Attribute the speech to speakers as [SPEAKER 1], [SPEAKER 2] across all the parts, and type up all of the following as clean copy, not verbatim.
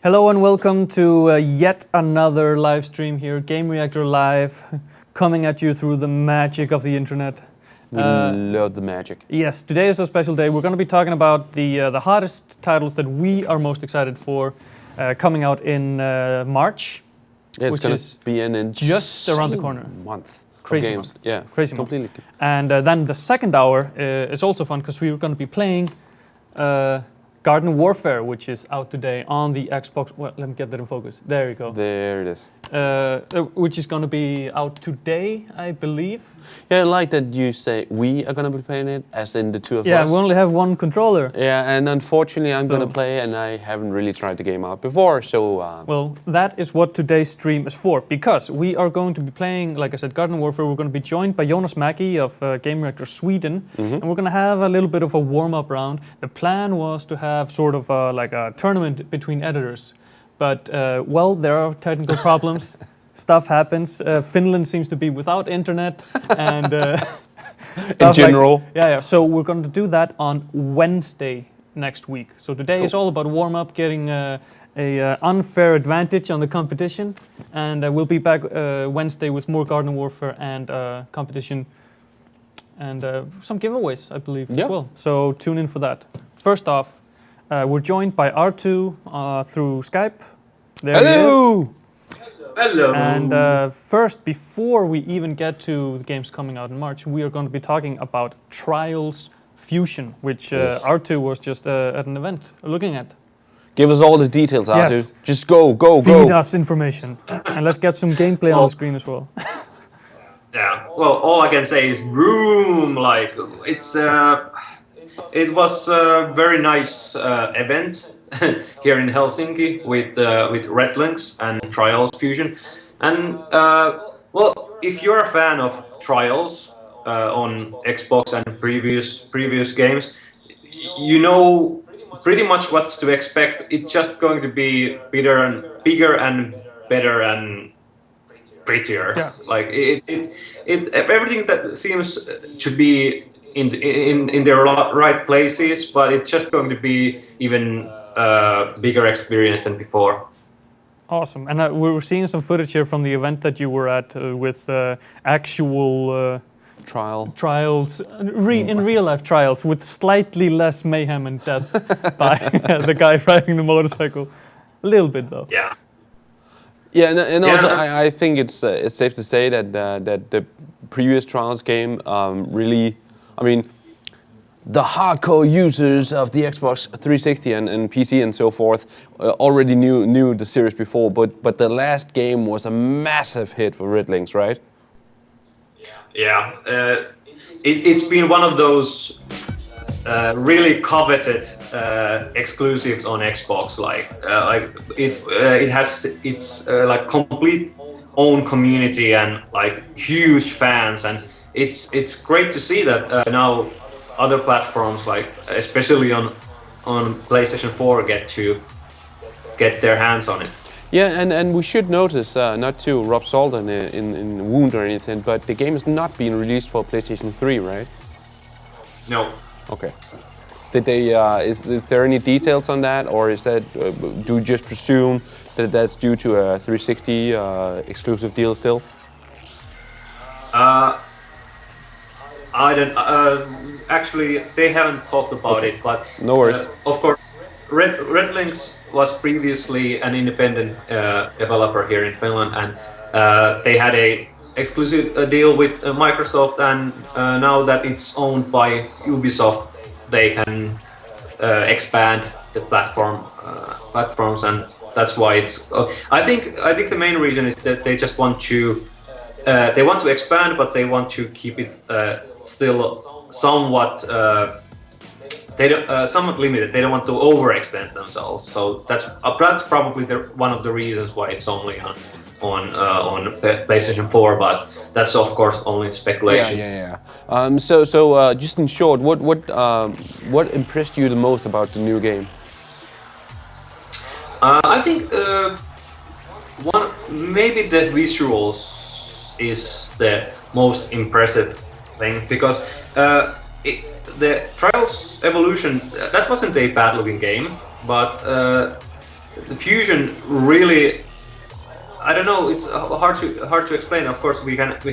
[SPEAKER 1] Hello and welcome to yet another live stream here, Gamereactor Live, coming at you through the magic of the internet.
[SPEAKER 2] We love the magic.
[SPEAKER 1] Yes, today is a special day. We're going to be talking about the hottest titles that we are most excited for coming out in March.
[SPEAKER 2] Yeah, it's going to be in
[SPEAKER 1] just around the corner.
[SPEAKER 2] Month.
[SPEAKER 1] Crazy
[SPEAKER 2] games.
[SPEAKER 1] month.
[SPEAKER 2] Yeah,
[SPEAKER 1] crazy
[SPEAKER 2] completely.
[SPEAKER 1] Month. And then the second hour is also fun because we're going to be playing Garden Warfare, which is out today on the Xbox. Well, let me get that in focus. There you go.
[SPEAKER 2] There it is.
[SPEAKER 1] Which is going to be out today, I believe.
[SPEAKER 2] Yeah, I like that you say we are going to be playing it, as in the two of us.
[SPEAKER 1] Yeah, we only have one controller.
[SPEAKER 2] Yeah, and unfortunately I'm going to play, and I haven't really tried the game out before, so...
[SPEAKER 1] Well, that is what today's stream is for, because we are going to be playing, like I said, Garden Warfare. We're going to be joined by Jonas Mackie of Gamereactor Sweden, and we're going to have a little bit of a warm-up round. The plan was to have sort of like a tournament between editors, but, well, there are technical problems. Stuff happens. Finland seems to be without internet, and
[SPEAKER 2] in general.
[SPEAKER 1] Like, yeah. So we're going to do that on Wednesday next week. So today is all about warm up, getting a unfair advantage on the competition, and we'll be back Wednesday with more Garden Warfare and competition, and some giveaways, I believe, as well. So tune in for that. First off, we're joined by R2 through Skype. There
[SPEAKER 2] Hello.
[SPEAKER 1] He is.
[SPEAKER 3] Hello.
[SPEAKER 1] And first, before we even get to the games coming out in March, we are going to be talking about Trials Fusion, which R2 was just at an event looking at.
[SPEAKER 2] Give us all the details, R2.
[SPEAKER 1] Yes.
[SPEAKER 2] Just go.
[SPEAKER 1] Feed us information. And let's get some gameplay on the screen as well.
[SPEAKER 3] Yeah, well, all I can say is room, like, it was a very nice event here in Helsinki with Red Links and Trials Fusion. And, well, if you're a fan of Trials on Xbox and previous games, you know pretty much what to expect. It's just going to be bigger and better and prettier. Yeah. Like everything that seems to be in their right places, but it's just going to be even bigger experience than before.
[SPEAKER 1] Awesome. And we were seeing some footage here from the event that you were at with actual trials, in real life trials, with slightly less mayhem and death by the guy riding the motorcycle. A little bit though.
[SPEAKER 3] Yeah.
[SPEAKER 2] Yeah, and also I think it's safe to say that the previous Trials game really, I mean, the hardcore users of the Xbox 360 and PC and so forth already knew the series before, but the last game was a massive hit for Red Links, right?
[SPEAKER 3] Yeah, it's been one of those really coveted exclusives on Xbox. Like it has its like complete own community and like huge fans, and it's great to see that now other platforms, like especially on PlayStation 4, get their hands on it.
[SPEAKER 2] Yeah, and we should notice, not to rub salt in wound or anything, but the game is not being released for PlayStation 3, right?
[SPEAKER 3] No.
[SPEAKER 2] Okay. Did they? Is there any details on that, or is that? Do you just presume that that's due to a 360 exclusive deal still?
[SPEAKER 3] I don't. Actually, they haven't talked about it, but
[SPEAKER 2] no worries.
[SPEAKER 3] Of course, Red Links was previously an independent developer here in Finland, and they had a exclusive deal with Microsoft, and now that it's owned by Ubisoft, they can expand the platforms, and that's why it's. I think the main reason is that they just want to expand, but they want to keep it still somewhat somewhat limited. They don't want to overextend themselves, so that's probably one of the reasons why it's only on PlayStation 4. But that's of course only speculation.
[SPEAKER 2] Yeah. So just in short, what impressed you the most about the new game?
[SPEAKER 3] I think maybe the visuals is the most impressive thing, because the Trials Evolution, that wasn't a bad looking game, but the fusion really, I don't know, it's hard to explain. Of course, we have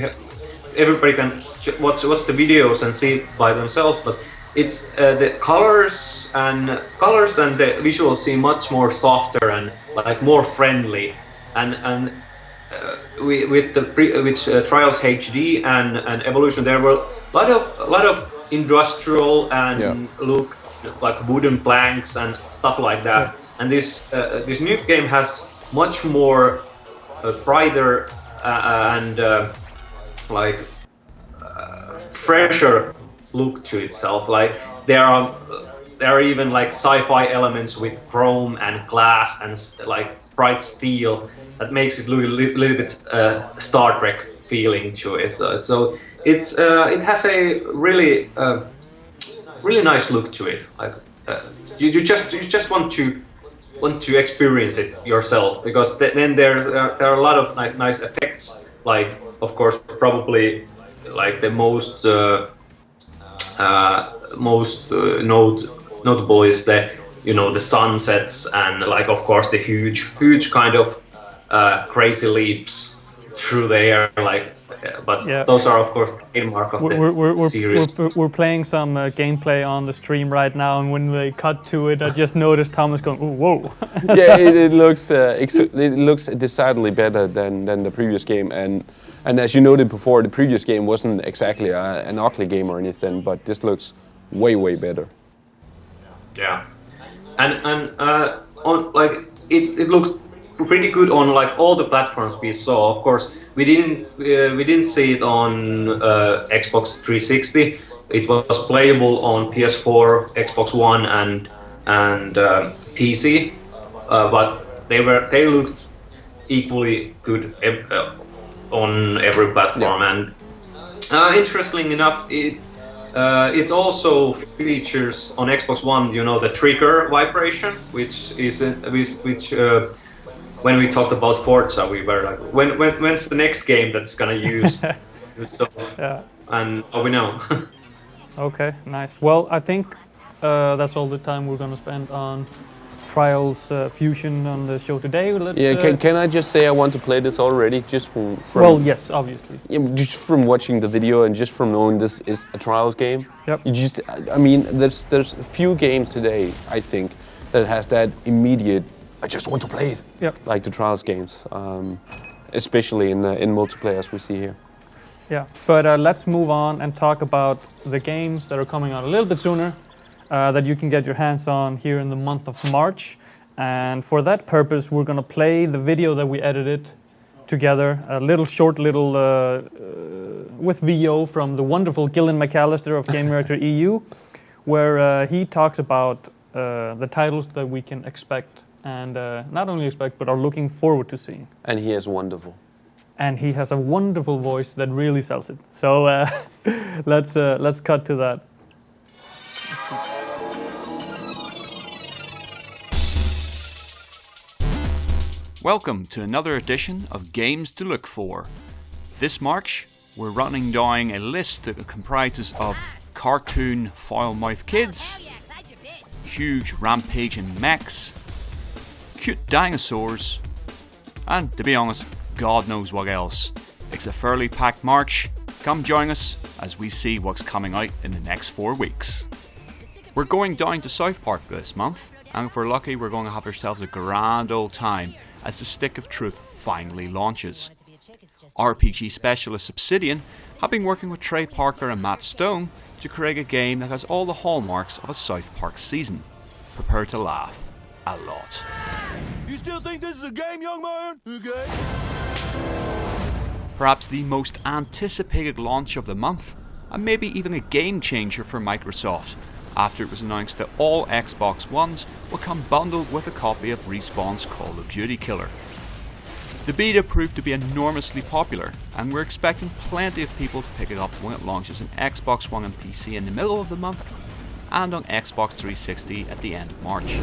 [SPEAKER 3] everybody can watch the videos and see it by themselves, but it's the colors and the visuals seem much more softer and like more friendly, and with Trials HD and Evolution, there were a lot of industrial and look like wooden planks and stuff like that. And this new game has much more brighter and like fresher look to itself. Like there are even like sci-fi elements with chrome and glass and like bright steel that makes it look a little bit Star Trek feeling to it. So it's it has a really really nice look to it. Like you just want to experience it yourself, because then there are a lot of nice effects. Like of course probably like the most notable is the the sunsets and like of course the huge kind of crazy leaps through the air, like but those are of course the trademark of the series.
[SPEAKER 1] We're playing some gameplay on the stream right now, and when they cut to it, I just noticed Thomas going, "Ooh, whoa!"
[SPEAKER 2] Yeah, it looks decidedly better than the previous game, and as you noted before, the previous game wasn't exactly an ugly game or anything, but this looks way better.
[SPEAKER 3] Yeah, and on like it looks pretty good on like all the platforms we saw. Of course, we didn't see it on Xbox 360. It was playable on PS4, Xbox One, and PC, but they looked equally good on every platform. And interestingly enough, it also features on Xbox One, the trigger vibration, which when we talked about Forza, we were like, when's the next game that's gonna use this stuff?
[SPEAKER 1] Yeah.
[SPEAKER 3] And we know.
[SPEAKER 1] Okay, nice. Well, I think that's all the time we're gonna spend on Trials Fusion on the show today.
[SPEAKER 2] Can I just say I want to play this already, just from
[SPEAKER 1] well, yes, obviously.
[SPEAKER 2] Yeah, just from watching the video and just from knowing this is a Trials game.
[SPEAKER 1] Yep.
[SPEAKER 2] I mean, there's a few games today, I think, that has that immediate, I just want to play it.
[SPEAKER 1] Yep.
[SPEAKER 2] Like the Trials games, especially in multiplayer, as we see here.
[SPEAKER 1] Yeah, but let's move on and talk about the games that are coming out a little bit sooner, that you can get your hands on here in the month of March. And for that purpose, we're gonna play the video that we edited together, a short little with VO from the wonderful Gillian McAllister of Gamereactor EU, where he talks about the titles that we can expect, and not only expect, but are looking forward to seeing.
[SPEAKER 2] And he is wonderful.
[SPEAKER 1] And he has a wonderful voice that really sells it. So let's cut to that.
[SPEAKER 4] Welcome to another edition of Games to Look For. This March, we're running down a list that comprises of cartoon foul-mouthed kids, huge rampaging mechs, cute dinosaurs, and to be honest, God knows what else. It's a fairly packed March. Come join us as we see what's coming out in the next 4 weeks. We're going down to South Park this month, and if we're lucky, we're going to have ourselves a grand old time as the Stick of Truth finally launches. RPG specialist Obsidian have been working with Trey Parker and Matt Stone to create a game that has all the hallmarks of a South Park season. Prepare to laugh a lot.
[SPEAKER 5] You still think this is a game, young man? Okay.
[SPEAKER 4] Perhaps the most anticipated launch of the month, and maybe even a game changer for Microsoft, after it was announced that all Xbox Ones will come bundled with a copy of Respawn's Call of Duty Killer. The beta proved to be enormously popular, and we're expecting plenty of people to pick it up when it launches on Xbox One and PC in the middle of the month, and on Xbox 360 at the end of March.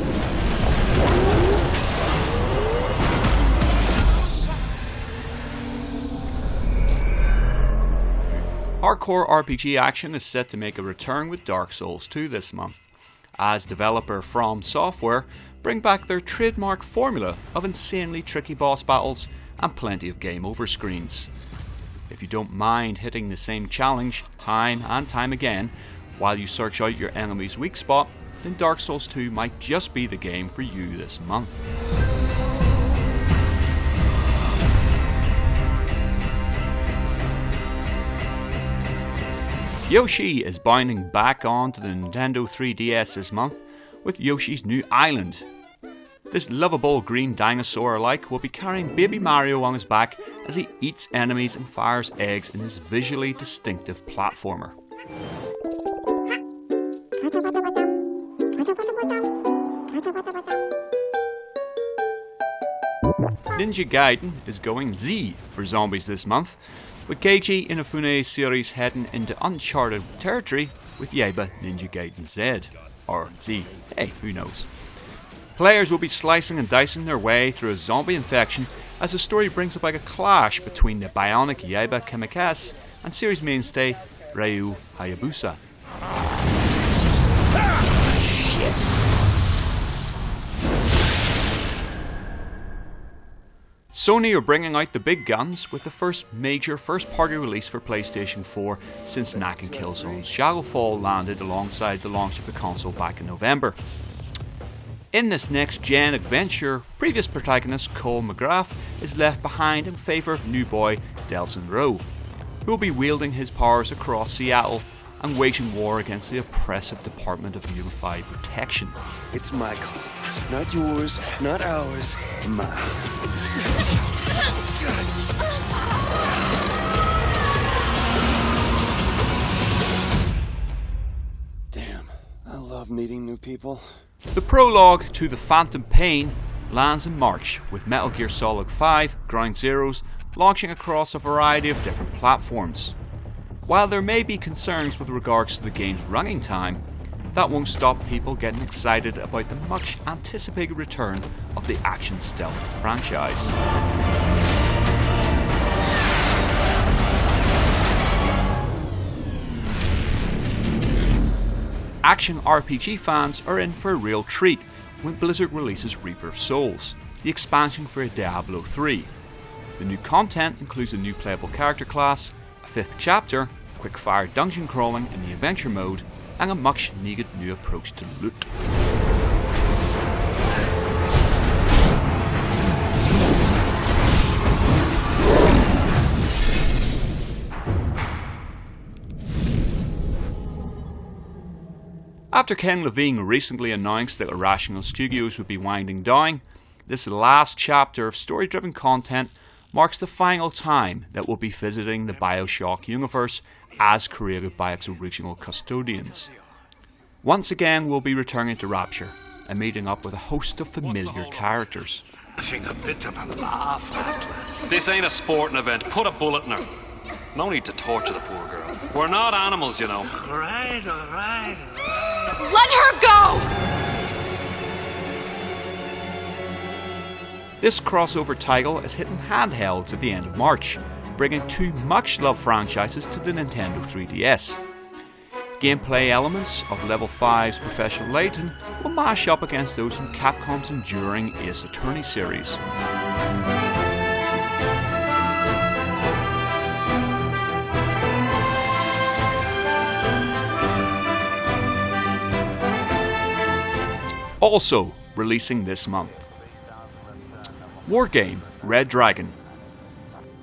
[SPEAKER 4] Hardcore RPG action is set to make a return with Dark Souls 2 this month, as developer From Software bring back their trademark formula of insanely tricky boss battles and plenty of game over screens. If you don't mind hitting the same challenge time and time again while you search out your enemy's weak spot, then Dark Souls 2 might just be the game for you this month. Yoshi is bounding back onto the Nintendo 3DS this month with Yoshi's New Island. This lovable green dinosaur-alike will be carrying baby Mario on his back as he eats enemies and fires eggs in his visually distinctive platformer. Ninja Gaiden is going Z for zombies this month, with Keiji Inafune's series heading into uncharted territory with Yaiba Ninja Gaiden Z, or Z, hey, who knows. Players will be slicing and dicing their way through a zombie infection as the story brings about a clash between the bionic Yaiba Kamikaze and series mainstay Ryu Hayabusa. Sony are bringing out the big guns with the first major first-party release for PlayStation 4 since Knack and Killzone's Shadowfall landed alongside the launch of the console back in November. In this next-gen adventure, previous protagonist Cole McGrath is left behind in favour of new boy Delson Rowe, who will be wielding his powers across Seattle and waging war against the oppressive Department of Unified Protection.
[SPEAKER 5] It's my call. Not yours, not ours, mine. Damn, I love meeting new people.
[SPEAKER 4] The prologue to The Phantom Pain lands in March, with Metal Gear Solid 5 Ground Zeroes launching across a variety of different platforms. While there may be concerns with regards to the game's running time, that won't stop people getting excited about the much anticipated return of the action stealth franchise. Action RPG fans are in for a real treat when Blizzard releases Reaper of Souls, the expansion for Diablo 3. The new content includes a new playable character class, a 5th chapter, quick-fire dungeon crawling in the adventure mode, and a much needed new approach to loot. After Ken Levine recently announced that Irrational Studios would be winding down, this last chapter of story-driven content marks the final time that we'll be visiting the BioShock universe as created by its original custodians. Once again, we'll be returning to Rapture and meeting up with a host of familiar characters.
[SPEAKER 5] Having a bit of a laugh, Atlas.
[SPEAKER 6] This ain't a sporting event. Put a bullet in her. No need to torture the poor girl. We're not animals, you know.
[SPEAKER 5] All right.
[SPEAKER 7] Let her go!
[SPEAKER 4] This crossover title is hitting handhelds at the end of March, bringing two much-loved franchises to the Nintendo 3DS. Gameplay elements of Level 5's Professional Layton will mash up against those from Capcom's enduring Ace Attorney series. Also releasing this month, Wargame Red Dragon.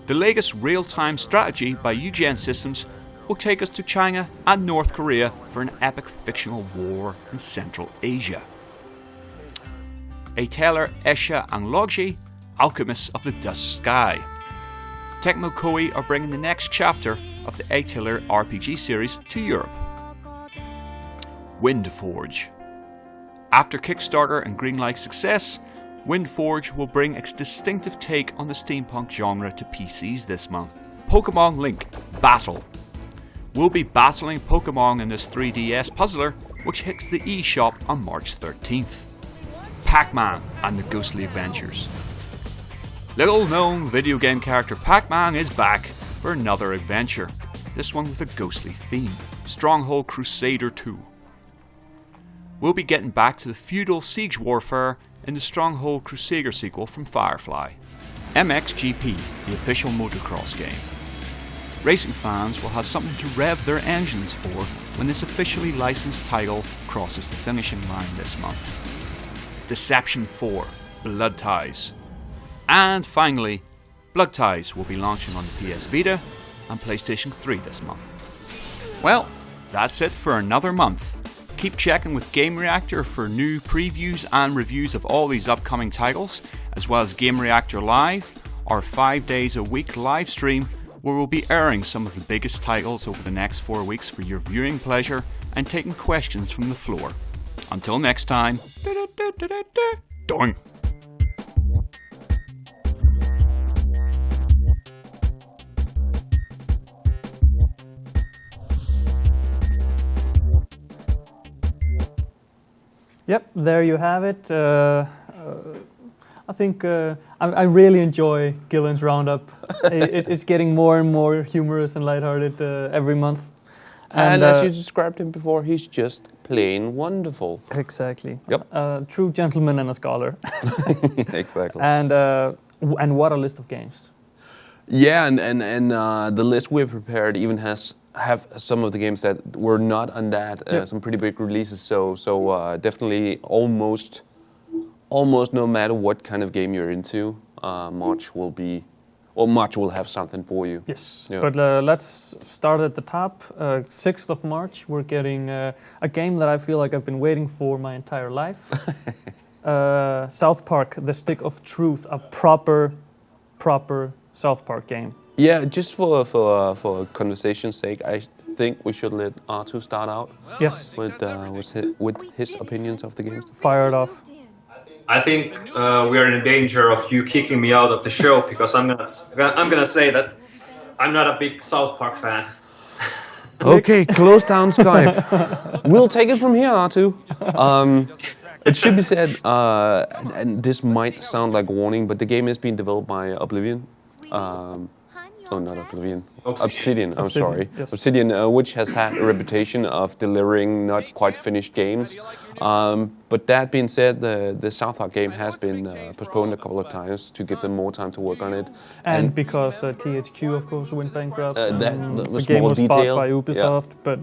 [SPEAKER 4] The latest real-time strategy by Eugen Systems will take us to China and North Korea for an epic fictional war in Central Asia. Taylor Esha and Logji, Alchemists of the Dusk Sky. Tecmo Koei are bringing the next chapter of the Taylor RPG series to Europe. Windforge. After Kickstarter and Greenlight success, Windforge will bring its distinctive take on the steampunk genre to PCs this month. Pokemon Link Battle. We'll be battling Pokemon in this 3DS puzzler, which hits the eShop on March 13th. Pac-Man and the Ghostly Adventures. Little known video game character Pac-Man is back for another adventure, this one with a ghostly theme. Stronghold Crusader 2. We'll be getting back to the feudal siege warfare in the Stronghold Crusader sequel from Firefly, MXGP, the official motocross game. Racing fans will have something to rev their engines for when this officially licensed title crosses the finishing line this month. Deception 4, Blood Ties. And finally, Blood Ties will be launching on the PS Vita and PlayStation 3 this month. Well, that's it for another month. Keep checking with Gamereactor for new previews and reviews of all these upcoming titles, as well as Gamereactor Live, our 5 days a week live stream where we'll be airing some of the biggest titles over the next 4 weeks for your viewing pleasure and taking questions from the floor. Until next time, doing.
[SPEAKER 1] Yep, there you have it. I think I really enjoy Gillen's Roundup. It's getting more and more humorous and lighthearted every month.
[SPEAKER 2] And as you described him before, he's just plain wonderful.
[SPEAKER 1] Exactly.
[SPEAKER 2] Yep.
[SPEAKER 1] True gentleman and a scholar.
[SPEAKER 2] Exactly.
[SPEAKER 1] And what a list of games.
[SPEAKER 2] Yeah, and the list we've prepared even have some of the games that were not on that,
[SPEAKER 1] Yep.
[SPEAKER 2] some pretty big releases. So definitely almost no matter what kind of game you're into, March will have something for you.
[SPEAKER 1] Yes.
[SPEAKER 2] Yeah.
[SPEAKER 1] But let's start at the top. 6th of March, we're getting a game that I feel like I've been waiting for my entire life. South Park: The Stick of Truth, a proper South Park game.
[SPEAKER 2] Yeah, just for conversation's sake, I think we should let R2 start out.
[SPEAKER 1] Yes.
[SPEAKER 2] With his opinions of the games.
[SPEAKER 1] Fire it off.
[SPEAKER 3] I think we are in danger of you kicking me out of the show because I'm gonna say that I'm not a big South Park fan.
[SPEAKER 2] Okay, close down Skype. We'll take it from here, R2. It should be said, and this might sound like a warning, but the game is being developed by Oblivion. Not Oblivion. Obsidian. I'm sorry.
[SPEAKER 1] Yes.
[SPEAKER 2] Obsidian, which has had a reputation of delivering not quite finished games. But that being said, the South Park game has been postponed a couple of times to give them more time to work on it.
[SPEAKER 1] And because THQ, of course, went bankrupt.
[SPEAKER 2] That
[SPEAKER 1] the
[SPEAKER 2] was
[SPEAKER 1] game
[SPEAKER 2] small
[SPEAKER 1] was
[SPEAKER 2] detail.
[SPEAKER 1] bought by Ubisoft, but.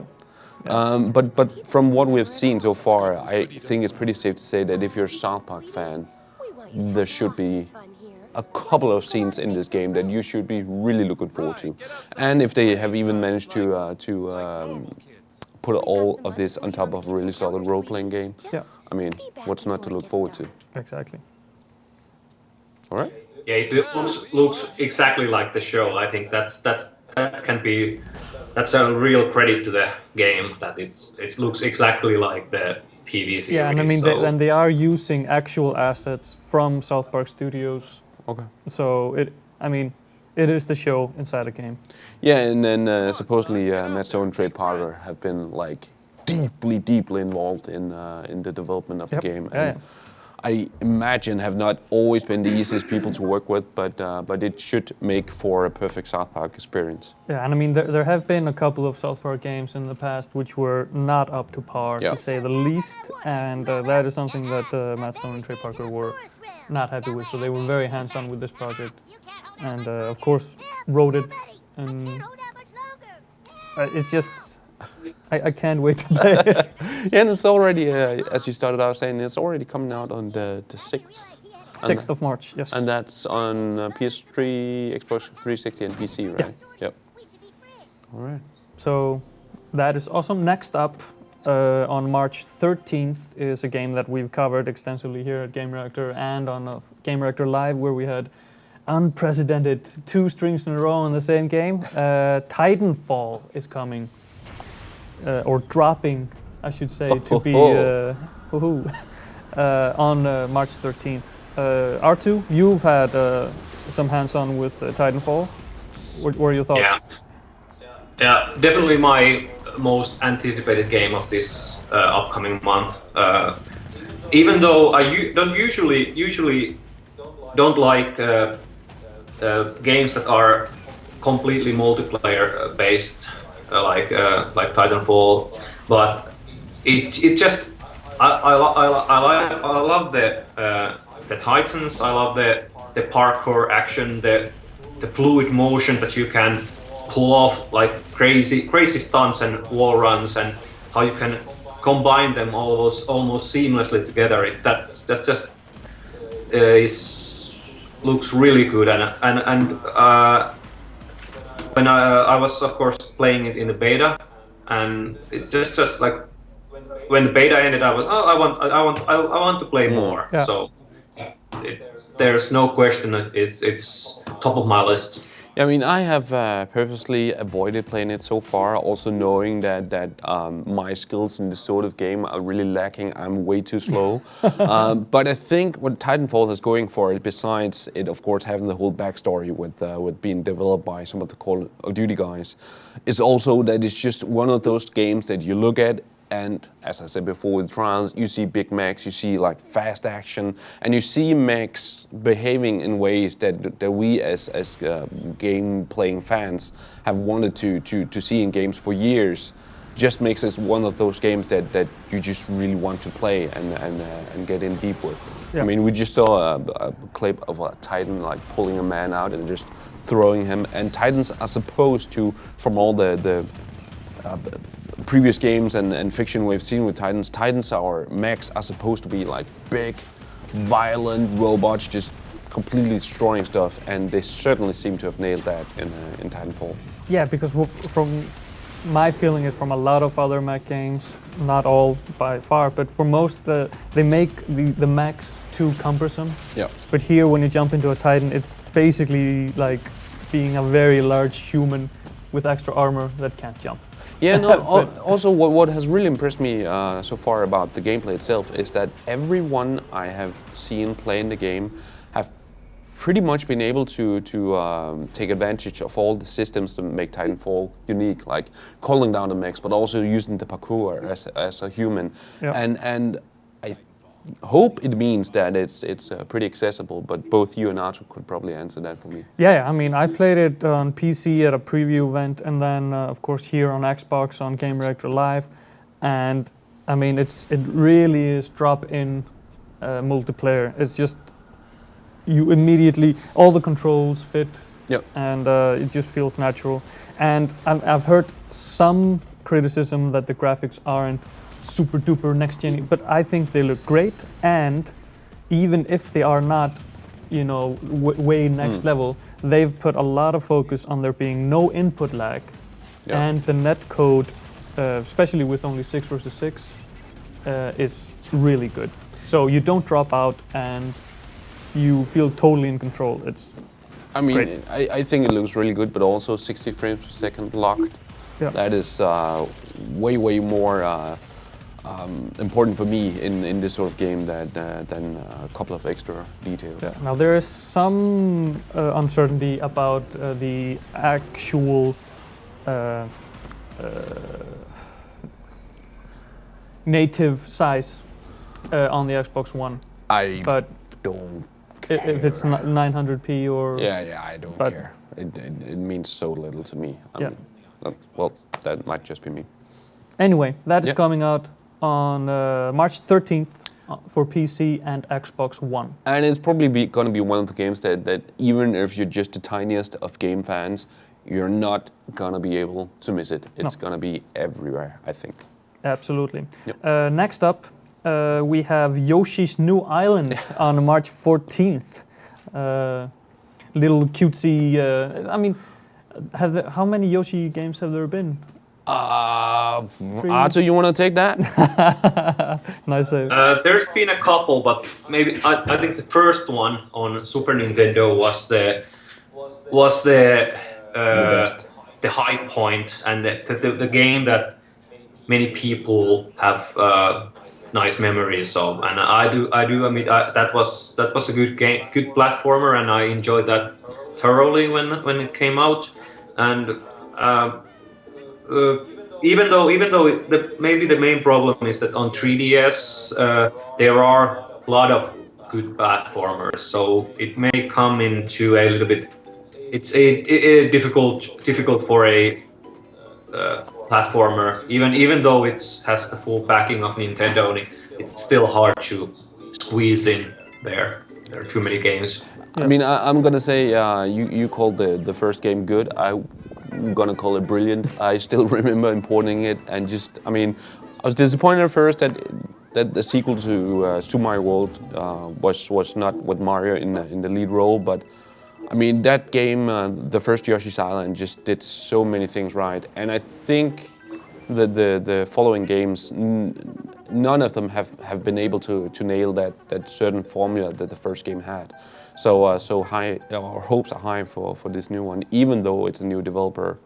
[SPEAKER 1] Yeah.
[SPEAKER 2] But from what we've seen so far, I think it's pretty safe to say that if you're a South Park fan, there should be a couple of scenes in this game that you should be really looking forward to. And if they have even managed to put all of this on top of a really solid role-playing game,
[SPEAKER 1] Yeah.
[SPEAKER 2] I mean, what's not to look forward to?
[SPEAKER 1] Exactly.
[SPEAKER 2] All right.
[SPEAKER 3] Yeah, it looks exactly like the show. I think that's a real credit to the game that it looks exactly like the TV series.
[SPEAKER 1] Yeah, and I mean,
[SPEAKER 3] so.
[SPEAKER 1] they are using actual assets from South Park Studios.
[SPEAKER 2] Okay.
[SPEAKER 1] So it is the show inside a game.
[SPEAKER 2] Yeah, and then supposedly Matt Stone and Trey Parker have been like deeply involved in the development of the game. And I imagine have not always been the easiest people to work with, but it should make for a perfect South Park experience.
[SPEAKER 1] Yeah, and I mean, there have been a couple of South Park games in the past which were not up to par, to say the least, and that is something that Matt Stone and Trey Parker were not happy with, so they were very hands-on with this project, and of course, wrote it, and it's just... I can't wait to play it.
[SPEAKER 2] Yeah, and it's already, as you started out saying, it's already coming out on the 6th.
[SPEAKER 1] 6th of March, yes.
[SPEAKER 2] And that's on PS3, Xbox 360 and PC, right?
[SPEAKER 1] Yeah.
[SPEAKER 2] Yep. All right.
[SPEAKER 1] So that is awesome. Next up, on March 13th, is a game that we've covered extensively here at Gamereactor and on Gamereactor Live, where we had unprecedented 2 streams in a row on the same game. Titanfall is coming. Or dropping, I should say, to be on March 13th. R2, you've had some hands-on with Titanfall. What are your thoughts?
[SPEAKER 3] Yeah, definitely my most anticipated game of this upcoming month. Even though I don't usually don't like games that are completely multiplayer based. Like Titanfall, but it just I love the Titans. I love the parkour action, the fluid motion that you can pull off like crazy stunts and wall runs, and how you can combine them almost seamlessly together. That's just looks really good, and when I was of course playing it in the beta, and it just like when the beta ended, I was I want to play more.
[SPEAKER 1] Yeah.
[SPEAKER 3] So there's no question that it's top of my list.
[SPEAKER 2] I mean, I have purposely avoided playing it so far, also knowing that my skills in this sort of game are really lacking. I'm way too slow. But I think what Titanfall is going for, besides it, of course, having the whole backstory with being developed by some of the Call of Duty guys, is also that it's just one of those games that you look at. And as I said before, with Trials, you see big mechs, you see like fast action, and you see mechs behaving in ways that we as game-playing fans have wanted to see in games for years. Just makes this one of those games that you just really want to play and get in deep with.
[SPEAKER 1] Yeah.
[SPEAKER 2] I mean, we just saw a clip of a Titan like pulling a man out and just throwing him. And Titans are supposed to, from all the previous games and fiction we've seen with Titans or mechs are supposed to be like big, violent robots just completely destroying stuff, and they certainly seem to have nailed that in Titanfall.
[SPEAKER 1] Yeah, because from my feeling is from a lot of other mech games, not all by far, but for most, they make the mechs too cumbersome.
[SPEAKER 2] Yeah.
[SPEAKER 1] But here, when you jump into a Titan, it's basically like being a very large human with extra armor that can't jump.
[SPEAKER 2] Yeah, no, also what has really impressed me so far about the gameplay itself is that everyone I have seen playing the game have pretty much been able to take advantage of all the systems to make Titanfall unique, like calling down the mechs, but also using the parkour as a human.
[SPEAKER 1] Yeah.
[SPEAKER 2] And I hope it means that it's pretty accessible, but both you and Arthur could probably answer that for me.
[SPEAKER 1] Yeah, I mean, I played it on PC at a preview event, and then of course here on Xbox on Gamereactor Live, and I mean, it really is drop-in multiplayer. It's just you immediately all the controls fit,
[SPEAKER 2] Yep.
[SPEAKER 1] and it just feels natural. And I've heard some criticism that the graphics aren't super duper next gen, but I think they look great, and even if they are not, you know, way next level, they've put a lot of focus on there being no input lag, and the net code, especially with only 6 versus 6, is really good. So you don't drop out and you feel totally in control.
[SPEAKER 2] I mean,
[SPEAKER 1] great.
[SPEAKER 2] I think it looks really good, but also 60 frames per second locked.
[SPEAKER 1] Yeah.
[SPEAKER 2] That is way more important for me in this sort of game than a couple of extra details.
[SPEAKER 1] Yeah. Now there is some uncertainty about the actual native size on the Xbox One. But
[SPEAKER 2] don't care.
[SPEAKER 1] If it's 900p or...
[SPEAKER 2] Yeah, I don't care. It means so little to me. I mean, well, that might just be me.
[SPEAKER 1] Anyway, that is coming out on March 13th for PC and Xbox One.
[SPEAKER 2] And it's probably going to be one of the games that even if you're just the tiniest of game fans, you're not going to be able to miss it. It's going to be everywhere, I think.
[SPEAKER 1] Absolutely.
[SPEAKER 2] Yep.
[SPEAKER 1] Next up, we have Yoshi's New Island on March 14th. Little cutesy, I mean, how many Yoshi games have there been?
[SPEAKER 2] Arthur, you want to take that?
[SPEAKER 1] Nice save.
[SPEAKER 3] There's been a couple, but maybe I think the first one on Super Nintendo was the
[SPEAKER 2] best.
[SPEAKER 3] The high point, and the game that many people have nice memories of, and I do. I mean, that was a good game, good platformer, and I enjoyed that thoroughly when it came out. And even though maybe the main problem is that on 3DS there are a lot of good platformers, so it may come into a little bit. It's a difficult for a platformer. Even though it has the full backing of Nintendo, it's still hard to squeeze in there. There are too many games.
[SPEAKER 2] I mean, I'm gonna say you called the first game good. I'm gonna call it brilliant. I still remember importing it and just, I mean, I was disappointed at first that the sequel to Super Mario World was not with Mario in the lead role, but I mean that game, the first Yoshi's Island, just did so many things right, and I think that the following games, none of them have been able to nail that certain formula that the first game had. So high, our hopes are high for this new one, even though it's a new developer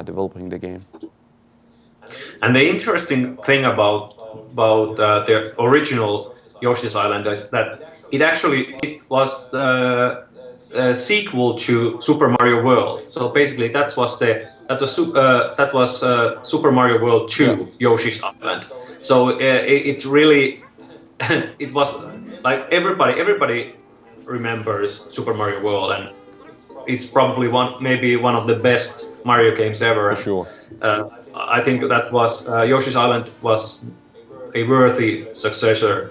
[SPEAKER 2] developing the game.
[SPEAKER 3] And the interesting thing about the original Yoshi's Island is that it was a sequel to Super Mario World. So basically, that was Super Mario World 2 Yoshi's Island. So it really it was like everybody remembers Super Mario World, and it's probably maybe one of the best Mario games ever.
[SPEAKER 2] For sure.
[SPEAKER 3] I think that was Yoshi's Island was a worthy successor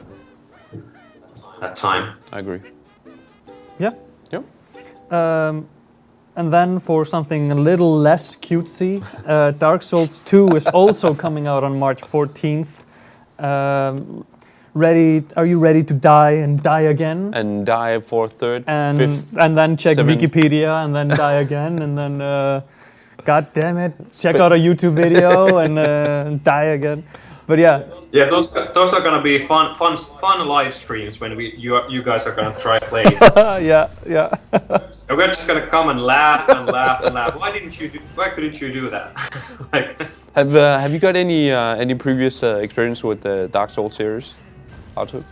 [SPEAKER 3] at that time.
[SPEAKER 2] I agree.
[SPEAKER 1] Yeah.
[SPEAKER 2] Yep.
[SPEAKER 1] And then for something a little less cutesy, Dark Souls 2 is also coming out on March 14th. Are you ready to die and die again?
[SPEAKER 2] And die for third, fifth,
[SPEAKER 1] and then check
[SPEAKER 2] seventh.
[SPEAKER 1] Wikipedia and then die again and then God damn it, check out a YouTube video and die again. But yeah.
[SPEAKER 3] Yeah, those are gonna be fun live streams when you guys are gonna try play.
[SPEAKER 1] yeah.
[SPEAKER 3] And we're just gonna come and laugh and laugh and laugh. Why couldn't you do that? Like,
[SPEAKER 2] Have you got any previous experience with the Dark Souls series? How to?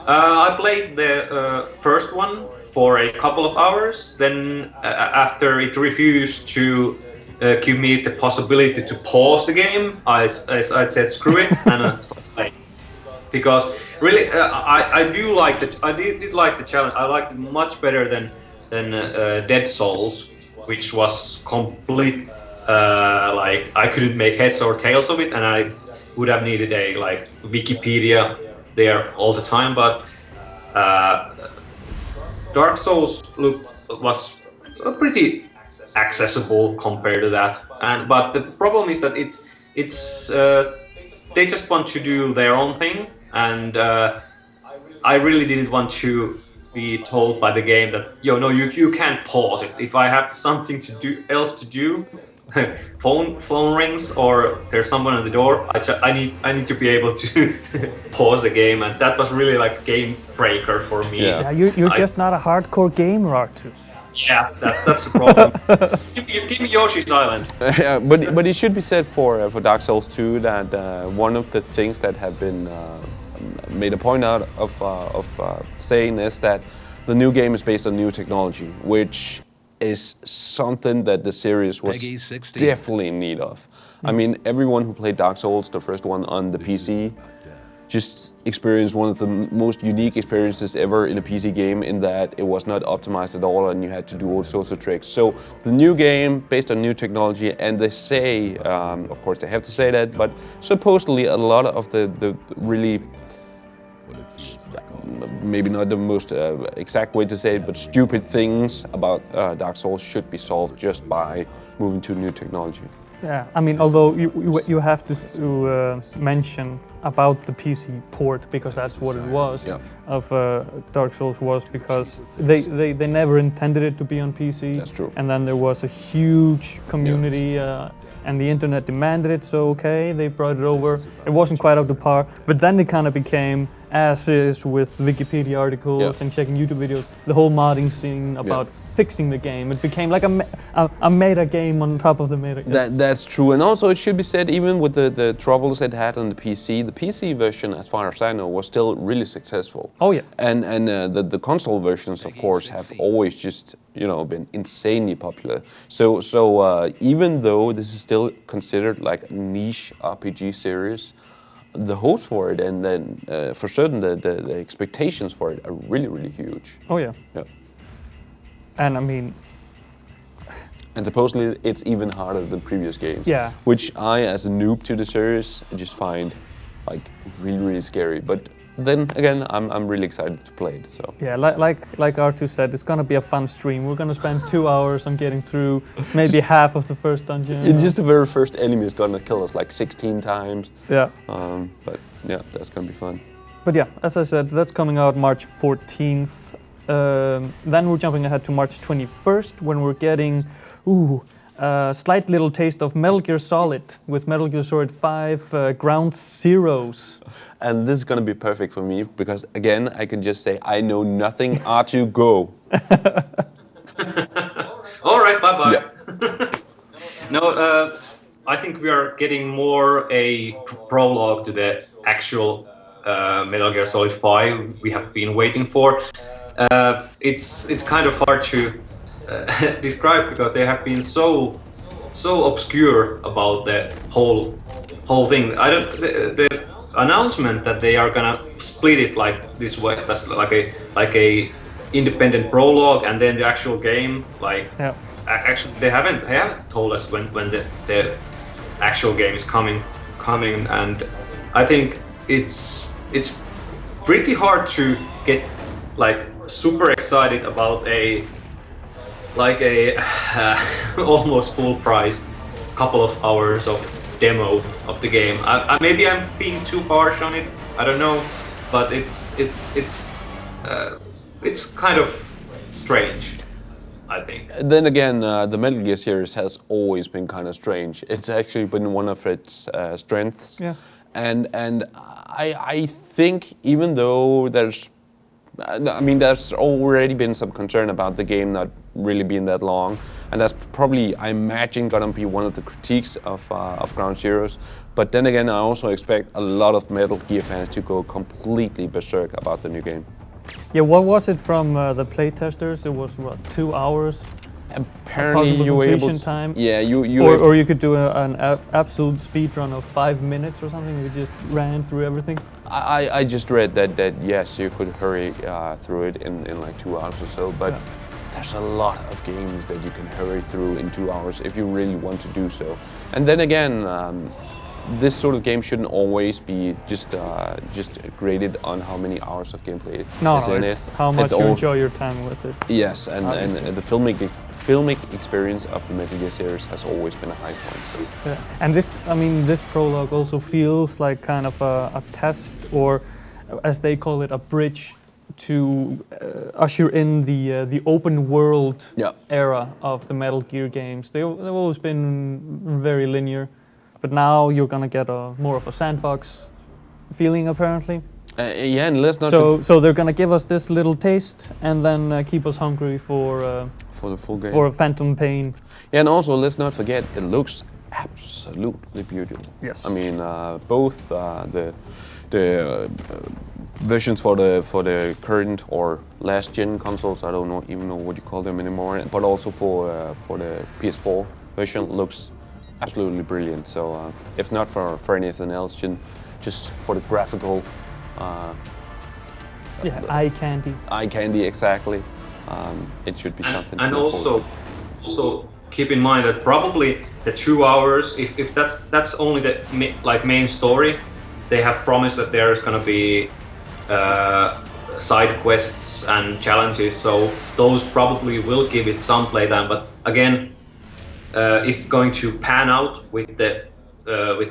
[SPEAKER 3] I played the first one for a couple of hours. Then after it refused to give me the possibility to pause the game, I said screw it and stopped playing. Because really, I did like the challenge. I liked it much better than Dead Souls, which was complete. Like I couldn't make heads or tails of it, and I would have needed a Wikipedia there all the time. But Dark Souls was pretty accessible compared to that. But the problem is that they just want to do their own thing, and I really didn't want to be told by the game that you can't pause it. If I have something else to do, phone rings or there's someone at the door, I need to be able to pause the game, and that was really like game breaker for me.
[SPEAKER 1] Yeah, you're just not a hardcore gamer, Artu.
[SPEAKER 3] Yeah, that's the problem. give me Yoshi's Island.
[SPEAKER 2] Yeah, but it should be said for Dark Souls 2 that one of the things that have been made a point out of saying is that the new game is based on new technology, which is something that the series was definitely in need of. I mean, everyone who played Dark Souls, the first one on the PC, just experienced one of the most unique experiences ever in a PC game, in that it was not optimized at all and you had to do all sorts of tricks. So the new game, based on new technology, and they say, of course they have to say that, but supposedly a lot of the really, maybe not the most exact way to say it, but stupid things about Dark Souls should be solved just by moving to new technology.
[SPEAKER 1] Yeah, I mean, although you have to mention about the PC port, because that's what it was, of Dark Souls, was because they never intended it to be on PC.
[SPEAKER 2] That's true.
[SPEAKER 1] And then there was a huge community and the internet demanded it, so okay, they brought it over. It wasn't quite up to par, but then it kind of became, as is with Wikipedia articles and checking YouTube videos, the whole modding scene about fixing the game. It became like a meta game on top of the meta game.
[SPEAKER 2] That's true, and also it should be said, even with the troubles it had on the PC version, as far as I know, was still really successful.
[SPEAKER 1] Oh yeah.
[SPEAKER 2] And the console versions, of course, have always just been insanely popular. So even though this is still considered like a niche RPG series, the hopes for it, and then for certain the expectations for it are really, really huge.
[SPEAKER 1] Oh yeah.
[SPEAKER 2] Yeah.
[SPEAKER 1] And I mean,
[SPEAKER 2] And supposedly it's even harder than previous games.
[SPEAKER 1] Yeah.
[SPEAKER 2] Which I, as a noob to the series, just find like really, really scary. But then again, I'm really excited to play it. So
[SPEAKER 1] Yeah, like R2 said, it's gonna be a fun stream. We're gonna spend 2 hours on getting through maybe half of the first dungeon.
[SPEAKER 2] it's just the very first enemy is gonna kill us like 16 times.
[SPEAKER 1] Yeah.
[SPEAKER 2] But yeah, that's gonna be fun.
[SPEAKER 1] But yeah, as I said, that's coming out March 14th. Then we're jumping ahead to March 21st when we're getting a slight little taste of Metal Gear Solid with Metal Gear Solid 5 Ground Zeroes.
[SPEAKER 2] And this is gonna be perfect for me because again, I can just say I know nothing. R2, go.
[SPEAKER 3] All right, bye bye.
[SPEAKER 2] Yeah.
[SPEAKER 3] No, I think we are getting more a prologue to the actual Metal Gear Solid 5 we have been waiting for. It's kind of hard to describe because they have been so obscure about the whole thing. The announcement that they are gonna split it like this way, that's like a independent prologue, and then the actual game. Like, actually, they haven't told us when the actual game is coming, and I think it's pretty hard to get like super excited about a almost full-priced couple of hours of demo of the game. Maybe I'm being too harsh on it. I don't know, but it's kind of strange, I think.
[SPEAKER 2] Then again, the Metal Gear series has always been kind of strange. It's actually been one of its strengths.
[SPEAKER 1] Yeah.
[SPEAKER 2] And I think even though there's already been some concern about the game not really being that long, and that's probably, I imagine, gonna be one of the critiques of Ground Zeroes. But then again, I also expect a lot of Metal Gear fans to go completely berserk about the new game.
[SPEAKER 1] Yeah, what was it from the playtesters? It was what, 2 hours?
[SPEAKER 2] Apparently you were able to,
[SPEAKER 1] time?
[SPEAKER 2] Yeah,
[SPEAKER 1] or you could do an absolute speed run of 5 minutes or something. You just ran through everything.
[SPEAKER 2] I just read that yes, you could hurry through it in like 2 hours or so, but there's a lot of games that you can hurry through in 2 hours if you really want to do so. And then again, this sort of game shouldn't always be just graded on how many hours of gameplay is in it.
[SPEAKER 1] How much you enjoy your time with it.
[SPEAKER 2] Yes, and the filmic experience of the Metal Gear series has always been a high point. So.
[SPEAKER 1] Yeah. And this prologue also feels like kind of a test, or as they call it, a bridge to usher in the open world era of the Metal Gear games. They've always been very linear, but now you're gonna get more of a sandbox feeling apparently.
[SPEAKER 2] Yeah, and let's not.
[SPEAKER 1] So they're gonna give us this little taste and then keep us hungry for
[SPEAKER 2] the full game.
[SPEAKER 1] For Phantom Pain.
[SPEAKER 2] Yeah, and also let's not forget, it looks absolutely beautiful.
[SPEAKER 1] Yes.
[SPEAKER 2] I mean, both the versions for the current or last gen consoles. I don't even know what you call them anymore. But also for the PS4 version, looks absolutely brilliant. So if not for anything else, just for the graphical.
[SPEAKER 1] Eye candy.
[SPEAKER 2] Eye candy, exactly. It should be something.
[SPEAKER 3] And also keep in mind that probably the 2 hours, if that's only the main story, they have promised that there's gonna be side quests and challenges. So those probably will give it some playtime. But again, it's going to pan out with the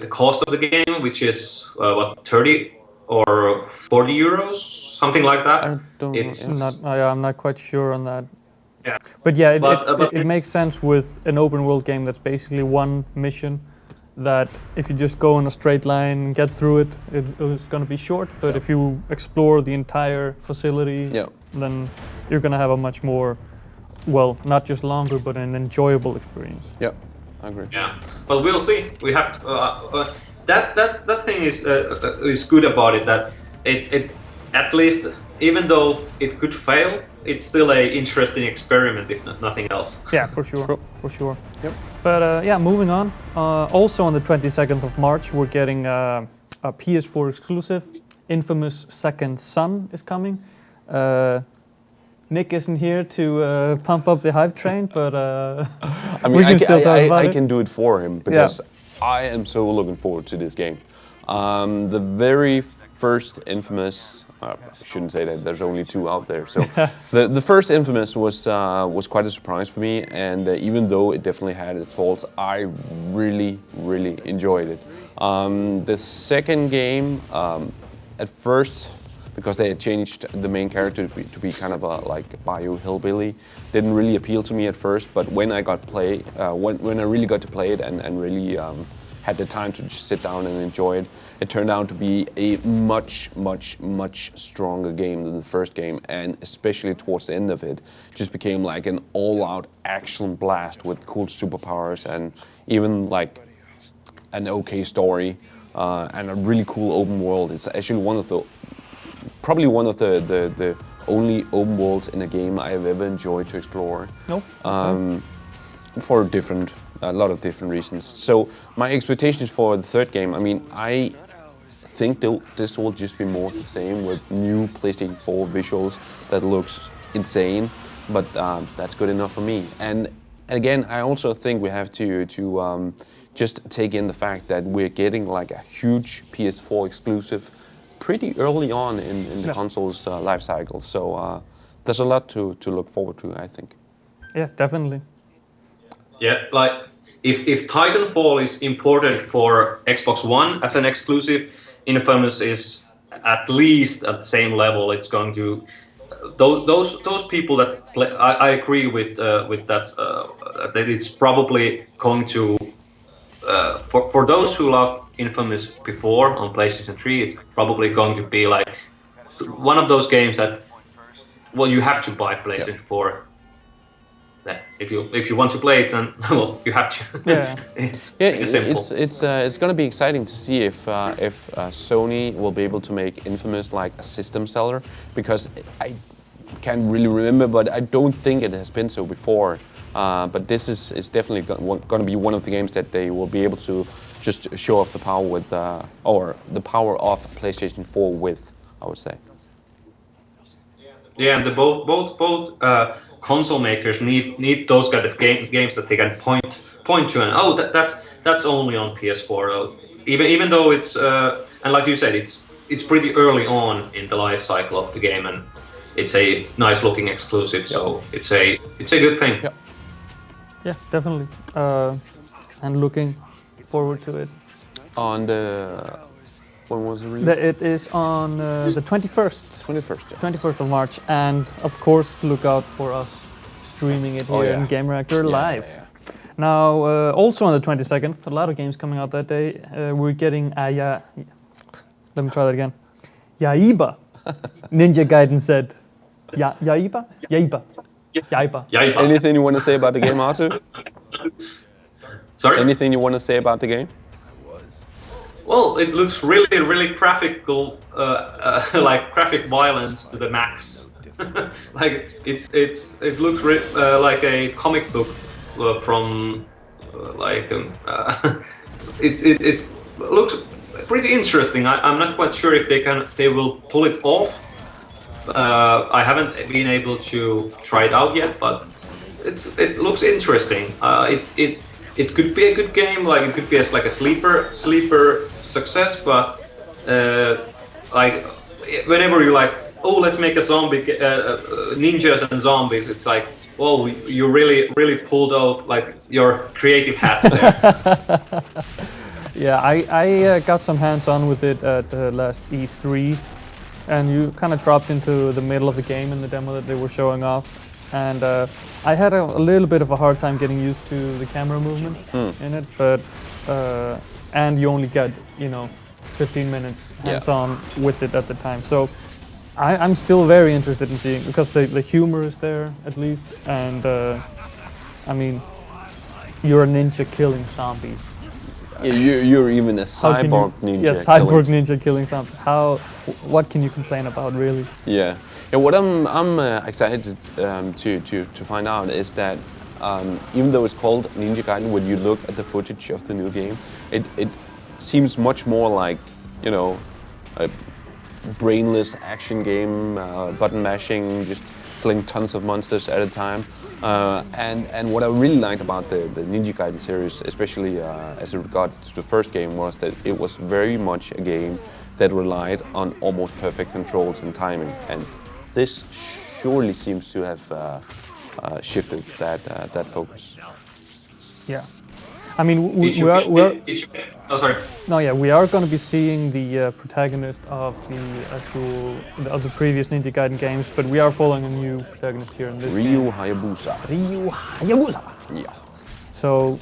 [SPEAKER 3] cost of the game, which is 30 or 40 euros, something like that.
[SPEAKER 1] I'm not quite sure on that.
[SPEAKER 3] Yeah.
[SPEAKER 1] But yeah, it makes sense with an open world game that's basically one mission, that if you just go in a straight line and get through it, it's going to be short. But if you explore the entire facility, then you're going to have a much more, well, not just longer, but an enjoyable experience.
[SPEAKER 2] Yeah, I agree.
[SPEAKER 3] Yeah, but we'll see. We have to, that thing is good about it, that it at least, even though it could fail, it's still an interesting experiment, if nothing else.
[SPEAKER 1] Yeah, for sure. For sure. Yep. But yeah, moving on. Also on the 22nd of March, we're getting a PS4 exclusive. Infamous Second Son is coming. Nick isn't here to pump up the hype train, but
[SPEAKER 2] I mean,
[SPEAKER 1] we can still talk about
[SPEAKER 2] I
[SPEAKER 1] it.
[SPEAKER 2] can do it for him because I am so looking forward to this game. The very first Infamous, I shouldn't say that, there's only 2 out there. So the first Infamous was quite a surprise for me, and even though it definitely had its faults, I really enjoyed it. The second game, at first, because they had changed the main character to be kind of a like bio hillbilly, didn't really appeal to me at first. But when I when I really got to play it and really had the time to just sit down and enjoy it, it turned out to be a much stronger game than the first game, and especially towards the end of it, just became like an all-out action blast with cool superpowers and even like an okay story and a really cool open world. It's actually probably one of the only open worlds in a game I have ever enjoyed to explore.
[SPEAKER 1] No.
[SPEAKER 2] For a lot of different reasons. So my expectations for the third game, I mean, I think this will just be more the same with new PlayStation 4 visuals that looks insane, but that's good enough for me. And again, I also think we have to just take in the fact that we're getting like a huge PS4 exclusive pretty early on in the console's life cycle. So there's a lot to look forward to, I think.
[SPEAKER 1] Yeah, definitely.
[SPEAKER 3] Yeah, like if Titanfall is important for Xbox One as an exclusive, Infamous is at least at the same level. It's going to those people that play. I agree with that. That it's probably going to for those who loved Infamous before on PlayStation 3, it's probably going to be like one of those games that you have to buy PlayStation 4. That if you want to play it, then well, you have to.
[SPEAKER 1] Yeah,
[SPEAKER 3] it's simple.
[SPEAKER 2] It's going to be exciting to see if Sony will be able to make Infamous like a system seller, because I can't really remember, but I don't think it has been so before. But this is definitely going to be one of the games that they will be able to just show off the power with, or the power of PlayStation 4 with, I would say.
[SPEAKER 3] Yeah, and both console makers need those kind of games that they can point to, and that's only on PS4. Even though it's and like you said, it's pretty early on in the life cycle of the game, and it's a nice looking exclusive. So it's a good thing.
[SPEAKER 2] Yeah.
[SPEAKER 1] Yeah, definitely. And looking forward to it.
[SPEAKER 2] On the when was it released?
[SPEAKER 1] It is on the 21st.
[SPEAKER 2] 21st. Yes.
[SPEAKER 1] 21st of March, and of course look out for us streaming it here in Gamereactor live.
[SPEAKER 2] Yeah.
[SPEAKER 1] Now, also on the 22nd, a lot of games coming out that day. We're getting let me try that again. Yaiba. Ninja Gaiden said. Yaiba? Yaiba. Yaiba.
[SPEAKER 2] Anything you want to say about the game, Arthur?
[SPEAKER 3] Sorry?
[SPEAKER 2] Anything you want to say about the game?
[SPEAKER 3] Well, it looks really graphical, like graphic violence to the max. Like it looks like a comic book from it looks pretty interesting. I'm not quite sure if they will pull it off. I haven't been able to try it out yet, but it looks interesting. It could be a good game, like it could be like a sleeper success, but like whenever you like, oh, let's make a zombie ninjas and zombies, it's like, whoa, you really pulled out like your creative hats there.
[SPEAKER 1] Yeah, I got some hands-on with it at the last E3, and you kind of dropped into the middle of the game in the demo that they were showing off, and I had a little bit of a hard time getting used to the camera movement in it, but and you only get 15 minutes hands-on with it at the time, so I'm still very interested in seeing, because the humor is there at least, and I mean, you're a ninja killing zombies.
[SPEAKER 2] Yeah, you're even a cyborg ninja.
[SPEAKER 1] Yeah, cyborg ninja killing zombies. What can you complain about, really?
[SPEAKER 2] Yeah. And what I'm excited to find out is that even though it's called Ninja Gaiden, when you look at the footage of the new game, it seems much more like a brainless action game, button mashing, just killing tons of monsters at a time. And what I really liked about the Ninja Gaiden series, especially as it regards to the first game, was that it was very much a game that relied on almost perfect controls and timing. And this surely seems to have shifted that focus.
[SPEAKER 1] Yeah. I mean, we are going to be seeing the protagonist of the previous Ninja Gaiden games, but we are following a new protagonist here in this game.
[SPEAKER 2] Ryu Hayabusa. Yeah.
[SPEAKER 1] So,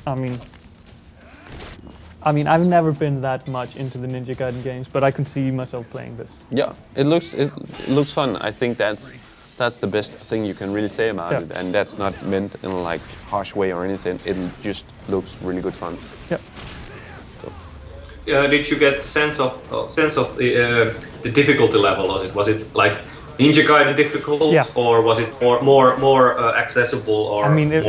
[SPEAKER 1] I mean, I've never been that much into the Ninja Gaiden games, but I can see myself playing this.
[SPEAKER 2] Yeah, it looks fun. I think that's the best thing you can really say about it, and that's not meant in a like harsh way or anything. It just looks really good fun.
[SPEAKER 1] Yeah.
[SPEAKER 3] So. Did you get a sense of the difficulty level of it? Was it like Ninja Gaiden difficult, or was it more accessible? Or
[SPEAKER 1] I mean, it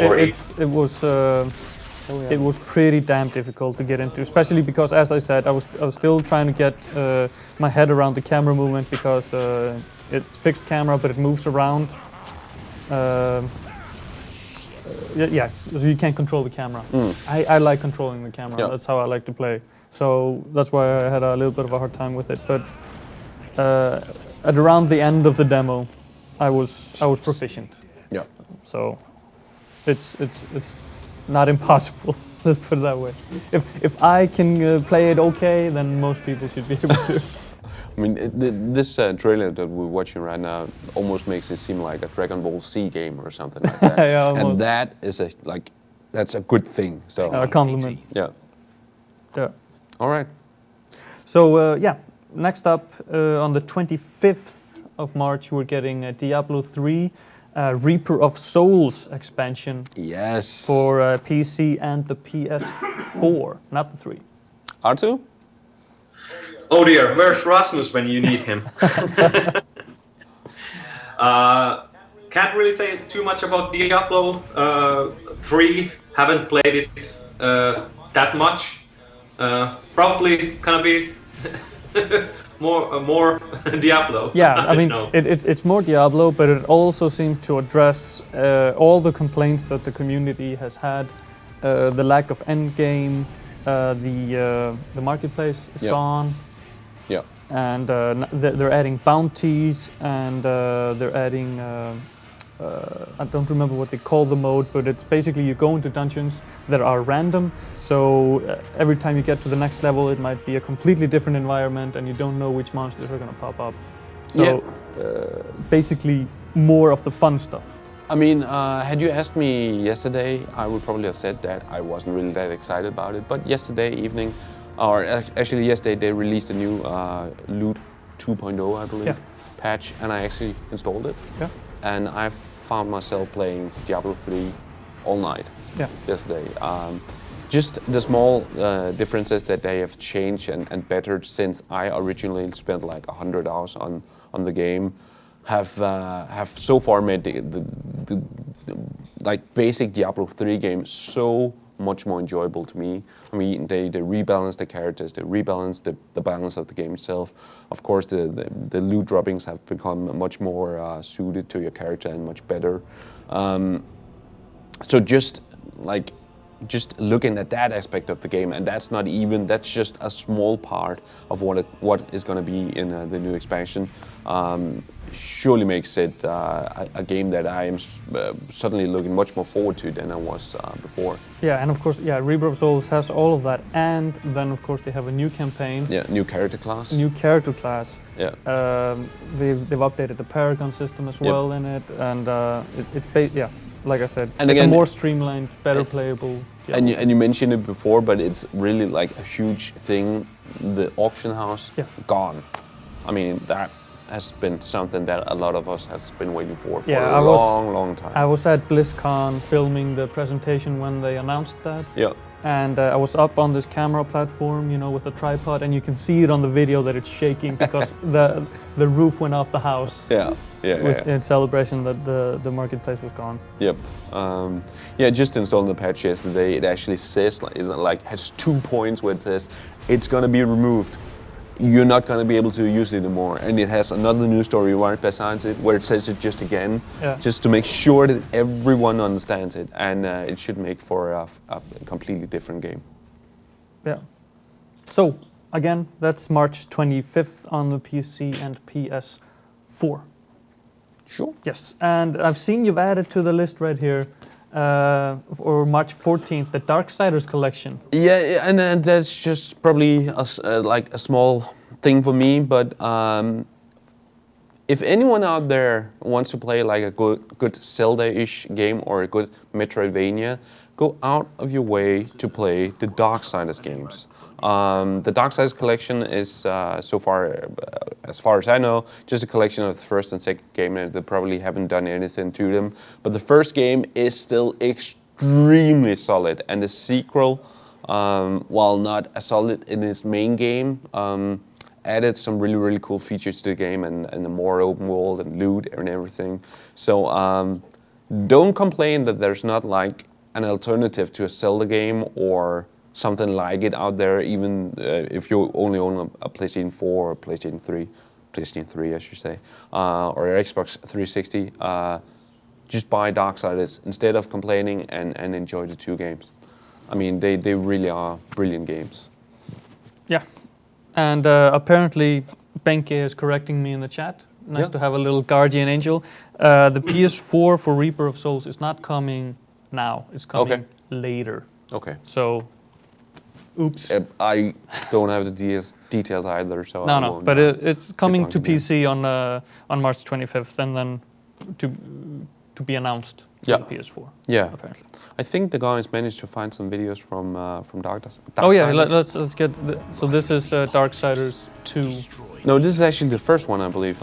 [SPEAKER 1] was pretty damn difficult to get into, especially because, as I said, I was still trying to get my head around the camera movement because it's fixed camera, but it moves around. So you can't control the camera. I like controlling the camera. Yeah. That's how I like to play. So that's why I had a little bit of a hard time with it. But at around the end of the demo, I was proficient.
[SPEAKER 2] Yeah.
[SPEAKER 1] So it's not impossible. Let's put it that way. If I can play it okay, then most people should be able to.
[SPEAKER 2] I mean, this trailer that we're watching right now almost makes it seem like a Dragon Ball Z game or something like that.
[SPEAKER 1] Yeah, almost.
[SPEAKER 2] And that is that's a good thing. So
[SPEAKER 1] a compliment.
[SPEAKER 2] Yeah.
[SPEAKER 1] Yeah.
[SPEAKER 2] All right.
[SPEAKER 1] So next up on the 25th of March, we're getting Diablo 3. Reaper of Souls expansion.
[SPEAKER 2] Yes.
[SPEAKER 1] For PC and the PS4, not the 3.
[SPEAKER 2] R2?
[SPEAKER 3] Oh dear, where's Rasmus when you need him? Can't really say too much about Diablo 3. Haven't played it that much. Probably gonna be more Diablo.
[SPEAKER 1] Yeah, I mean, it's more Diablo, but it also seems to address all the complaints that the community has had. The lack of endgame, the marketplace is gone.
[SPEAKER 2] Yeah.
[SPEAKER 1] And they're adding bounties, and they're adding, I don't remember what they call the mode, but it's basically you go into dungeons that are random. So every time you get to the next level, it might be a completely different environment, and you don't know which monsters are going to pop up. So basically more of the fun stuff.
[SPEAKER 2] I mean, had you asked me yesterday, I would probably have said that I wasn't really that excited about it. But yesterday evening, or actually yesterday, they released a new Loot 2.0, I believe, patch, and I actually installed it.
[SPEAKER 1] Yeah.
[SPEAKER 2] And I found myself playing Diablo 3 all night yesterday. Just the small differences that they have changed and bettered since I originally spent like 100 hours on the game have so far made the like basic Diablo 3 game so much more enjoyable to me. I mean, they rebalance the characters, they rebalance the balance of the game itself. Of course, the loot droppings have become much more suited to your character and much better. So just looking at that aspect of the game, and that's just a small part of what is going to be in the new expansion. Surely makes it a game that I am suddenly looking much more forward to than I was before.
[SPEAKER 1] Yeah, and of course, Reaper of Souls has all of that, and then of course they have a new campaign.
[SPEAKER 2] Yeah, new character class.
[SPEAKER 1] Yeah. They've updated the Paragon system as well in it, and like I said, and it's again, a more streamlined, better playable. Yeah.
[SPEAKER 2] And you mentioned it before, but it's really like a huge thing. The auction house gone. I mean, that has been something that a lot of us has been waiting for a long time.
[SPEAKER 1] I was at BlizzCon filming the presentation when they announced that.
[SPEAKER 2] Yeah.
[SPEAKER 1] And I was up on this camera platform, with a tripod, and you can see it on the video that it's shaking because the roof went off the house. In celebration that the marketplace was gone.
[SPEAKER 2] Yep. Just installed the patch yesterday. It actually says it has 2 points where it says it's gonna be removed. you're not going to be able to use it anymore. And it has another news story right beside it where it says it just again, just to make sure that everyone understands it. And it should make for a completely different game.
[SPEAKER 1] Yeah. So, again, that's March 25th on the PC and PS4.
[SPEAKER 2] Sure.
[SPEAKER 1] Yes, and I've seen you've added to the list right here, for March 14th, the Darksiders collection.
[SPEAKER 2] Yeah, and that's just probably like a small thing for me, but if anyone out there wants to play like a good Zelda-ish game or a good Metroidvania, go out of your way to play the Darksiders games. The Darksiders collection is so far, as far as I know, just a collection of the first and second game, and they probably haven't done anything to them. But the first game is still extremely solid, and the sequel, while not as solid in its main game, added some really cool features to the game and a more open world and loot and everything. So don't complain that there's not like an alternative to a Zelda game or something like it out there, even if you only own a PlayStation 4 or PlayStation 3 I should say, or an Xbox 360, just buy Darksiders instead of complaining and enjoy the two games. I mean, they really are brilliant games.
[SPEAKER 1] Yeah, and apparently Benke is correcting me in the chat. Nice to have a little guardian angel. The PS4 for Reaper of Souls is not coming now, it's coming later.
[SPEAKER 2] Okay.
[SPEAKER 1] So, oops.
[SPEAKER 2] I don't have the details either, so I
[SPEAKER 1] No,
[SPEAKER 2] won't,
[SPEAKER 1] but it's coming to
[SPEAKER 2] punking
[SPEAKER 1] PC on March 25th, and then to be announced to the PS4.
[SPEAKER 2] Yeah.
[SPEAKER 1] Apparently.
[SPEAKER 2] I think the guys managed to find some videos from Darksiders.
[SPEAKER 1] Oh yeah, let's get. So this is Darksiders 2.
[SPEAKER 2] No, this is actually the first one, I believe.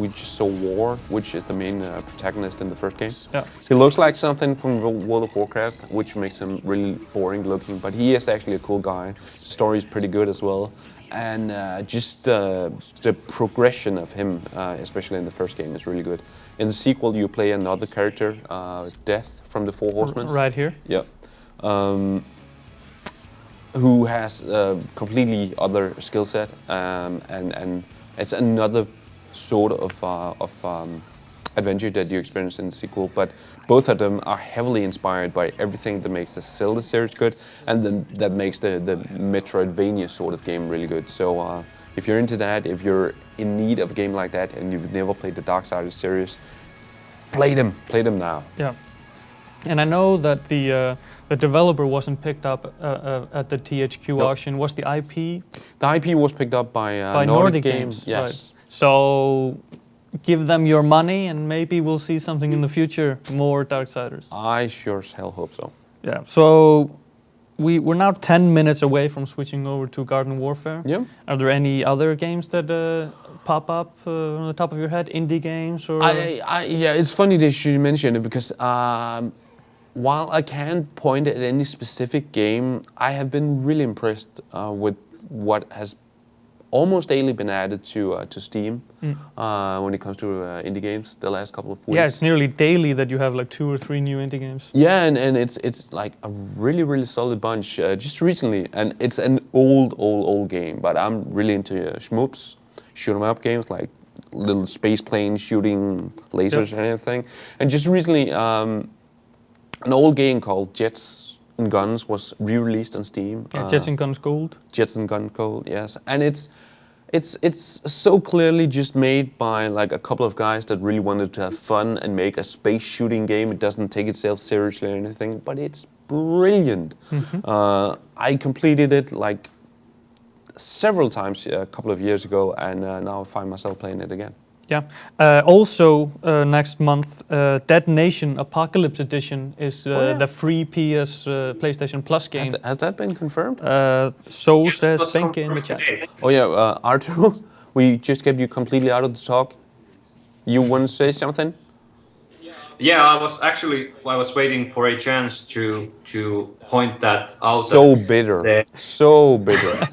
[SPEAKER 2] We just saw War, which is the main protagonist in the first game.
[SPEAKER 1] Yeah.
[SPEAKER 2] He looks like something from World of Warcraft, which makes him really boring looking, but he is actually a cool guy. The story is pretty good as well. And just the progression of him, especially in the first game, is really good. In the sequel, you play another character, Death from the Four Horsemen.
[SPEAKER 1] Right here?
[SPEAKER 2] Yeah. Who has a completely other skill set, and it's another sort of adventure that you experience in the sequel. But both of them are heavily inspired by everything that makes the Zelda series good, and that makes the Metroidvania sort of game really good. So if you're into that, if you're in need of a game like that, and you've never played the Darksiders series, play them now.
[SPEAKER 1] Yeah. And I know that the developer wasn't picked up at the THQ auction. Was the IP?
[SPEAKER 2] The IP was picked up by Nordic Games. Yes.
[SPEAKER 1] Right. So give them your money, and maybe we'll see something in the future. More Darksiders.
[SPEAKER 2] I sure as hell hope so.
[SPEAKER 1] Yeah. So we're now 10 minutes away from switching over to Garden Warfare.
[SPEAKER 2] Yeah.
[SPEAKER 1] Are there any other games that pop up on the top of your head? Indie games or?
[SPEAKER 2] Yeah, it's funny that you mentioned it because while I can't point at any specific game, I have been really impressed with what has almost daily been added to Steam when it comes to indie games the last couple of weeks.
[SPEAKER 1] Yeah, it's nearly daily that you have like 2 or 3 new indie games.
[SPEAKER 2] Yeah, and it's like a really solid bunch just recently, and it's an old game, but I'm really into shmups, shoot 'em up games like little space planes shooting lasers and everything. And just recently, an old game called Jets and Guns was re-released on Steam.
[SPEAKER 1] Yeah, Jets and Guns Gold.
[SPEAKER 2] Jets and Gun Gold, yes, and it's so clearly just made by like a couple of guys that really wanted to have fun and make a space shooting game. It doesn't take itself seriously or anything, but it's brilliant. I completed it like several times a couple of years ago, and now I find myself playing it again.
[SPEAKER 1] Yeah. Also, next month, Dead Nation Apocalypse Edition is the free PlayStation Plus game.
[SPEAKER 2] Has that been confirmed?
[SPEAKER 1] So says Benke in the chat.
[SPEAKER 2] Oh yeah, Arthur, we just kept you completely out of the talk. You want to say something?
[SPEAKER 3] Yeah, I was waiting for a chance to point that out.
[SPEAKER 2] So bitter. So bitter.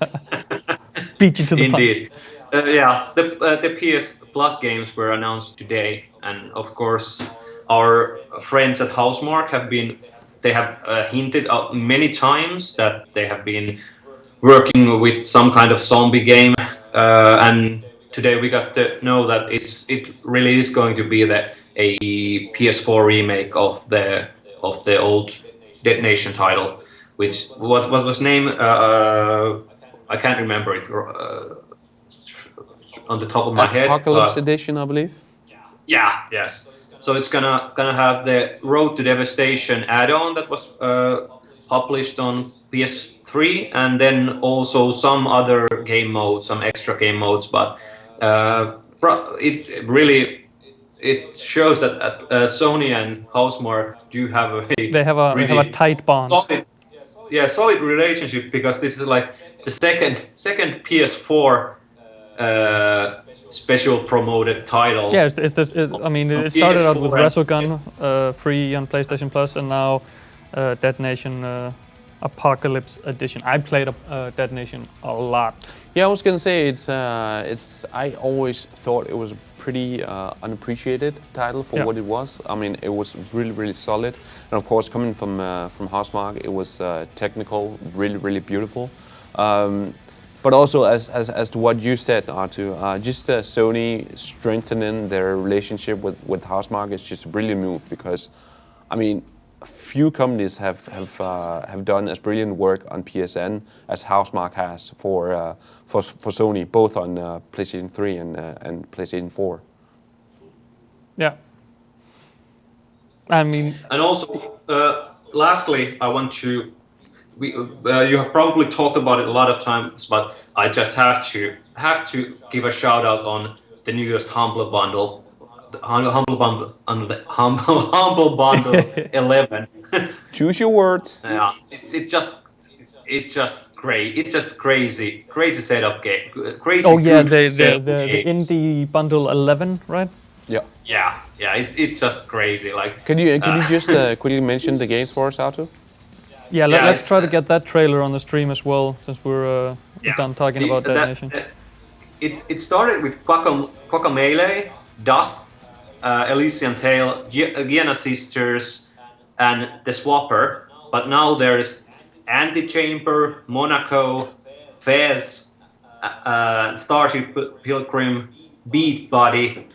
[SPEAKER 1] Beat you to the
[SPEAKER 3] Indeed. The PS Plus games were announced today, and of course, our friends at Housemarque have hinted many times that they have been working with some kind of zombie game and today we got to know that it really is going to be a PS4 remake of the old Dead Nation title, which what was name? I can't remember it on the top of my head.
[SPEAKER 2] Apocalypse Edition, I believe.
[SPEAKER 3] Yeah, yes. So it's gonna have the Road to Devastation add-on that was published on PS3, and then also some other game modes, some extra game modes. But it really shows that Sony and Housemarque do have
[SPEAKER 1] They have a tight bond.
[SPEAKER 3] Solid relationship, because this is like the second PS4 special promoted title.
[SPEAKER 1] Yeah, I mean, it started out with Resogun free on PlayStation Plus, and now Dead Nation Apocalypse Edition. I played Dead Nation a lot.
[SPEAKER 2] Yeah, I was gonna say it's. I always thought it was a pretty unappreciated title for what it was. I mean, it was really solid, and of course, coming from Housemarque, it was technical, really beautiful. But also, as to what you said, Artu, just Sony strengthening their relationship with Housemarque is just a brilliant move, because, I mean, few companies have done as brilliant work on PSN as Housemarque has for Sony, both on PlayStation 3 and PlayStation 4.
[SPEAKER 1] Yeah. I mean,
[SPEAKER 3] and also, lastly, I want to. You have probably talked about it a lot of times, but I just have to give a shout out on the newest Humble Bundle, the Humble Bundle 11.
[SPEAKER 2] Choose your words.
[SPEAKER 3] Yeah, it's just great. It's just crazy setup game. Crazy.
[SPEAKER 1] Oh yeah, the indie bundle 11, right?
[SPEAKER 2] Yeah.
[SPEAKER 3] Yeah. It's just crazy. Like.
[SPEAKER 2] Can you just quickly mention the games for us, Artu?
[SPEAKER 1] Yeah, let's try to get that trailer on the stream as well, since we're done talking about Dead Nation.
[SPEAKER 3] It started with Guacamelee, Dust, Elysian Tale, Giana Sisters, and The Swapper. But now there's Antichamber, Monaco, Fez, Starship Pilgrim, Beat Body,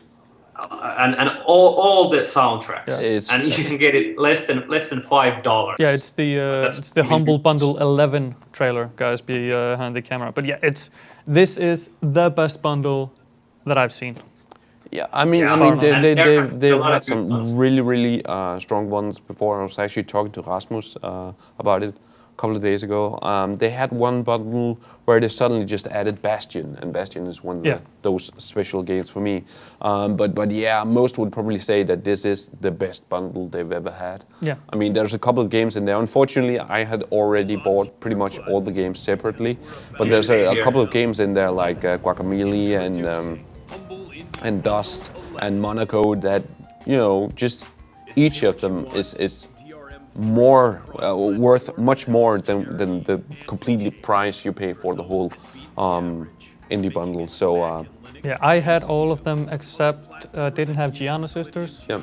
[SPEAKER 3] and all the soundtracks, and you can get it less than $5.
[SPEAKER 1] Yeah, it's the Humble Bundle 11 trailer, guys. Behind the camera, but yeah, this is the best bundle that I've seen.
[SPEAKER 2] Yeah, I mean, they've had some really strong ones before. I was actually talking to Rasmus about it a couple of days ago. They had one bundle where they suddenly just added Bastion, and Bastion is one of those special games for me. But yeah, most would probably say that this is the best bundle they've ever had.
[SPEAKER 1] Yeah.
[SPEAKER 2] I mean, there's a couple of games in there. Unfortunately, I had already bought pretty much all the games separately, but there's a couple of games in there like Guacamelee and Dust and Monaco that, just each of them is more worth much more than the completely price you pay for the whole indie bundle. So
[SPEAKER 1] yeah, I had all of them except didn't have Giana Sisters.
[SPEAKER 2] Yeah.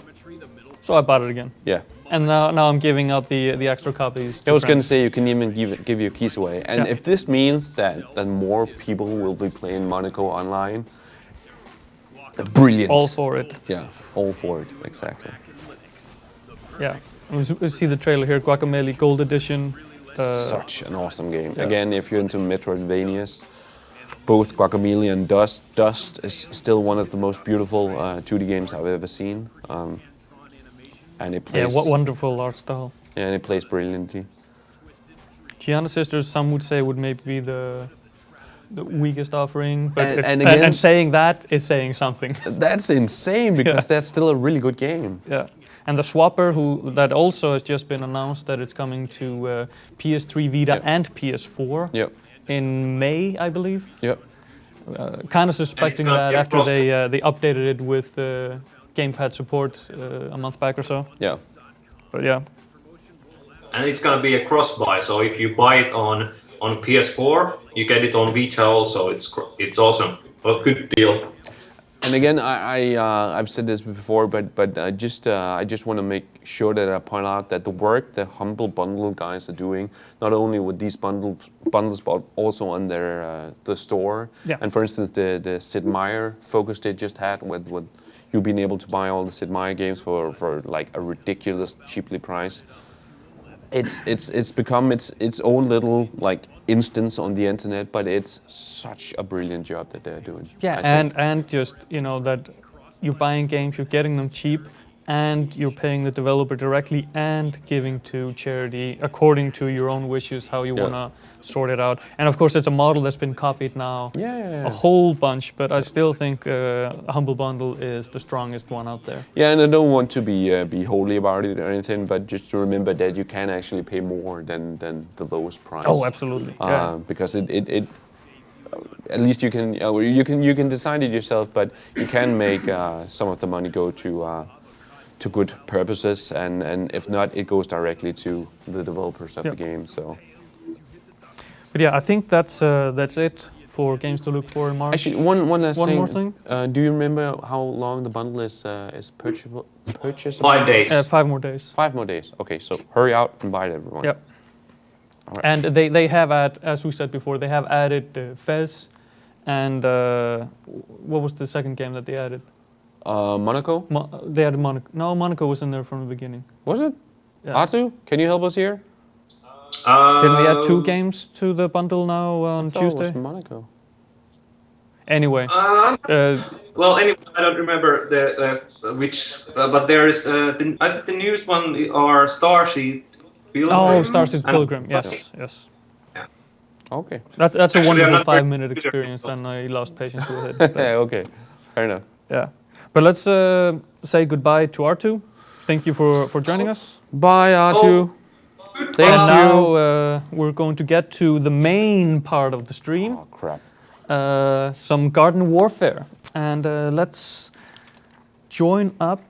[SPEAKER 1] So I bought it again.
[SPEAKER 2] Yeah.
[SPEAKER 1] And now I'm giving out the extra copies.
[SPEAKER 2] I was going to say you can even give your keys away, and if this means that more people will be playing Monaco online, brilliant.
[SPEAKER 1] All for it.
[SPEAKER 2] Yeah, all for it, exactly.
[SPEAKER 1] Yeah. We see the trailer here, Guacamelee Gold Edition.
[SPEAKER 2] Such an awesome game. Yeah. Again, if you're into Metroidvanias, both Guacamelee and Dust is still one of the most beautiful 2D games I've ever seen. And it plays...
[SPEAKER 1] Yeah, what wonderful art style.
[SPEAKER 2] Yeah, and it plays brilliantly.
[SPEAKER 1] Giana Sisters, some would say, would maybe be the weakest offering, but
[SPEAKER 2] and
[SPEAKER 1] saying that is saying something.
[SPEAKER 2] That's insane, because that's still a really good game.
[SPEAKER 1] Yeah. And the Swapper, that also has just been announced that it's coming to PS3 Vita and PS4 in May, I believe.
[SPEAKER 2] Yep.
[SPEAKER 1] Kind of suspecting that after they updated it with gamepad support a month back or so.
[SPEAKER 2] Yeah.
[SPEAKER 1] But yeah.
[SPEAKER 3] And it's gonna be a cross-buy, so if you buy it on PS4, you get it on Vita also. It's awesome. A good deal.
[SPEAKER 2] And again, I've said this before, but I just want to make sure that I point out that the work the Humble Bundle guys are doing, not only with these bundles, but also on their the store.
[SPEAKER 1] Yeah.
[SPEAKER 2] And for instance, the Sid Meier focus they just had with you being able to buy all the Sid Meier games for like a ridiculous cheaply price. It's become its own little like instance on the internet, but it's such a brilliant job that they're doing.
[SPEAKER 1] Yeah, and just that you're buying games, you're getting them cheap, and you're paying the developer directly and giving to charity according to your own wishes, how you wanna sort it out. And of course, it's a model that's been copied now a whole bunch, but I still think Humble Bundle is the strongest one out there.
[SPEAKER 2] Yeah, and I don't want to be holy about it or anything, but just to remember that you can actually pay more than the lowest price.
[SPEAKER 1] Oh, absolutely.
[SPEAKER 2] Because it at least you can decide it yourself, but you can make some of the money go to good purposes, and if not, it goes directly to the developers of the game. So.
[SPEAKER 1] But yeah, I think that's it for games to look for in March.
[SPEAKER 2] Actually, one last thing.
[SPEAKER 1] One more thing.
[SPEAKER 2] Do you remember how long the bundle is purchasable?
[SPEAKER 3] 5 days.
[SPEAKER 1] 5 more days.
[SPEAKER 2] 5 more days. Okay, so hurry out and buy it, everyone.
[SPEAKER 1] Yep.
[SPEAKER 2] All right.
[SPEAKER 1] And they have as we said before, they have added Fez, and what was the second game that they added?
[SPEAKER 2] Monaco?
[SPEAKER 1] They added Monaco. No, Monaco was in there from the beginning.
[SPEAKER 2] Was it?
[SPEAKER 1] Yeah.
[SPEAKER 2] Atu, can you help us here?
[SPEAKER 1] Didn't we add 2 games to the bundle now on Tuesday?
[SPEAKER 2] It was Monaco.
[SPEAKER 1] Anyway.
[SPEAKER 3] Well, anyway, I don't remember which, but there is. I think the newest one are Starseed Pilgrim.
[SPEAKER 1] Oh, Starseed Pilgrim. Yes.
[SPEAKER 3] Yeah.
[SPEAKER 2] Okay.
[SPEAKER 1] That's a
[SPEAKER 3] Actually,
[SPEAKER 1] wonderful
[SPEAKER 3] I'm not
[SPEAKER 1] 5-minute
[SPEAKER 3] very
[SPEAKER 1] experience,
[SPEAKER 3] sure.
[SPEAKER 1] and I lost patience with it.
[SPEAKER 2] Okay, fair enough.
[SPEAKER 1] Yeah. But let's say goodbye to R2. Thank you for joining us.
[SPEAKER 2] Bye, Atu.
[SPEAKER 1] And now we're going to get to the main part of the stream.
[SPEAKER 2] Oh, crap.
[SPEAKER 1] Some Garden Warfare. And let's join up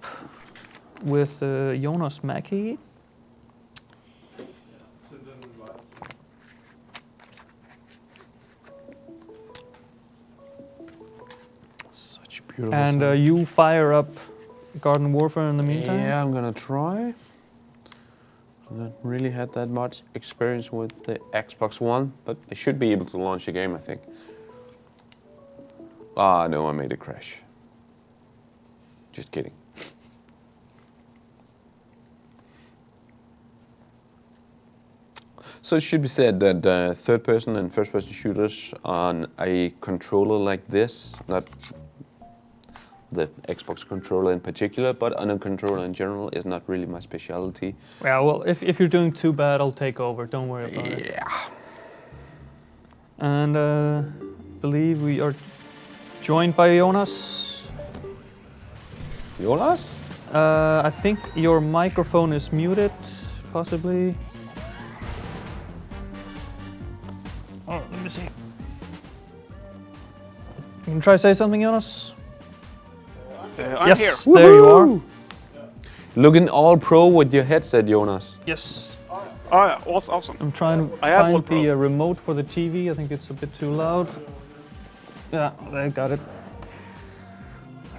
[SPEAKER 1] with Jonas Mackie.
[SPEAKER 2] Such beautiful
[SPEAKER 1] And you fire up Garden Warfare in the meantime?
[SPEAKER 2] Yeah, I'm gonna try. I've not really had that much experience with the Xbox One, but I should be able to launch a game, I think. Ah, no, I made it crash. Just kidding. So it should be said that third-person and first-person shooters on a controller like this, not the Xbox controller in particular, but on a controller in general, is not really my specialty.
[SPEAKER 1] Yeah, well, if you're doing too bad, I'll take over. Don't worry about it.
[SPEAKER 2] Yeah.
[SPEAKER 1] And I believe we are joined by Jonas.
[SPEAKER 2] Jonas?
[SPEAKER 1] I think your microphone is muted, possibly. Oh, let me see. You can try to say something, Jonas?
[SPEAKER 8] I'm
[SPEAKER 1] yes,
[SPEAKER 8] here.
[SPEAKER 1] there you are.
[SPEAKER 2] Looking all pro with your headset, Jonas.
[SPEAKER 1] Yes.
[SPEAKER 8] Oh, yeah, awesome.
[SPEAKER 1] I'm trying to
[SPEAKER 8] I have
[SPEAKER 1] find
[SPEAKER 8] one pro.
[SPEAKER 1] the remote for the TV. I think it's a bit too loud. Yeah, I got it.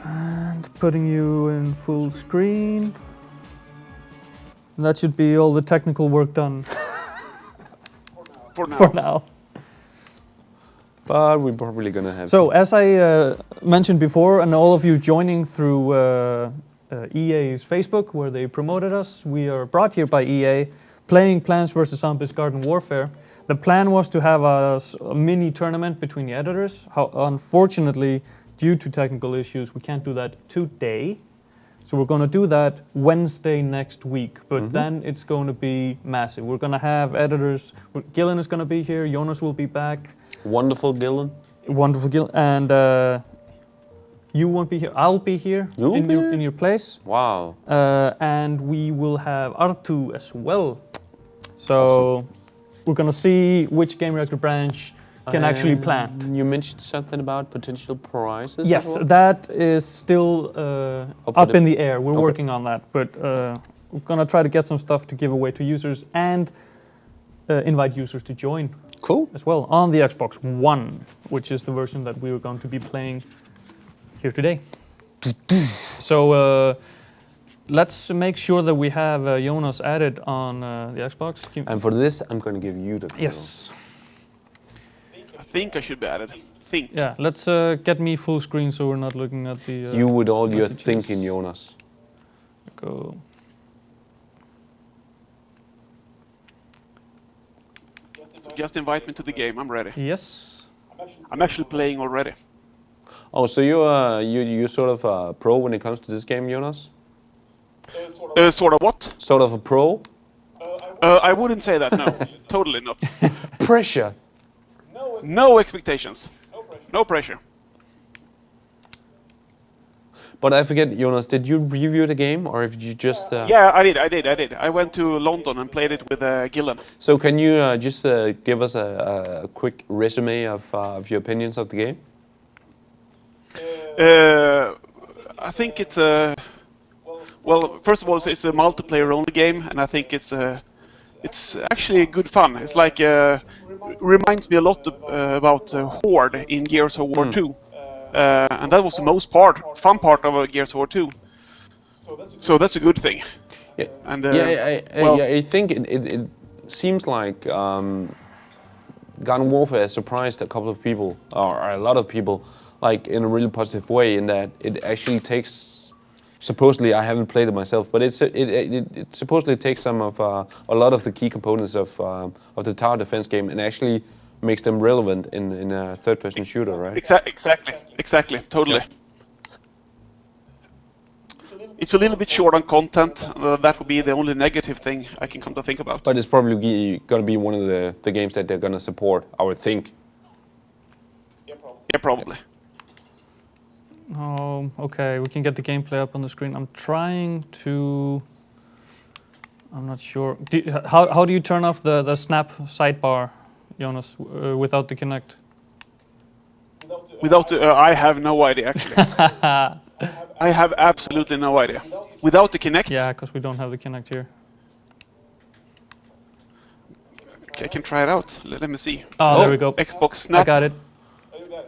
[SPEAKER 1] And putting you in full screen. That should be all the technical work done
[SPEAKER 8] For now.
[SPEAKER 1] for now.
[SPEAKER 2] But we're probably gonna have.
[SPEAKER 1] So, as I mentioned before, and all of you joining through EA's Facebook, where they promoted us, we are brought here by EA, playing Plants vs. Zombies Garden Warfare. The plan was to have a mini tournament between the editors. Unfortunately, due to technical issues, we can't do that today. So we're going to do that Wednesday next week, but then it's going to be massive. We're going to have editors. Gillen is going to be here. Jonas will be back.
[SPEAKER 2] Wonderful, Gillen.
[SPEAKER 1] Wonderful, Gillen. And you won't be here. I'll be here in your place.
[SPEAKER 2] Wow.
[SPEAKER 1] And we will have Artu as well. So we're going to see which Gamereactor branch can actually plant.
[SPEAKER 2] You mentioned something about potential prizes.
[SPEAKER 1] Yes,
[SPEAKER 2] as well?
[SPEAKER 1] that is still up in the air. We're working on that, but we're gonna try to get some stuff to give away to users and invite users to join.
[SPEAKER 2] Cool.
[SPEAKER 1] As well on the Xbox One, which is the version that we are going to be playing here today. So let's make sure that we have Jonas added on the Xbox.
[SPEAKER 2] And for this, I'm going to give you the.
[SPEAKER 1] Yes.
[SPEAKER 8] I think I should be added. Think.
[SPEAKER 1] Yeah. Let's get me full screen so we're not looking at the.
[SPEAKER 2] You with all your
[SPEAKER 1] messages.
[SPEAKER 2] thinking, Jonas.
[SPEAKER 1] Go.
[SPEAKER 8] Just invite me to the game. I'm ready.
[SPEAKER 1] Yes.
[SPEAKER 8] I'm actually playing already.
[SPEAKER 2] Oh, so you're sort of a pro when it comes to this game, Jonas?
[SPEAKER 8] Sort of what?
[SPEAKER 2] Sort of a pro?
[SPEAKER 8] I wouldn't say that. No, totally not.
[SPEAKER 2] Pressure.
[SPEAKER 8] No expectations. No pressure.
[SPEAKER 2] But I forget, Jonas, did you review the game or if you just...
[SPEAKER 8] Yeah, I did. I went to London and played it with Gillen.
[SPEAKER 2] So can you just give us a quick resume of your opinions of the game?
[SPEAKER 8] I think it's a... Well, first of all, it's a multiplayer-only game, and I think it's actually good fun. It's like... reminds me a lot about Horde in Gears of War 2. And that was the most fun part of Gears of War 2. So that's a good thing.
[SPEAKER 2] Yeah,
[SPEAKER 8] and,
[SPEAKER 2] I think it seems like Garden Warfare has surprised a couple of people, or a lot of people, like in a really positive way, in that it actually takes, supposedly, I haven't played it myself, but it supposedly takes some of, a lot of the key components of the tower defense game and actually makes them relevant in a third-person shooter, right?
[SPEAKER 8] Exactly, totally. Yeah. It's a little bit short on content. That would be the only negative thing I can come to think about.
[SPEAKER 2] But it's probably going to be one of the games that they're going to support, I would think.
[SPEAKER 8] Yeah, probably.
[SPEAKER 1] Oh, okay. We can get the gameplay up on the screen. I'm trying to... I'm not sure. How do you turn off the snap sidebar, Jonas, without the Kinect?
[SPEAKER 8] Without I have no idea, actually. I have absolutely no idea. Without the Kinect?
[SPEAKER 1] Yeah, because we don't have the Kinect here.
[SPEAKER 8] Okay, I can try it out. Let me see.
[SPEAKER 1] Oh, there we go.
[SPEAKER 8] Xbox Snap.
[SPEAKER 1] I got it.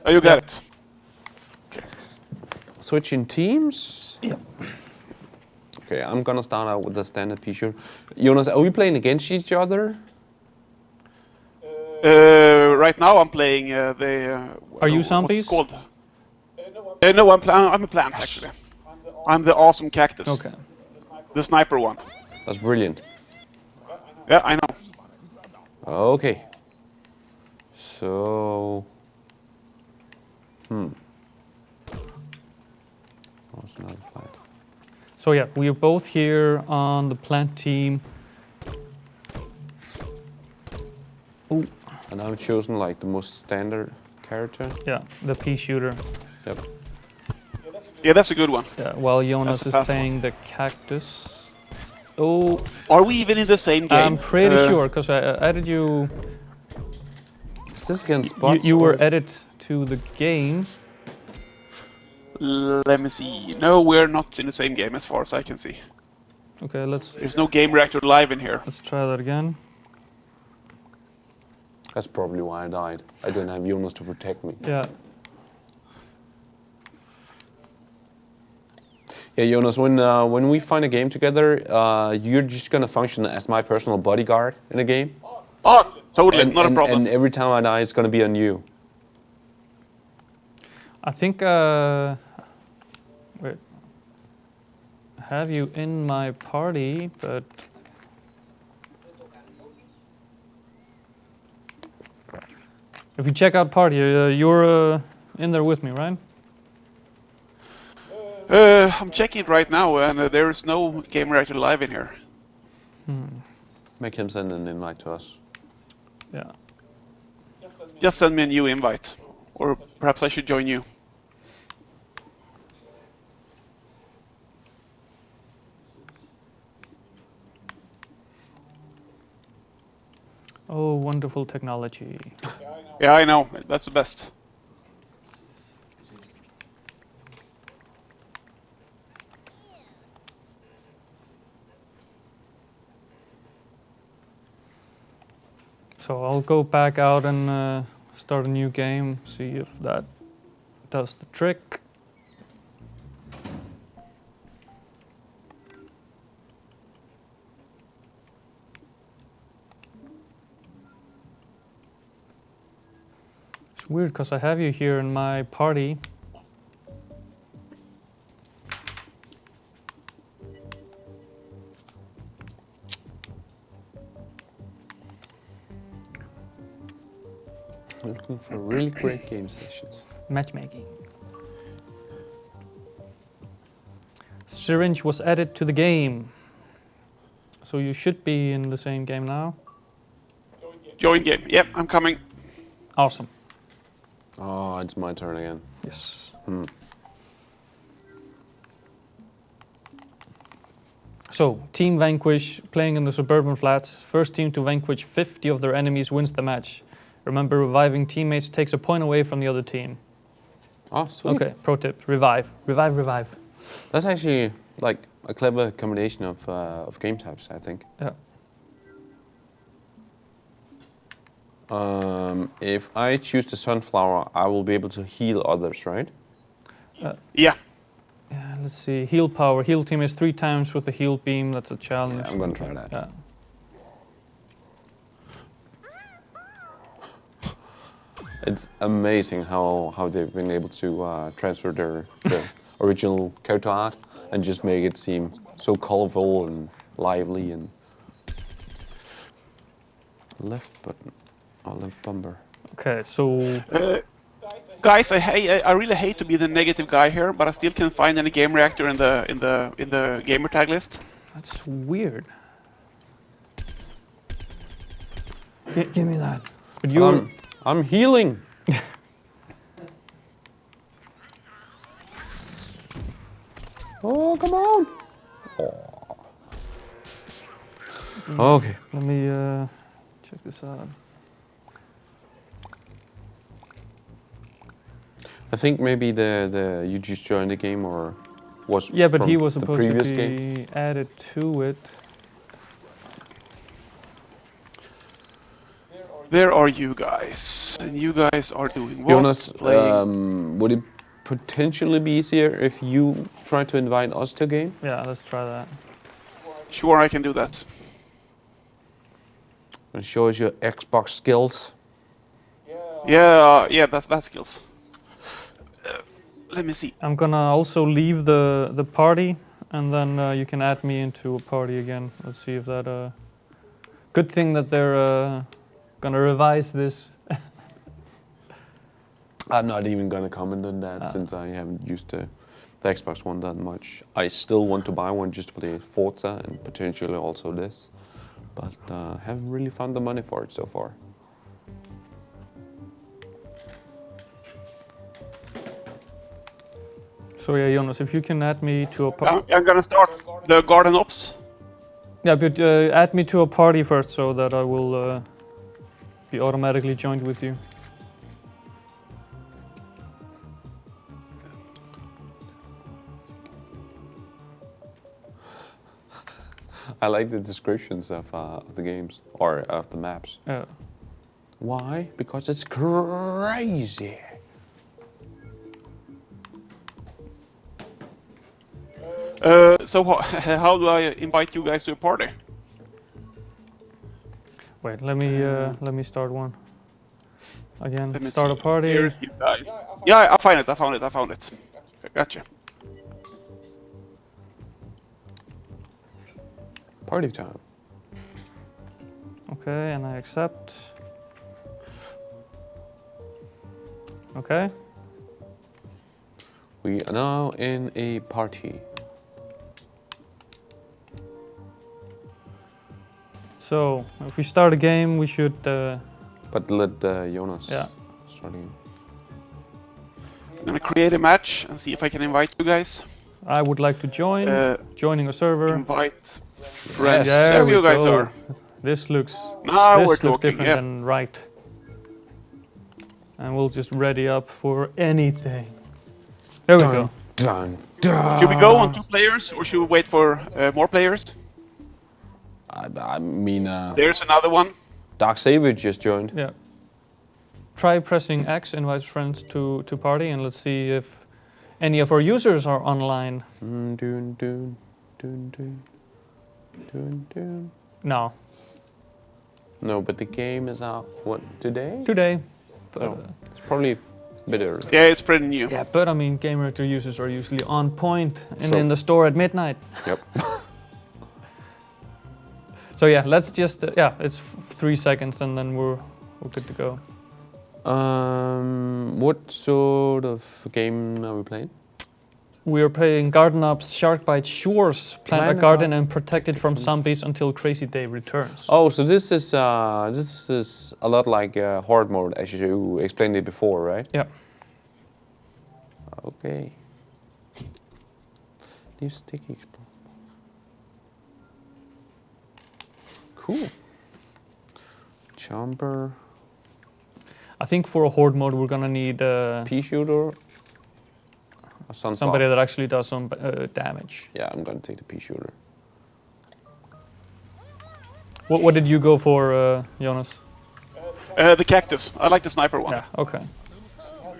[SPEAKER 8] Oh, you got it. Okay.
[SPEAKER 2] Switching teams?
[SPEAKER 1] Yeah.
[SPEAKER 2] Okay, I'm gonna start out with the standard P-shooter. Jonas, are we playing against each other?
[SPEAKER 8] Right now I'm playing the...
[SPEAKER 1] Are you zombies?
[SPEAKER 8] What's it called? No, I'm a plant, actually. I'm the awesome cactus.
[SPEAKER 1] Okay.
[SPEAKER 8] The sniper one.
[SPEAKER 2] That's brilliant.
[SPEAKER 8] Yeah, I know.
[SPEAKER 2] Okay. So...
[SPEAKER 1] So yeah, we are both here on the plant team. Ooh.
[SPEAKER 2] And I've chosen like the most standard character.
[SPEAKER 1] Yeah, the pea shooter.
[SPEAKER 2] Yep.
[SPEAKER 8] Yeah, that's a good one.
[SPEAKER 1] Yeah, while Jonas is playing the cactus. Oh.
[SPEAKER 8] Are we even in the same game?
[SPEAKER 1] I'm pretty sure, because I added you.
[SPEAKER 2] Is this against bots?
[SPEAKER 1] You were added to the game.
[SPEAKER 8] Let me see. No, we're not in the same game as far as I can see.
[SPEAKER 1] Okay, let's...
[SPEAKER 8] There's no Gamereactor live in here.
[SPEAKER 1] Let's try that again.
[SPEAKER 2] That's probably why I died. I didn't have Jonas to protect me.
[SPEAKER 1] Yeah.
[SPEAKER 2] Yeah, Jonas, when we find a game together, you're just gonna function as my personal bodyguard in a game.
[SPEAKER 8] Oh, totally, not a problem.
[SPEAKER 2] And every time I die, it's gonna be on you.
[SPEAKER 1] I think, wait. I have you in my party, but... If you check out party, you're in there with me, right?
[SPEAKER 8] I'm checking it right now, and there is no Gamereactor live in here.
[SPEAKER 2] Make him send an invite to us.
[SPEAKER 1] Yeah.
[SPEAKER 8] Just send me a new invite, or perhaps I should join you.
[SPEAKER 1] Oh, wonderful technology.
[SPEAKER 8] Yeah, I know. That's the best.
[SPEAKER 1] So I'll go back out and start a new game, see if that does the trick. It's weird because I have you here in my party.
[SPEAKER 2] I'm looking for really great game sessions.
[SPEAKER 1] Matchmaking. Syringe was added to the game. So you should be in the same game now.
[SPEAKER 8] Join game. Yep, I'm coming.
[SPEAKER 1] Awesome.
[SPEAKER 2] Oh, it's my turn again.
[SPEAKER 1] Yes. So, Team Vanquish playing in the suburban flats. First team to vanquish 50 of their enemies wins the match. Remember, reviving teammates takes a point away from the other team.
[SPEAKER 2] Oh, sweet.
[SPEAKER 1] Okay, pro tip, revive. Revive, revive.
[SPEAKER 2] That's actually like a clever combination of game types, I think.
[SPEAKER 1] Yeah.
[SPEAKER 2] If I choose the sunflower, I will be able to heal others, right?
[SPEAKER 8] Yeah.
[SPEAKER 1] Yeah, let's see. Heal power. Heal team is 3 times with the heal beam. That's a challenge.
[SPEAKER 2] Yeah, I'm gonna try that.
[SPEAKER 1] Yeah.
[SPEAKER 2] It's amazing how they've been able to transfer the original character art and just make it seem so colorful and lively and left button or left bumper.
[SPEAKER 1] Okay, so
[SPEAKER 8] Guys, I really hate to be the negative guy here, but I still can't find any Gamereactor in the gamer tag list.
[SPEAKER 1] that's weird. Give me that. But you're
[SPEAKER 2] I'm healing. Oh, come on. Oh. Okay.
[SPEAKER 1] Let me check this out.
[SPEAKER 2] I think maybe you just joined the game or was
[SPEAKER 1] Yeah, but
[SPEAKER 2] from
[SPEAKER 1] he was
[SPEAKER 2] the
[SPEAKER 1] supposed
[SPEAKER 2] previous
[SPEAKER 1] to be
[SPEAKER 2] game.
[SPEAKER 1] added to it.
[SPEAKER 8] Where are you guys? And you guys are doing what?
[SPEAKER 2] Jonas,
[SPEAKER 8] Playing.
[SPEAKER 2] would it potentially be easier if you try to invite us to game?
[SPEAKER 1] Yeah, let's try that.
[SPEAKER 8] Sure, I can do that.
[SPEAKER 2] And show us your Xbox skills.
[SPEAKER 8] Yeah, that's skills. Let me see.
[SPEAKER 1] I'm gonna also leave the party, and then you can add me into a party again. Let's see if that. Good thing that they're gonna revise this.
[SPEAKER 2] I'm not even gonna comment on that since I haven't used the Xbox One that much. I still want to buy one just to play Forza and potentially also this, but haven't really found the money for it so far.
[SPEAKER 1] So yeah, Jonas, if you can add me to a party.
[SPEAKER 8] I'm gonna start the garden ops.
[SPEAKER 1] Yeah, but add me to a party first, so that I will be automatically joined with you.
[SPEAKER 2] I like the descriptions of the games or of the maps.
[SPEAKER 1] Yeah.
[SPEAKER 2] Why? Because it's crazy.
[SPEAKER 8] So how do I invite you guys to a party?
[SPEAKER 1] Wait, let me start one. Again,
[SPEAKER 8] Let me
[SPEAKER 1] start
[SPEAKER 8] see.
[SPEAKER 1] a party.
[SPEAKER 8] Here's you guys. Yeah, I found it. Gotcha.
[SPEAKER 2] Party time.
[SPEAKER 1] Okay, and I accept. Okay.
[SPEAKER 2] We are now in a party.
[SPEAKER 1] So if we start a game, we should.
[SPEAKER 2] But let Jonas
[SPEAKER 1] Yeah.
[SPEAKER 2] start again.
[SPEAKER 8] I'm gonna create a match and see if I can invite you guys.
[SPEAKER 1] I would like to join. Joining a server.
[SPEAKER 8] Invite friends.
[SPEAKER 1] There
[SPEAKER 8] There
[SPEAKER 1] we
[SPEAKER 8] you guys
[SPEAKER 1] go.
[SPEAKER 8] are.
[SPEAKER 1] This looks.
[SPEAKER 8] Now
[SPEAKER 1] this
[SPEAKER 8] we're
[SPEAKER 1] looks
[SPEAKER 8] talking.
[SPEAKER 1] different
[SPEAKER 8] Yeah.
[SPEAKER 1] than right. And we'll just ready up for anything. There we go.
[SPEAKER 2] Dun, dun.
[SPEAKER 8] Should we go on 2 players or should we wait for more players?
[SPEAKER 2] I mean,
[SPEAKER 8] There's another one.
[SPEAKER 2] Dark Savior just joined.
[SPEAKER 1] Yeah. Try pressing X, invite friends to party, and let's see if any of our users are online.
[SPEAKER 2] Dun, dun, dun, dun, dun, dun.
[SPEAKER 1] No.
[SPEAKER 2] No, but the game is out, what, today?
[SPEAKER 1] Today.
[SPEAKER 2] So, It's probably a bit early.
[SPEAKER 8] Yeah, it's pretty new.
[SPEAKER 1] Yeah, but I mean, Gamereactor users are usually on point and
[SPEAKER 2] So-
[SPEAKER 1] in the store at midnight.
[SPEAKER 2] Yep.
[SPEAKER 1] So yeah, let's just it's 3 seconds and then we're good to go.
[SPEAKER 2] What sort of game are we playing?
[SPEAKER 1] We are playing Garden Ops Sharkbite Shores. Plant a
[SPEAKER 2] Plant a
[SPEAKER 1] garden and protect it from zombies until Crazy Dave returns.
[SPEAKER 2] Oh, so this is a lot like horde mode, as you explained it before, right?
[SPEAKER 1] Yeah.
[SPEAKER 2] Okay. New sticky explode. Cool. Jumper.
[SPEAKER 1] I think for a horde mode we're gonna need
[SPEAKER 2] Pea shooter. A sunflower.
[SPEAKER 1] somebody that actually does some damage.
[SPEAKER 2] Yeah, I'm gonna take the pea shooter.
[SPEAKER 1] What did you go for, Jonas?
[SPEAKER 8] The cactus. I like the sniper one.
[SPEAKER 1] Yeah, okay.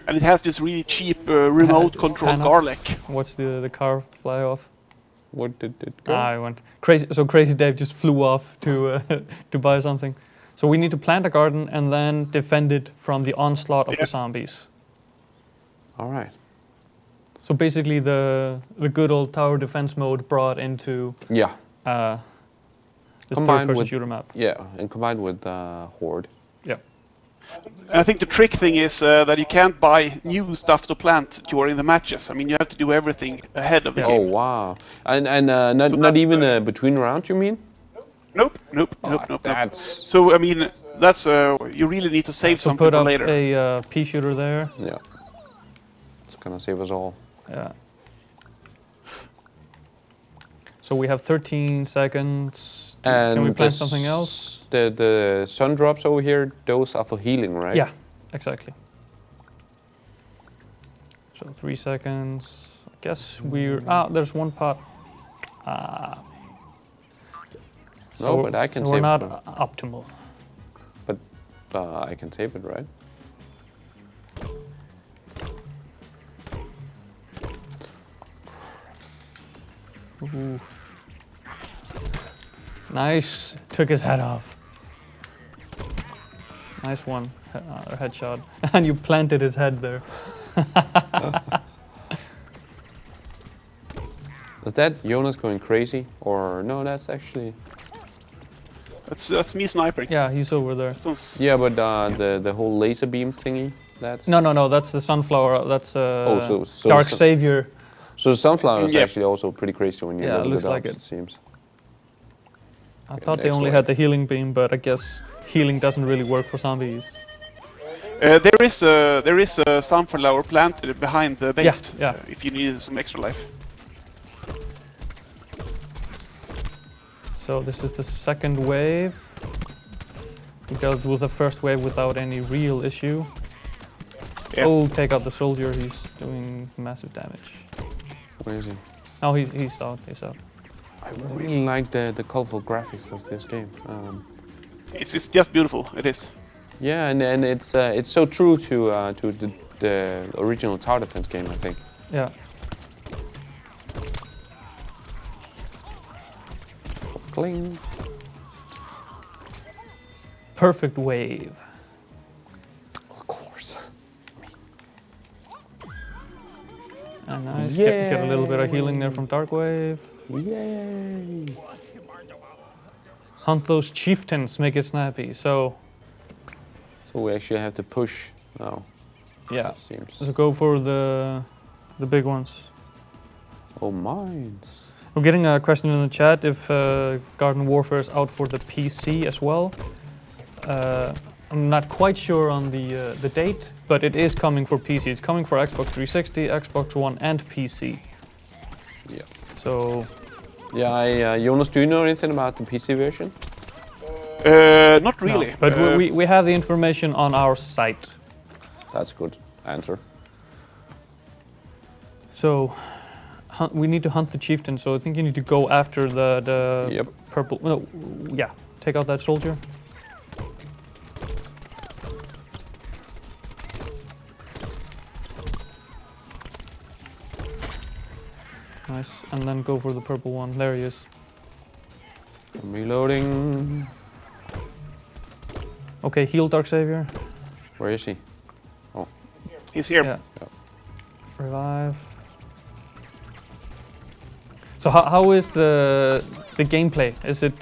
[SPEAKER 8] And it has this really cheap remote control
[SPEAKER 1] Panna.
[SPEAKER 8] garlic.
[SPEAKER 1] Watch the car fly off.
[SPEAKER 2] What did it go?
[SPEAKER 1] I went crazy. So Crazy Dave just flew off to to buy something. So we need to plant a garden and then defend it from the onslaught of the zombies.
[SPEAKER 2] All right.
[SPEAKER 1] So basically, the good old tower defense mode brought into
[SPEAKER 2] Yeah.
[SPEAKER 1] this
[SPEAKER 2] Combined
[SPEAKER 1] third-person
[SPEAKER 2] with-
[SPEAKER 1] shooter map.
[SPEAKER 2] Yeah, and combined with horde.
[SPEAKER 1] Yeah.
[SPEAKER 8] And I think the trick thing is that you can't buy new stuff to plant during the matches. I mean, you have to do everything ahead of the
[SPEAKER 2] Oh
[SPEAKER 8] game.
[SPEAKER 2] wow! And not
[SPEAKER 8] So
[SPEAKER 2] not
[SPEAKER 8] that's,
[SPEAKER 2] even between rounds, you mean?
[SPEAKER 8] Nope.
[SPEAKER 2] That's
[SPEAKER 8] So I mean, that's you really need to save
[SPEAKER 1] So
[SPEAKER 8] something
[SPEAKER 1] put
[SPEAKER 8] for
[SPEAKER 1] up
[SPEAKER 8] later.
[SPEAKER 1] a pea shooter there.
[SPEAKER 2] yeah. It's gonna save us all.
[SPEAKER 1] Yeah. So we have 13 seconds. Can we plant something else?
[SPEAKER 2] The sun drops over here. Those are for healing, right?
[SPEAKER 1] Yeah, exactly. So 3 seconds. I guess we're there's one pot.
[SPEAKER 2] No, but I can
[SPEAKER 1] so
[SPEAKER 2] save
[SPEAKER 1] we're
[SPEAKER 2] it.
[SPEAKER 1] not optimal.
[SPEAKER 2] But I can save it, right?
[SPEAKER 1] Ooh. Nice. Took his head off. Nice one. Headshot. And you planted his head there.
[SPEAKER 2] Is that Jonas going crazy, or no? That's actually
[SPEAKER 8] That's me sniping.
[SPEAKER 1] Yeah, he's over there.
[SPEAKER 2] yeah, but the whole laser beam thingy. That's
[SPEAKER 1] No. That's the sunflower. That's
[SPEAKER 2] so
[SPEAKER 1] Dark
[SPEAKER 2] sun-
[SPEAKER 1] Savior.
[SPEAKER 2] So the sunflower is
[SPEAKER 8] Yeah.
[SPEAKER 2] actually also pretty crazy when you
[SPEAKER 1] Yeah, it
[SPEAKER 2] look
[SPEAKER 1] looks
[SPEAKER 2] it up,
[SPEAKER 1] like it.
[SPEAKER 2] it seems.
[SPEAKER 1] I
[SPEAKER 2] Okay,
[SPEAKER 1] thought they
[SPEAKER 2] next
[SPEAKER 1] only
[SPEAKER 2] wave.
[SPEAKER 1] had the healing beam, but I guess healing doesn't really work for zombies.
[SPEAKER 8] There is a sunflower planted behind the base.
[SPEAKER 1] Yeah.
[SPEAKER 8] If you need some extra life.
[SPEAKER 1] So this is the second wave. We dealt with the first wave without any real issue.
[SPEAKER 8] Yeah.
[SPEAKER 1] Oh, take out the soldier. He's doing massive damage.
[SPEAKER 2] Where is he?
[SPEAKER 1] Oh, he's out. He's out.
[SPEAKER 2] I really like the colorful graphics of this game.
[SPEAKER 8] It's just beautiful. It is.
[SPEAKER 2] Yeah, and it's so true to the original tower defense game, I think.
[SPEAKER 1] Yeah.
[SPEAKER 2] Cling.
[SPEAKER 1] Perfect wave.
[SPEAKER 2] Of course.
[SPEAKER 1] And nice. Get a little bit of healing there from Dark Wave.
[SPEAKER 2] Yay!
[SPEAKER 1] Hunt those chieftains. Make it snappy. So
[SPEAKER 2] So we actually have to push now.
[SPEAKER 1] yeah.
[SPEAKER 2] It seems.
[SPEAKER 1] So go for the big ones.
[SPEAKER 2] Oh, mines.
[SPEAKER 1] We're getting a question in the chat if Garden Warfare is out for the PC as well. I'm not quite sure on the date, but it is coming for PC. It's coming for Xbox 360, Xbox One, and PC.
[SPEAKER 2] Yeah.
[SPEAKER 1] So
[SPEAKER 2] Yeah, Jonas, do you know anything about the PC version?
[SPEAKER 8] Not really.
[SPEAKER 1] no, but we have the information on our site.
[SPEAKER 2] That's a good answer.
[SPEAKER 1] So we need to hunt the chieftain. So I think you need to go after the
[SPEAKER 2] Yep.
[SPEAKER 1] purple. No, yeah. Take out that soldier. Nice, and then go for the purple one. There he is.
[SPEAKER 2] I'm reloading.
[SPEAKER 1] Okay, heal Dark Savior.
[SPEAKER 2] Where is he? Oh.
[SPEAKER 8] He's here.
[SPEAKER 1] Yeah. Revive. So how is the gameplay? Is it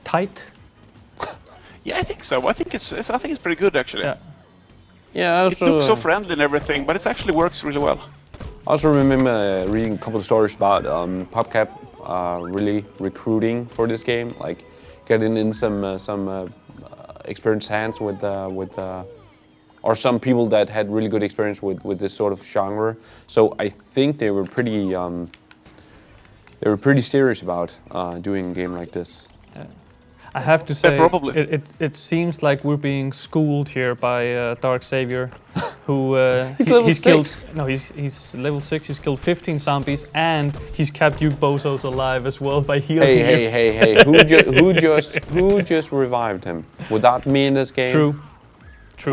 [SPEAKER 1] tight?
[SPEAKER 8] Yeah, I think so. I think it's pretty good actually.
[SPEAKER 1] Yeah.
[SPEAKER 2] Yeah,
[SPEAKER 8] It looks so friendly and everything, but it actually works really well.
[SPEAKER 2] I also remember reading a couple of stories about PopCap really recruiting for this game, like getting in some experienced hands with or some people that had really good experience with this sort of genre. So I think they were pretty serious about doing a game like this.
[SPEAKER 1] Yeah. I have to say,
[SPEAKER 8] probably.
[SPEAKER 1] it seems like we're being schooled here by Dark Savior, who
[SPEAKER 2] He's level
[SPEAKER 1] killed.
[SPEAKER 2] 6.
[SPEAKER 1] No, he's level 6. He's killed 15 zombies, and he's kept you bozos alive as well by healing you.
[SPEAKER 2] Hey! Who just revived him? Without me in this game?
[SPEAKER 1] True.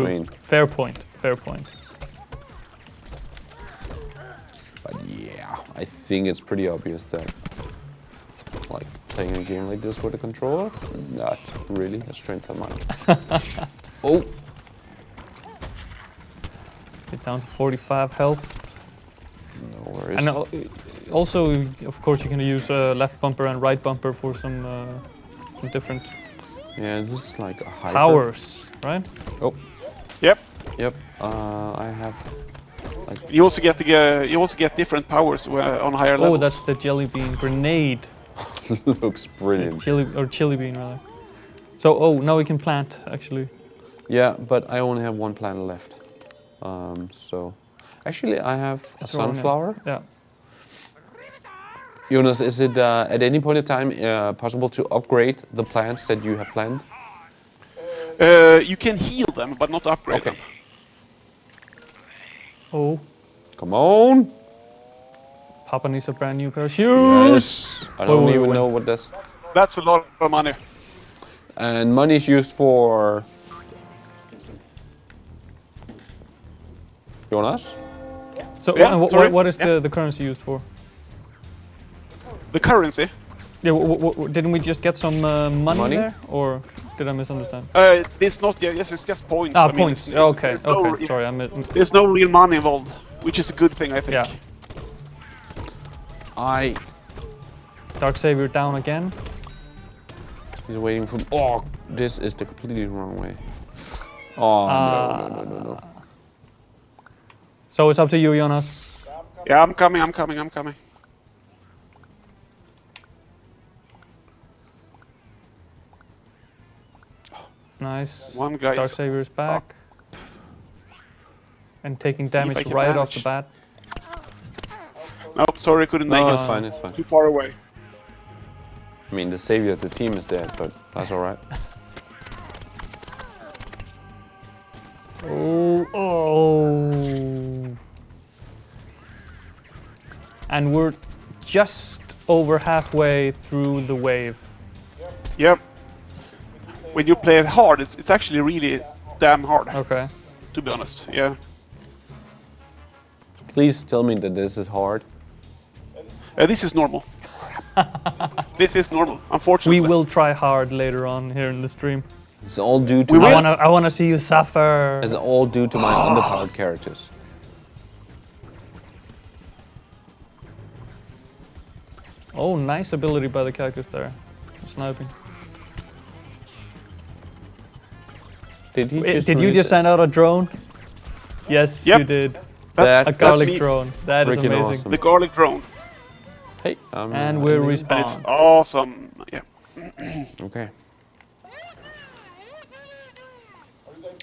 [SPEAKER 2] I mean,
[SPEAKER 1] Fair point. Fair point.
[SPEAKER 2] but yeah, I think it's pretty obvious that, like, playing a game like this with a controller, not really a strength of mine. Oh!
[SPEAKER 1] Get down to 45 health.
[SPEAKER 2] No worries.
[SPEAKER 1] And also, of course, you can use left bumper and right bumper for some different
[SPEAKER 2] Yeah, this is like a hyper.
[SPEAKER 1] powers, right?
[SPEAKER 2] Oh,
[SPEAKER 8] Yep.
[SPEAKER 2] yep. I have.
[SPEAKER 8] You also get different powers on higher levels.
[SPEAKER 1] Oh, that's the jelly bean grenade.
[SPEAKER 2] Looks brilliant.
[SPEAKER 1] Chili bean, rather. So, now we can plant, actually.
[SPEAKER 2] Yeah, but I only have one plant left. So, actually, I have a sunflower.
[SPEAKER 1] Yeah.
[SPEAKER 2] Jonas, is it at any point in time possible to upgrade the plants that you have planted?
[SPEAKER 8] You can heal them, but not upgrade them.
[SPEAKER 1] Oh,
[SPEAKER 2] Come on!
[SPEAKER 1] Papa needs a brand new pair of shoes.
[SPEAKER 2] Yes! I don't even know what that's...
[SPEAKER 8] That's a lot of money.
[SPEAKER 2] And money is used for... Jonas?
[SPEAKER 1] So,
[SPEAKER 8] Yeah,
[SPEAKER 1] what is the currency used for?
[SPEAKER 8] The currency?
[SPEAKER 1] Yeah, didn't we just get some money there, or did I misunderstand?
[SPEAKER 8] It's not. Yes, it's just points.
[SPEAKER 1] Ah,
[SPEAKER 8] I mean,
[SPEAKER 1] points. Okay, okay. Sorry, I missed.
[SPEAKER 8] There's no real money involved, which is a good thing, I think.
[SPEAKER 1] Yeah. Dark Savior down again.
[SPEAKER 2] He's waiting for... Oh, this is the completely wrong way. Oh, no.
[SPEAKER 1] So it's up to you, Jonas.
[SPEAKER 8] Yeah, I'm coming.
[SPEAKER 1] Nice.
[SPEAKER 8] One guy
[SPEAKER 1] Dark
[SPEAKER 8] is
[SPEAKER 1] Savior is back. And taking damage
[SPEAKER 8] I can
[SPEAKER 1] right off
[SPEAKER 8] manage.
[SPEAKER 1] the bat.
[SPEAKER 8] Nope, sorry, couldn't make
[SPEAKER 2] No,
[SPEAKER 8] it.
[SPEAKER 2] it's fine, it's fine.
[SPEAKER 8] Too far away.
[SPEAKER 2] I mean, the savior of the team is dead, but that's alright.
[SPEAKER 1] Oh. And we're just over halfway through the wave.
[SPEAKER 8] Yep. When you play it hard, it's actually really damn hard.
[SPEAKER 1] Okay.
[SPEAKER 8] To be honest, yeah.
[SPEAKER 2] Please tell me that this is hard.
[SPEAKER 8] This is normal. This is normal, unfortunately.
[SPEAKER 1] We will try hard later on here in the stream.
[SPEAKER 2] It's all due to
[SPEAKER 1] I wanna see you suffer.
[SPEAKER 2] It's all due to my underpowered characters.
[SPEAKER 1] Oh, nice ability by the characters there. Sniping.
[SPEAKER 2] Did he
[SPEAKER 1] Did you just send out a drone? Yes,
[SPEAKER 8] Yep.
[SPEAKER 1] you did.
[SPEAKER 8] That's
[SPEAKER 1] A garlic
[SPEAKER 8] me.
[SPEAKER 1] drone. That is
[SPEAKER 2] Freaking
[SPEAKER 1] amazing.
[SPEAKER 2] awesome.
[SPEAKER 8] The garlic drone.
[SPEAKER 2] Hey,
[SPEAKER 1] And we're
[SPEAKER 8] And it's
[SPEAKER 1] respawned.
[SPEAKER 8] awesome. Yeah.
[SPEAKER 2] Okay.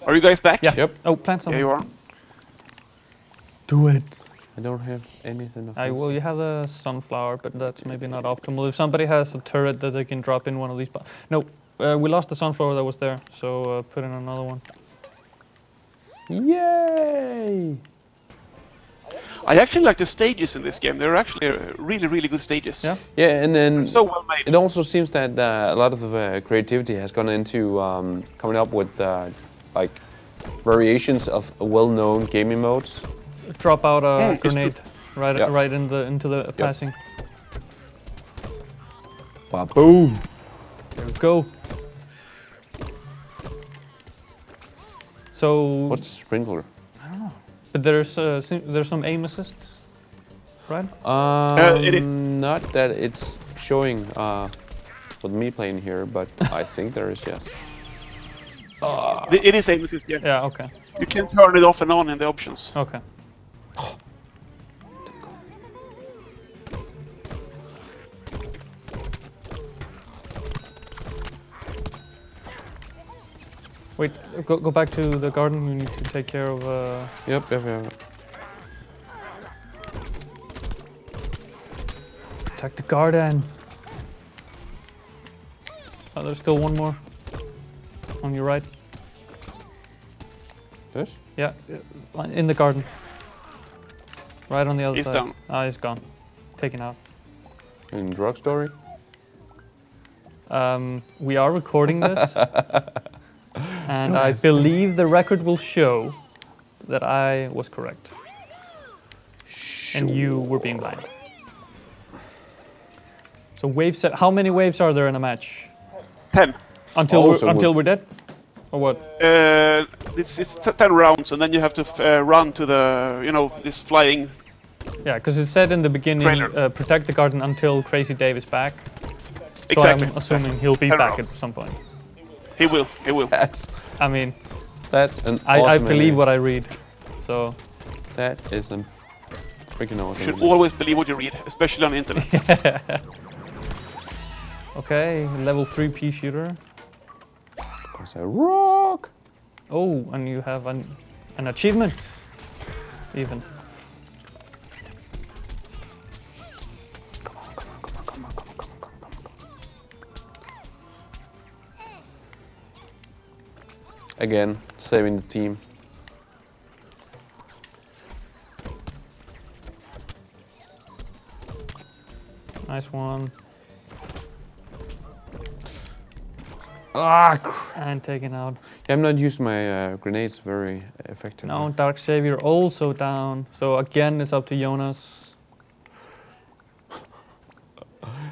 [SPEAKER 8] Are you guys back?
[SPEAKER 1] Yeah.
[SPEAKER 2] Yep.
[SPEAKER 1] Oh, plant some.
[SPEAKER 8] Yeah, you are.
[SPEAKER 1] Do it.
[SPEAKER 2] I don't have anything of
[SPEAKER 1] Well, you have a sunflower, but that's maybe not optimal. If somebody has a turret that they can drop in one of these... No, we lost the sunflower that was there, so put in another one.
[SPEAKER 2] Yay!
[SPEAKER 8] I actually like the stages in this game. They're actually really, really good stages.
[SPEAKER 1] Yeah?
[SPEAKER 2] Yeah, and then
[SPEAKER 8] So well made.
[SPEAKER 2] it also seems that a lot of creativity has gone into coming up with like variations of well-known gaming modes.
[SPEAKER 1] Drop out a
[SPEAKER 8] it's
[SPEAKER 1] grenade right,
[SPEAKER 2] Yeah.
[SPEAKER 1] right into the passing.
[SPEAKER 2] Boom!
[SPEAKER 1] There we go. So.
[SPEAKER 2] What's the sprinkler?
[SPEAKER 1] But there's some aim assist, right?
[SPEAKER 8] It is.
[SPEAKER 2] Not that it's showing with me playing here, but I think there is, yes.
[SPEAKER 8] It is aim assist, yeah.
[SPEAKER 1] Yeah. Okay.
[SPEAKER 8] You can turn it off and on in the options.
[SPEAKER 1] Okay. Wait, go back to the garden. We need to take care of.
[SPEAKER 2] Yep.
[SPEAKER 1] Attack the garden. Oh, there's still one more. On your right.
[SPEAKER 2] This?
[SPEAKER 1] Yeah, in the garden. Right on the other
[SPEAKER 8] He's
[SPEAKER 1] side.
[SPEAKER 8] down.
[SPEAKER 1] Ah, he's gone. Taken out.
[SPEAKER 2] In drugstore?
[SPEAKER 1] We are recording this. And I believe the record will show that I was correct. And you were being blind. So wave set. How many waves are there in a match?
[SPEAKER 8] 10.
[SPEAKER 1] Until we're dead? Or what?
[SPEAKER 8] It's 10 rounds, and then you have to run to the, this flying.
[SPEAKER 1] Yeah, because it said in the beginning,
[SPEAKER 8] trailer.
[SPEAKER 1] protect the garden until Crazy Dave is back. So
[SPEAKER 8] Exactly.
[SPEAKER 1] I'm assuming he'll be
[SPEAKER 8] 10
[SPEAKER 1] back
[SPEAKER 8] rounds.
[SPEAKER 1] at some point.
[SPEAKER 8] He will.
[SPEAKER 2] That's
[SPEAKER 1] I mean,
[SPEAKER 2] an
[SPEAKER 1] I
[SPEAKER 2] awesome
[SPEAKER 1] believe
[SPEAKER 2] anime.
[SPEAKER 1] what I read. So
[SPEAKER 2] That is a freaking awesome.
[SPEAKER 8] You should
[SPEAKER 2] anime.
[SPEAKER 8] always believe what you read, especially on the internet.
[SPEAKER 1] okay, level 3 pea shooter.
[SPEAKER 2] Because I rock.
[SPEAKER 1] Oh, and you have an achievement, even.
[SPEAKER 2] Again, saving the team.
[SPEAKER 1] Nice one.
[SPEAKER 2] Ah,
[SPEAKER 1] And taken out.
[SPEAKER 2] yeah, I'm not using my grenades very effectively.
[SPEAKER 1] No, Dark Savior also down. So again, it's up to Jonas.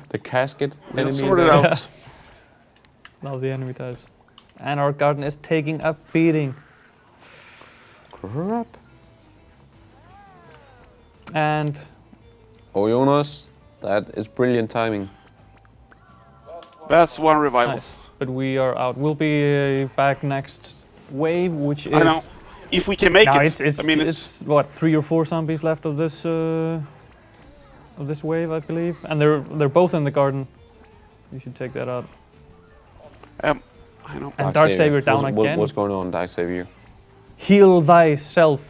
[SPEAKER 2] The casket
[SPEAKER 8] We'll
[SPEAKER 2] enemy.
[SPEAKER 8] sort it
[SPEAKER 2] there.
[SPEAKER 8] out.
[SPEAKER 1] Love the enemy types. And our garden is taking a beating.
[SPEAKER 2] Crap.
[SPEAKER 1] And
[SPEAKER 2] Oh, Jonas, that is brilliant timing.
[SPEAKER 8] That's one revival.
[SPEAKER 1] nice. But we are out. We'll be back next wave, which is.
[SPEAKER 8] I know. If we can make
[SPEAKER 1] No,
[SPEAKER 8] it.
[SPEAKER 1] it's
[SPEAKER 8] I mean, it's
[SPEAKER 1] what 3 or 4 zombies left of this wave, I believe, and they're both in the garden. You should take that out.
[SPEAKER 8] I know.
[SPEAKER 1] And Dark Savior down
[SPEAKER 2] What's-
[SPEAKER 1] again.
[SPEAKER 2] What's going on, Dark Savior?
[SPEAKER 1] Heal thyself.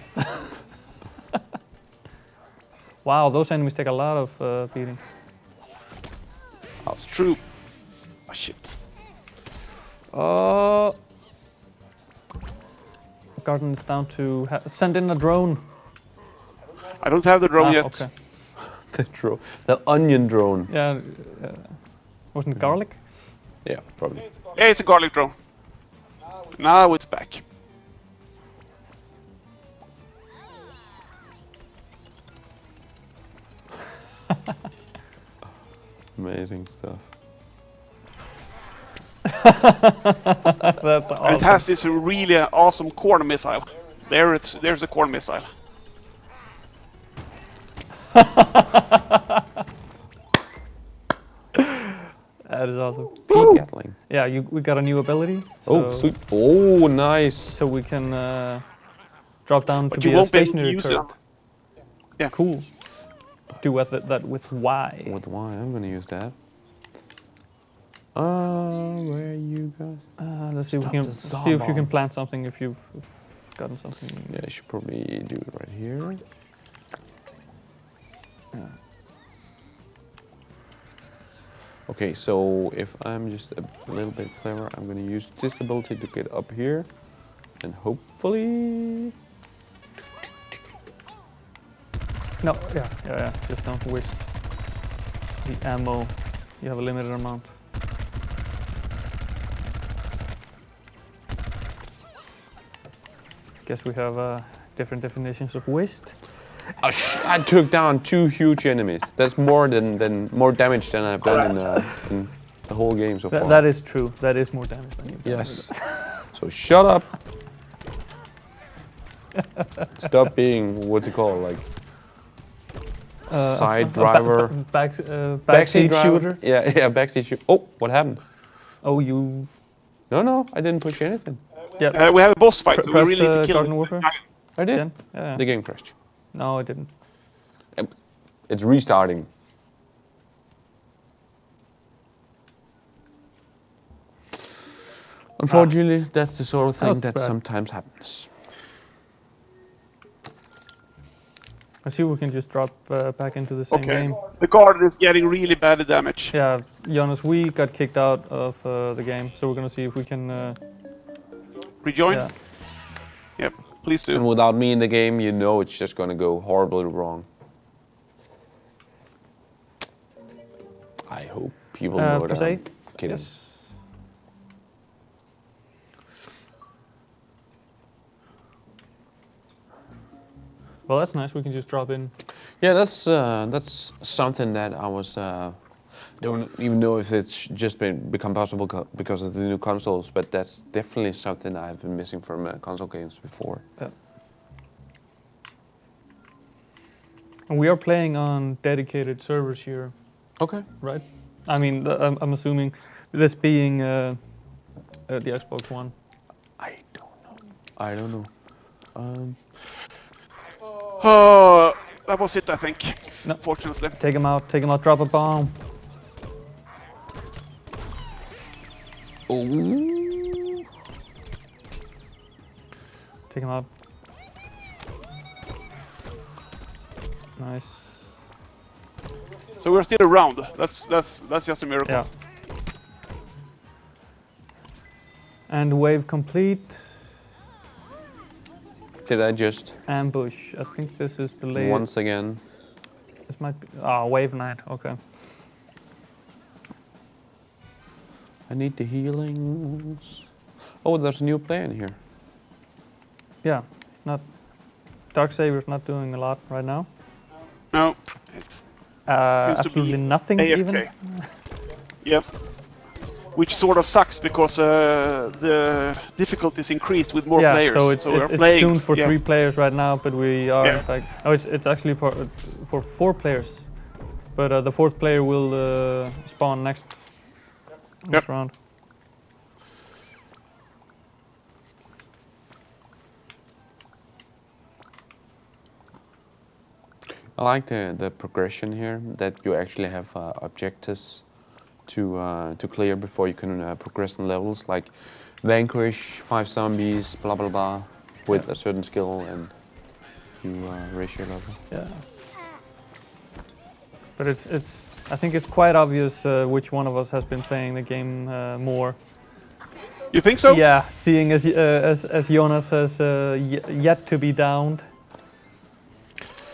[SPEAKER 1] Wow, those enemies take a lot of beating.
[SPEAKER 8] It's true. Oh, shit.
[SPEAKER 1] Garden is down to send in a drone.
[SPEAKER 8] I don't have the drone yet.
[SPEAKER 1] Okay.
[SPEAKER 2] The onion drone.
[SPEAKER 1] Yeah, wasn't it garlic?
[SPEAKER 2] Yeah, probably.
[SPEAKER 8] Yeah, it's a garlic drone. Now it's back.
[SPEAKER 2] Amazing stuff.
[SPEAKER 1] That's awesome.
[SPEAKER 8] And it has this really awesome corn missile. There's a corn missile.
[SPEAKER 1] That is awesome.
[SPEAKER 2] Pea Gatling.
[SPEAKER 1] Yeah, we got a new ability.
[SPEAKER 2] Oh,
[SPEAKER 1] so-
[SPEAKER 2] sweet. Oh, nice.
[SPEAKER 1] So we can drop down
[SPEAKER 8] But
[SPEAKER 1] to
[SPEAKER 8] you
[SPEAKER 1] be a
[SPEAKER 8] won't be able to
[SPEAKER 1] stationary
[SPEAKER 8] use
[SPEAKER 1] turret.
[SPEAKER 8] it. Yeah.
[SPEAKER 1] Cool. Do that with Y.
[SPEAKER 2] With Y, I'm gonna use that. Where are you guys?
[SPEAKER 1] Let's see if we can
[SPEAKER 2] the
[SPEAKER 1] see if you can
[SPEAKER 2] zombie.
[SPEAKER 1] plant something if you've gotten something.
[SPEAKER 2] Yeah, I should probably do it right here. Okay, so if I'm just a little bit clever, I'm gonna use this ability to get up here, and hopefully.
[SPEAKER 1] No, yeah. Just don't waste the ammo. You have a limited amount. Guess we have different definitions of waste.
[SPEAKER 2] I took down 2 huge enemies. That's more damage than I've done in the whole game so far.
[SPEAKER 1] That is true. That is more damage than you.
[SPEAKER 2] Yes. So shut up. Stop being, what's it called, like side driver,
[SPEAKER 1] Backseat
[SPEAKER 2] driver?
[SPEAKER 1] shooter.
[SPEAKER 2] Yeah, backseat shooter. Oh, what happened?
[SPEAKER 1] Oh, you.
[SPEAKER 2] No, I didn't push anything.
[SPEAKER 1] Yeah.
[SPEAKER 8] We have a boss fight, so we
[SPEAKER 1] Press
[SPEAKER 8] really need to kill
[SPEAKER 1] Garden
[SPEAKER 8] him.
[SPEAKER 1] Warfare.
[SPEAKER 2] I did.
[SPEAKER 1] Again? Yeah.
[SPEAKER 2] The game crashed.
[SPEAKER 1] No, it didn't.
[SPEAKER 2] It's restarting. Unfortunately, that's the sort of thing that sometimes happens.
[SPEAKER 1] Let's see if we can just drop back into the same game.
[SPEAKER 8] The garden is getting really bad damage.
[SPEAKER 1] Yeah, Jonas, we got kicked out of the game, so we're gonna see if we can
[SPEAKER 8] rejoin.
[SPEAKER 1] Yeah.
[SPEAKER 8] Yep, please do.
[SPEAKER 2] And without me in the game, you know it's just gonna go horribly wrong. I hope people know that I'm kidding.
[SPEAKER 1] Yes. Well, that's nice. We can just drop in.
[SPEAKER 2] Yeah, that's something that I was. Don't even know if it's just become possible because of the new consoles, but that's definitely something I've been missing from console games before.
[SPEAKER 1] Yeah. And we are playing on dedicated servers here.
[SPEAKER 2] Okay.
[SPEAKER 1] Right. I mean, I'm assuming this being the Xbox One.
[SPEAKER 2] I don't know.
[SPEAKER 8] Oh, that was it, I think.
[SPEAKER 1] No.
[SPEAKER 8] Fortunately.
[SPEAKER 1] Take him out, drop a bomb.
[SPEAKER 2] Ooh.
[SPEAKER 1] Take him out. Nice.
[SPEAKER 8] So we're still around. That's just a miracle.
[SPEAKER 1] Yeah. And wave complete.
[SPEAKER 2] Did I just
[SPEAKER 1] ambush? I think this is the latest.
[SPEAKER 2] Once again.
[SPEAKER 1] This might be wave 9. Okay.
[SPEAKER 2] I need the healings. Oh, there's a new player in here.
[SPEAKER 1] Yeah, it's not. Darksaber's not doing a lot right now.
[SPEAKER 8] No. It's
[SPEAKER 1] absolutely nothing
[SPEAKER 8] AFK.
[SPEAKER 1] Even.
[SPEAKER 8] Yep. Which sort of sucks because the difficulty is increased with more players.
[SPEAKER 1] So it's tuned for 3 players right now, but we are in fact. Oh, it's actually for 4 players, but the 4th player will spawn next round.
[SPEAKER 2] I like the progression here, that you actually have objectives to clear before you can progress in levels, like vanquish 5 zombies, blah blah blah, with a certain skill, and you raise your level.
[SPEAKER 1] Yeah. But I think it's quite obvious which one of us has been playing the game more.
[SPEAKER 8] You think so?
[SPEAKER 1] Yeah, seeing as Jonas has yet to be downed.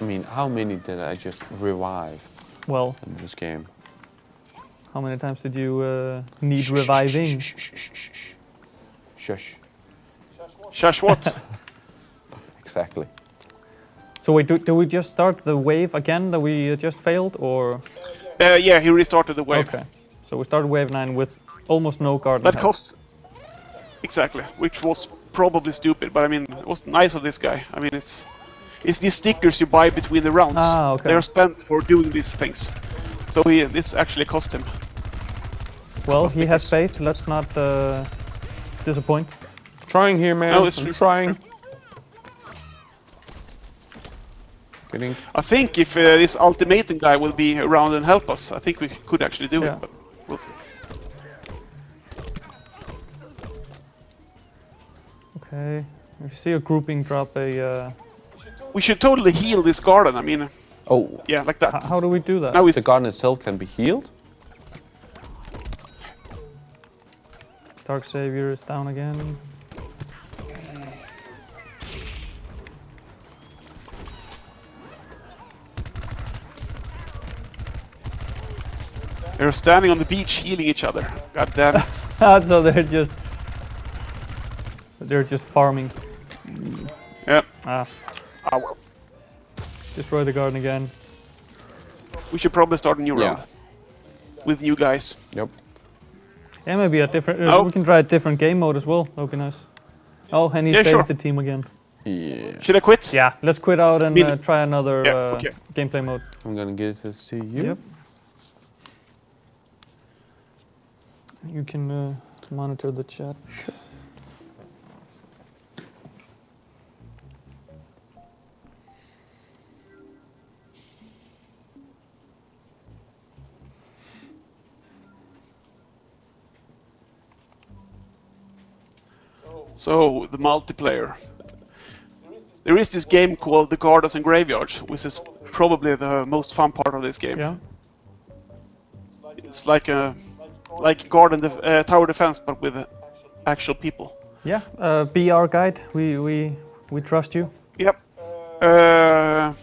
[SPEAKER 2] I mean, how many did I just revive?
[SPEAKER 1] Well,
[SPEAKER 2] in this game.
[SPEAKER 1] How many times did you need reviving?
[SPEAKER 2] Shush.
[SPEAKER 8] Shush what?
[SPEAKER 2] Exactly.
[SPEAKER 1] So wait, do we just start the wave again that we just failed, or?
[SPEAKER 8] Yeah, he restarted the wave.
[SPEAKER 1] Okay. So we started wave 9 with almost no garden.
[SPEAKER 8] That cost. Exactly, which was probably stupid, but I mean, it was nice of this guy. I mean, it's these stickers you buy between the rounds.
[SPEAKER 1] Ah, okay.
[SPEAKER 8] They're spent for doing these things. So this actually cost him.
[SPEAKER 1] Well, he has faith. Let's not disappoint.
[SPEAKER 2] Trying here, man.
[SPEAKER 8] No,
[SPEAKER 2] I'm trying. Kidding.
[SPEAKER 8] I think if this ultimatum guy will be around and help us, I think we could actually do it, but we'll see.
[SPEAKER 1] Okay. If you see a grouping drop a...
[SPEAKER 8] We should totally heal this garden, I mean...
[SPEAKER 2] Oh.
[SPEAKER 8] Yeah, like that.
[SPEAKER 1] How do we do that?
[SPEAKER 8] Now
[SPEAKER 2] the garden itself can be healed?
[SPEAKER 1] Dark Savior is down again.
[SPEAKER 8] They're standing on the beach healing each other. God damn it.
[SPEAKER 1] So they're just farming.
[SPEAKER 8] Yeah.
[SPEAKER 1] Ah.
[SPEAKER 8] Well.
[SPEAKER 1] Destroy the garden again.
[SPEAKER 8] We should probably start a new round. With new guys.
[SPEAKER 2] Yep.
[SPEAKER 1] Yeah, maybe a different... we can try a different game mode as well. That would be nice. Oh, and he saved the team again.
[SPEAKER 2] Yeah.
[SPEAKER 8] Should I quit?
[SPEAKER 1] Yeah, let's quit out and try another
[SPEAKER 8] okay.
[SPEAKER 1] gameplay mode.
[SPEAKER 2] I'm gonna give this to you.
[SPEAKER 1] Yep. You can monitor the chat.
[SPEAKER 8] So, the multiplayer. There is this game called The Gardens and Graveyards, which is probably the most fun part of this game.
[SPEAKER 1] Yeah.
[SPEAKER 8] It's like a tower defense, but with actual people.
[SPEAKER 1] Yeah. Be our guide. We trust you.
[SPEAKER 8] Yep. I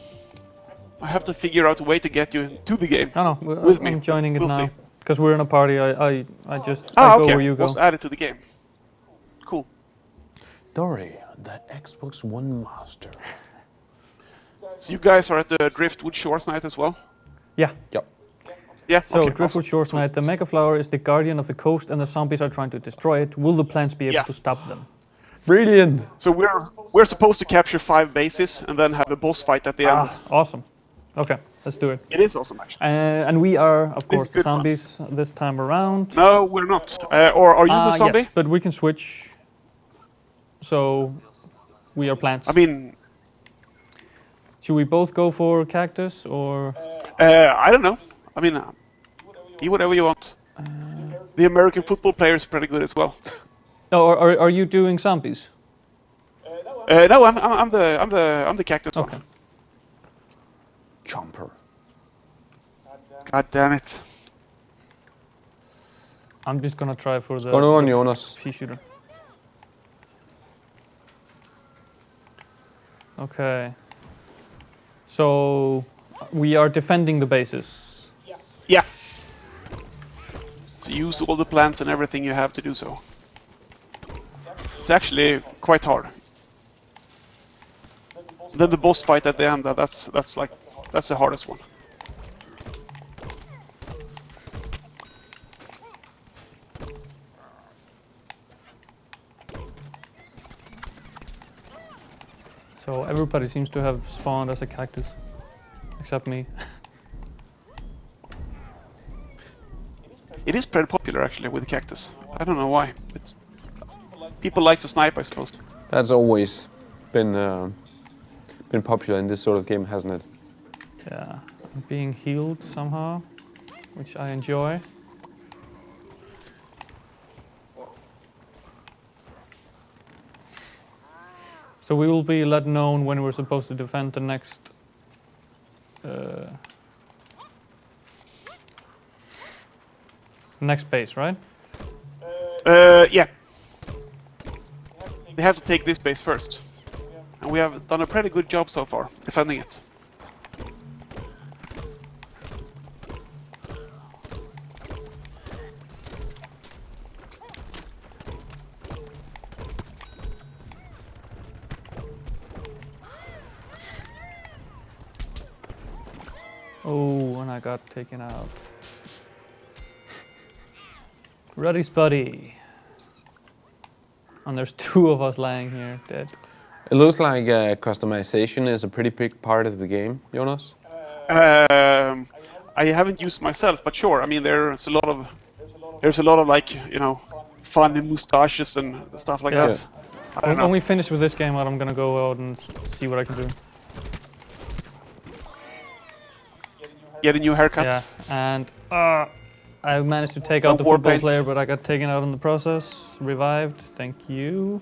[SPEAKER 8] have to figure out a way to get you to the game.
[SPEAKER 1] No,
[SPEAKER 8] with me.
[SPEAKER 1] I'm joining it
[SPEAKER 8] We'll
[SPEAKER 1] now
[SPEAKER 8] see.
[SPEAKER 1] because we're in a party. I just
[SPEAKER 8] Ah,
[SPEAKER 1] I go
[SPEAKER 8] okay.
[SPEAKER 1] where you go.
[SPEAKER 8] Was added to the game. Cool.
[SPEAKER 2] Dory, the Xbox One master.
[SPEAKER 8] So you guys are at the Driftwood Shores night as well?
[SPEAKER 1] Yeah.
[SPEAKER 2] Yep.
[SPEAKER 8] Yeah.
[SPEAKER 1] So
[SPEAKER 8] okay,
[SPEAKER 1] Driftwood
[SPEAKER 8] awesome.
[SPEAKER 1] Shores Night. The Mega Flower is the guardian of the coast, and the zombies are trying to destroy it. Will the plants be able to stop them?
[SPEAKER 2] Brilliant.
[SPEAKER 8] So we're supposed to capture 5 bases and then have a boss fight at the end.
[SPEAKER 1] Ah, awesome. Okay, let's do it.
[SPEAKER 8] It is awesome, actually.
[SPEAKER 1] And we are, of course, the
[SPEAKER 8] good fun.
[SPEAKER 1] zombies this time around.
[SPEAKER 8] No, we're not. Or are you the zombie?
[SPEAKER 1] Yes, but we can switch. So we are plants.
[SPEAKER 8] I mean,
[SPEAKER 1] should we both go for cactus or?
[SPEAKER 8] I don't know. I mean, be whatever you want. The American football player is pretty good as well.
[SPEAKER 1] No, or are you doing zombies?
[SPEAKER 8] No, I'm the cactus one.
[SPEAKER 1] Okay.
[SPEAKER 2] Chomper.
[SPEAKER 8] God damn it.
[SPEAKER 1] I'm just gonna try for the.
[SPEAKER 2] What's going on, Jonas?
[SPEAKER 1] Pea shooter. Okay. So we are defending the bases.
[SPEAKER 8] Yeah. So use all the plants and everything you have to do so. It's actually quite hard. Then the boss fight at the end, that's the hardest one.
[SPEAKER 1] So everybody seems to have spawned as a cactus, except me.
[SPEAKER 8] It is pretty popular actually with the cactus. I don't know why. People like to snipe, I suppose.
[SPEAKER 2] That's always been popular in this sort of game, hasn't it?
[SPEAKER 1] Yeah, I'm being healed somehow, which I enjoy. So we will be let known when we're supposed to defend the next next base, right?
[SPEAKER 8] Yeah. They have to take this base first. And we have done a pretty good job so far, defending it.
[SPEAKER 1] Oh, and I got taken out. Ready, Spuddy. And there's 2 of us lying here, dead.
[SPEAKER 2] It looks like customization is a pretty big part of the game, Jonas.
[SPEAKER 8] I haven't used myself, but sure. I mean, there's a lot of like, you know, funny mustaches and stuff like that. I don't know.
[SPEAKER 1] When we finish with this game out, I'm gonna go out and see what I can do.
[SPEAKER 8] Get a new haircut.
[SPEAKER 1] Yeah, and I managed to take
[SPEAKER 8] Some
[SPEAKER 1] out the
[SPEAKER 8] war
[SPEAKER 1] football
[SPEAKER 8] paint.
[SPEAKER 1] player, but I got taken out in the process. Revived, thank you.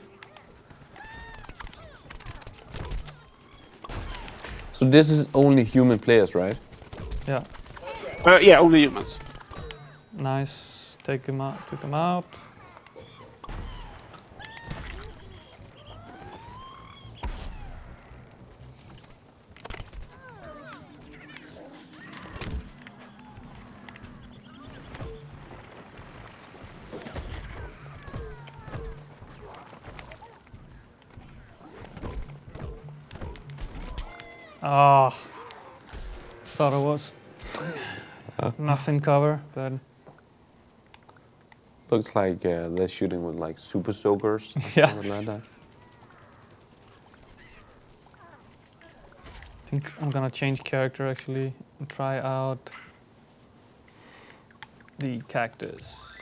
[SPEAKER 2] So this is only human players, right?
[SPEAKER 1] Yeah,
[SPEAKER 8] Yeah, only humans.
[SPEAKER 1] nice. Take him out. Took him out. Ah, thought it was nothing cover, but
[SPEAKER 2] Looks like they're shooting with like super soakers or
[SPEAKER 1] Yeah.
[SPEAKER 2] something like that.
[SPEAKER 1] I think I'm gonna change character actually and try out the cactus.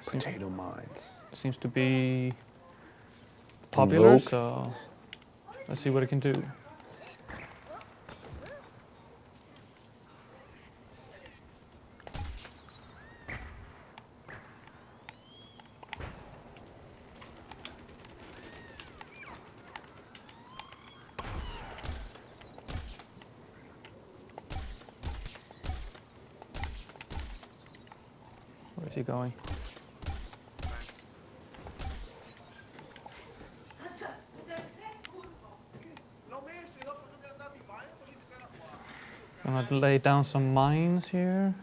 [SPEAKER 2] Potato mines.
[SPEAKER 1] Seems to be popular,
[SPEAKER 2] Invoke.
[SPEAKER 1] so let's see what it can do. Where is he going? Gonna lay down some mines here.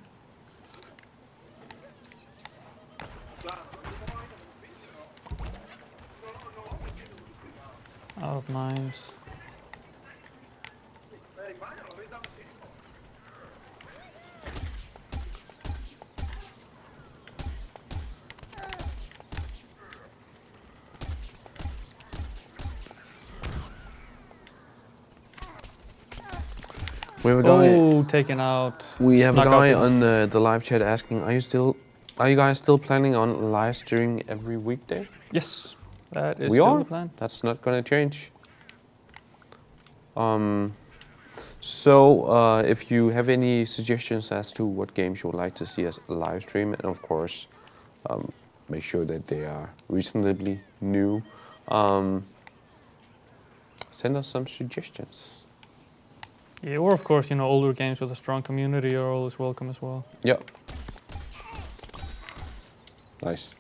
[SPEAKER 1] Out of mines.
[SPEAKER 2] We have a guy.
[SPEAKER 1] Oh, taken out.
[SPEAKER 2] We have a
[SPEAKER 1] Snuck
[SPEAKER 2] guy
[SPEAKER 1] up in.
[SPEAKER 2] on the live chat asking, are you guys still planning on live streaming every weekday?
[SPEAKER 1] Yes, that is
[SPEAKER 2] We
[SPEAKER 1] still
[SPEAKER 2] are.
[SPEAKER 1] the plan.
[SPEAKER 2] That's not gonna change. So if you have any suggestions as to what games you would like to see us live stream, and of course, make sure that they are reasonably new, send us some suggestions.
[SPEAKER 1] Yeah, or of course, older games with a strong community are always welcome as well.
[SPEAKER 2] Yeah. Nice.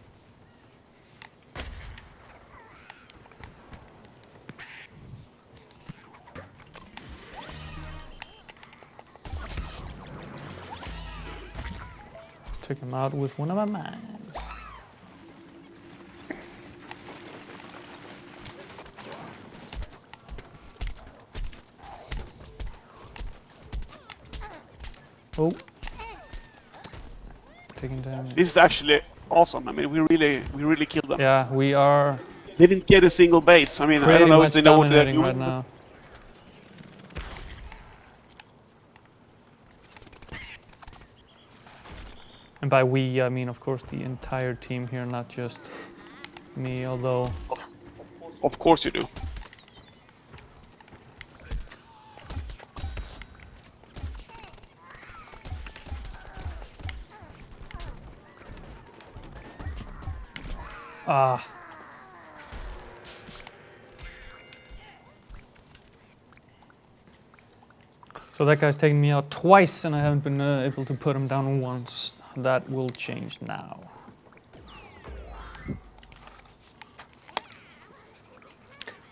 [SPEAKER 1] Took him out with one of my mines. Oh. Taking damage.
[SPEAKER 8] This is actually awesome. I mean, we really killed them.
[SPEAKER 1] Yeah, we are
[SPEAKER 8] They didn't get a single base. I mean, I
[SPEAKER 1] pretty
[SPEAKER 8] don't know
[SPEAKER 1] much
[SPEAKER 8] if they know what they're
[SPEAKER 1] dominating
[SPEAKER 8] doing.
[SPEAKER 1] right now. And by we, I mean, of course, the entire team here, not just me, although...
[SPEAKER 8] Of course you do.
[SPEAKER 1] Ah. So that guy's taken me out twice and I haven't been able to put him down once. That will change now.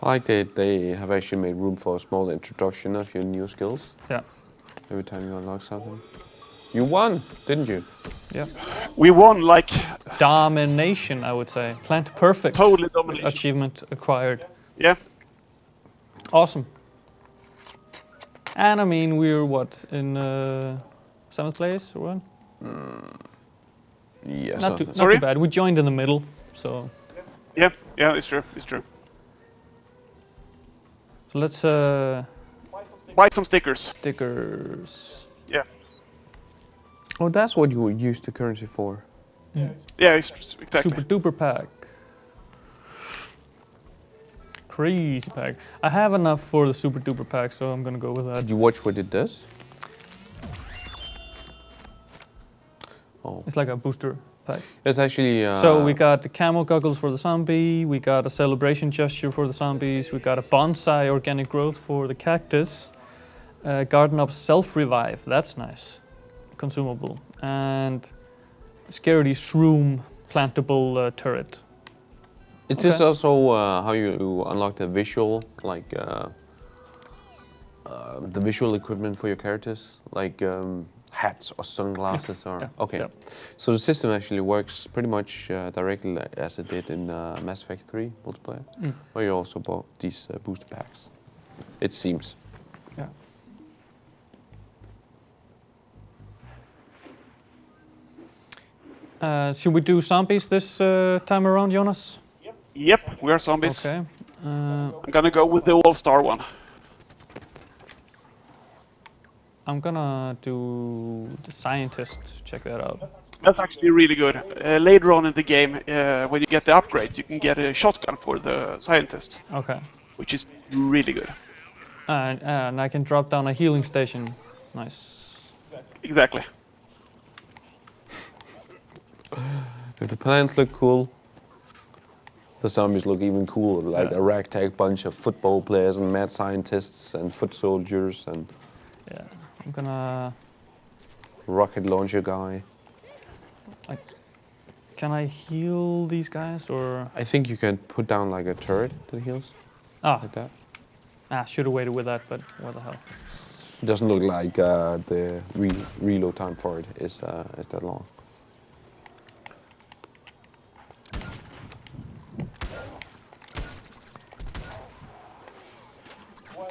[SPEAKER 2] I like that they have actually made room for a small introduction of your new skills.
[SPEAKER 1] Yeah.
[SPEAKER 2] Every time you unlock something. You won, didn't you?
[SPEAKER 1] Yeah.
[SPEAKER 8] We won like
[SPEAKER 1] Domination, I would say. Plant perfect.
[SPEAKER 8] Totally domination.
[SPEAKER 1] Achievement acquired.
[SPEAKER 8] Yeah.
[SPEAKER 1] Awesome. And I mean, we're what, in 7th place or what?
[SPEAKER 2] Yes.
[SPEAKER 1] Not too
[SPEAKER 8] Sorry?
[SPEAKER 1] bad. We joined in the middle, so.
[SPEAKER 8] Yeah, it's true. It's true.
[SPEAKER 1] So let's
[SPEAKER 8] Buy some stickers.
[SPEAKER 1] stickers.
[SPEAKER 8] Yeah.
[SPEAKER 2] Oh, that's what you would use the currency for.
[SPEAKER 8] Yeah, exactly.
[SPEAKER 1] Super duper pack. Crazy pack. I have enough for the super duper pack, so I'm gonna go with that.
[SPEAKER 2] Did you watch what it does? Oh.
[SPEAKER 1] It's like a booster pack.
[SPEAKER 2] It's actually...
[SPEAKER 1] So we got the camo goggles for the zombie, we got a celebration gesture for the zombies, we got a bonsai organic growth for the cactus, garden of self-revive, that's nice, consumable, and scaredy shroom plantable turret.
[SPEAKER 2] Is this also how you unlock the visual, like the visual equipment for your characters, like hats or sunglasses? Or
[SPEAKER 1] Yeah.
[SPEAKER 2] okay,
[SPEAKER 1] Yeah.
[SPEAKER 2] so the system actually works pretty much directly as it did in Mass Effect 3 multiplayer, where you also bought these booster packs. It seems.
[SPEAKER 1] Yeah. Should we do zombies this time around, Jonas?
[SPEAKER 8] Yep, we are zombies.
[SPEAKER 1] Okay.
[SPEAKER 8] I'm gonna go with the all-star one.
[SPEAKER 1] I'm gonna do the scientist. Check that out.
[SPEAKER 8] That's actually really good. Later on in the game, when you get the upgrades, you can get a shotgun for the scientist.
[SPEAKER 1] Okay.
[SPEAKER 8] Which is really good.
[SPEAKER 1] And I can drop down a healing station. Nice.
[SPEAKER 8] Exactly.
[SPEAKER 2] If the plants look cool, the zombies look even cooler. Like a ragtag bunch of football players and mad scientists and foot soldiers and...
[SPEAKER 1] Yeah, I'm gonna...
[SPEAKER 2] rocket launcher guy.
[SPEAKER 1] Can I heal these guys, or...?
[SPEAKER 2] I think you can put down like a turret that heals.
[SPEAKER 1] Ah.
[SPEAKER 2] Like that.
[SPEAKER 1] Should have waited with that, but what the hell.
[SPEAKER 2] It doesn't look like the reload time for it is that long.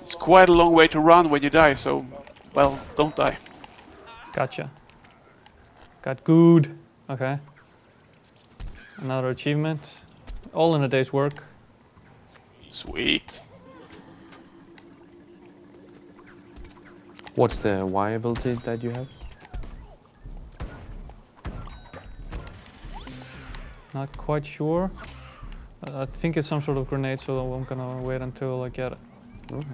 [SPEAKER 8] It's quite a long way to run when you die, so, well, don't die.
[SPEAKER 1] Gotcha. Got good. Okay. Another achievement. All in a day's work.
[SPEAKER 8] Sweet.
[SPEAKER 2] What's the Y ability that you have?
[SPEAKER 1] Not quite sure. I think it's some sort of grenade, so I'm gonna wait until I get it.
[SPEAKER 2] Okay.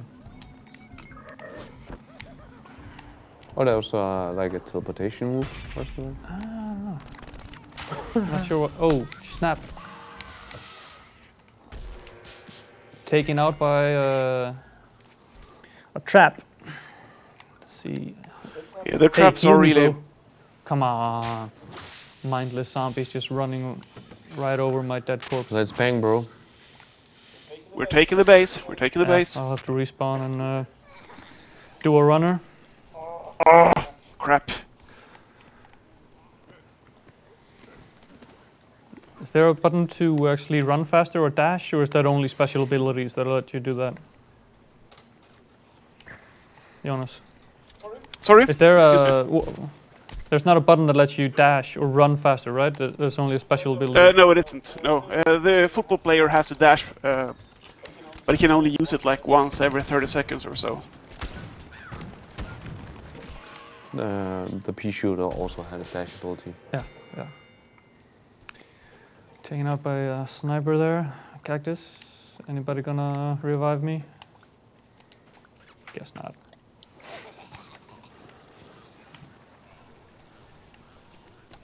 [SPEAKER 2] Oh, that was like a teleportation move or something?
[SPEAKER 1] I don't know. Not sure what... Oh, snap. Taken out by a trap. Let's see.
[SPEAKER 8] Yeah, the traps are really...
[SPEAKER 1] Come on. Mindless zombies just running right over my dead corpse.
[SPEAKER 2] Let's bang, bro.
[SPEAKER 8] We're taking the base. We're taking the base.
[SPEAKER 1] I'll have to respawn and do a runner.
[SPEAKER 8] Oh, crap.
[SPEAKER 1] Is there a button to actually run faster or dash, or is that only special abilities that let you do that? Jonas?
[SPEAKER 8] Sorry?
[SPEAKER 1] Is there a... There's not a button that lets you dash or run faster, right? There's only a special ability.
[SPEAKER 8] No, it isn't. No. The football player has a dash, but he can only use it like once every 30 seconds or so.
[SPEAKER 2] The pea shooter also had a dash ability.
[SPEAKER 1] Yeah. Taken out by a sniper there. Cactus. Anybody gonna revive me? Guess not.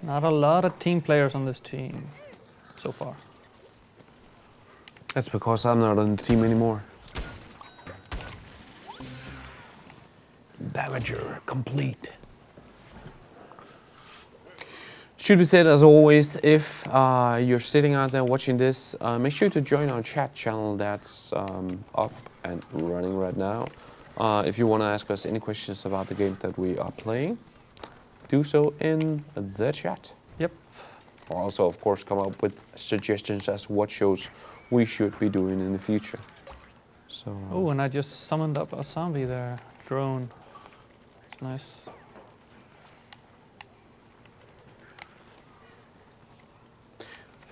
[SPEAKER 1] Not a lot of team players on this team so far.
[SPEAKER 2] That's because I'm not on the team anymore. Damager complete. Should be said, as always, if you're sitting out there watching this, make sure to join our chat channel that's up and running right now. If you want to ask us any questions about the game that we are playing, do so in the chat.
[SPEAKER 1] Yep.
[SPEAKER 2] Or also, of course, come up with suggestions as what shows we should be doing in the future. So.
[SPEAKER 1] Oh, and I just summoned up a zombie there. Drone. It's nice.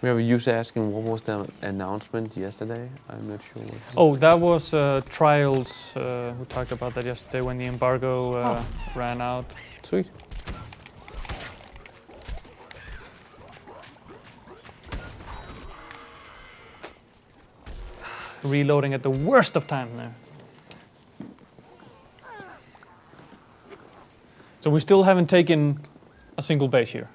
[SPEAKER 2] We have a user asking what was the announcement yesterday. I'm not sure.
[SPEAKER 1] Oh, that was Trials. We talked about that yesterday when the embargo ran out.
[SPEAKER 2] Sweet.
[SPEAKER 1] Reloading at the worst of time there. So we still haven't taken a single base here.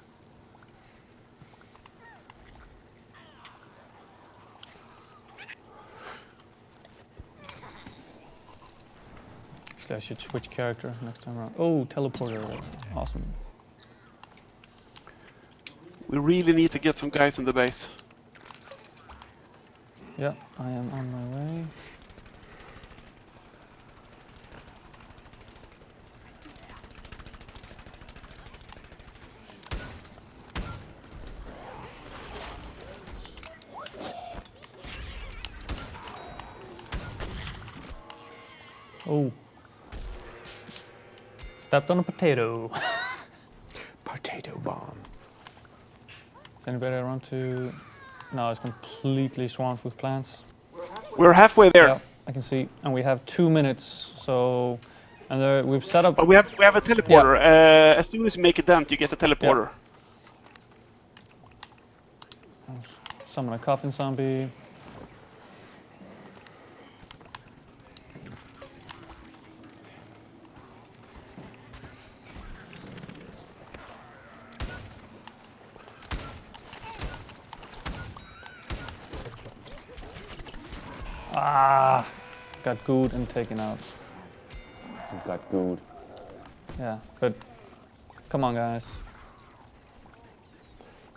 [SPEAKER 1] Actually, I should switch character next time around. Oh, teleporter. Awesome.
[SPEAKER 8] We really need to get some guys in the base.
[SPEAKER 1] Yeah, I am on my way. Oh. Stepped on a potato.
[SPEAKER 2] Potato bomb.
[SPEAKER 1] Is anybody around to... No, it's completely swamped with plants.
[SPEAKER 8] We're halfway there.
[SPEAKER 1] Yeah, I can see, and we have 2 minutes. So, and we've set up.
[SPEAKER 8] But we have a teleporter. As soon as you make a dent, you get a teleporter.
[SPEAKER 1] Summon a coffin zombie. Ah, got good and taken out.
[SPEAKER 2] Got good.
[SPEAKER 1] Yeah, but come on, guys.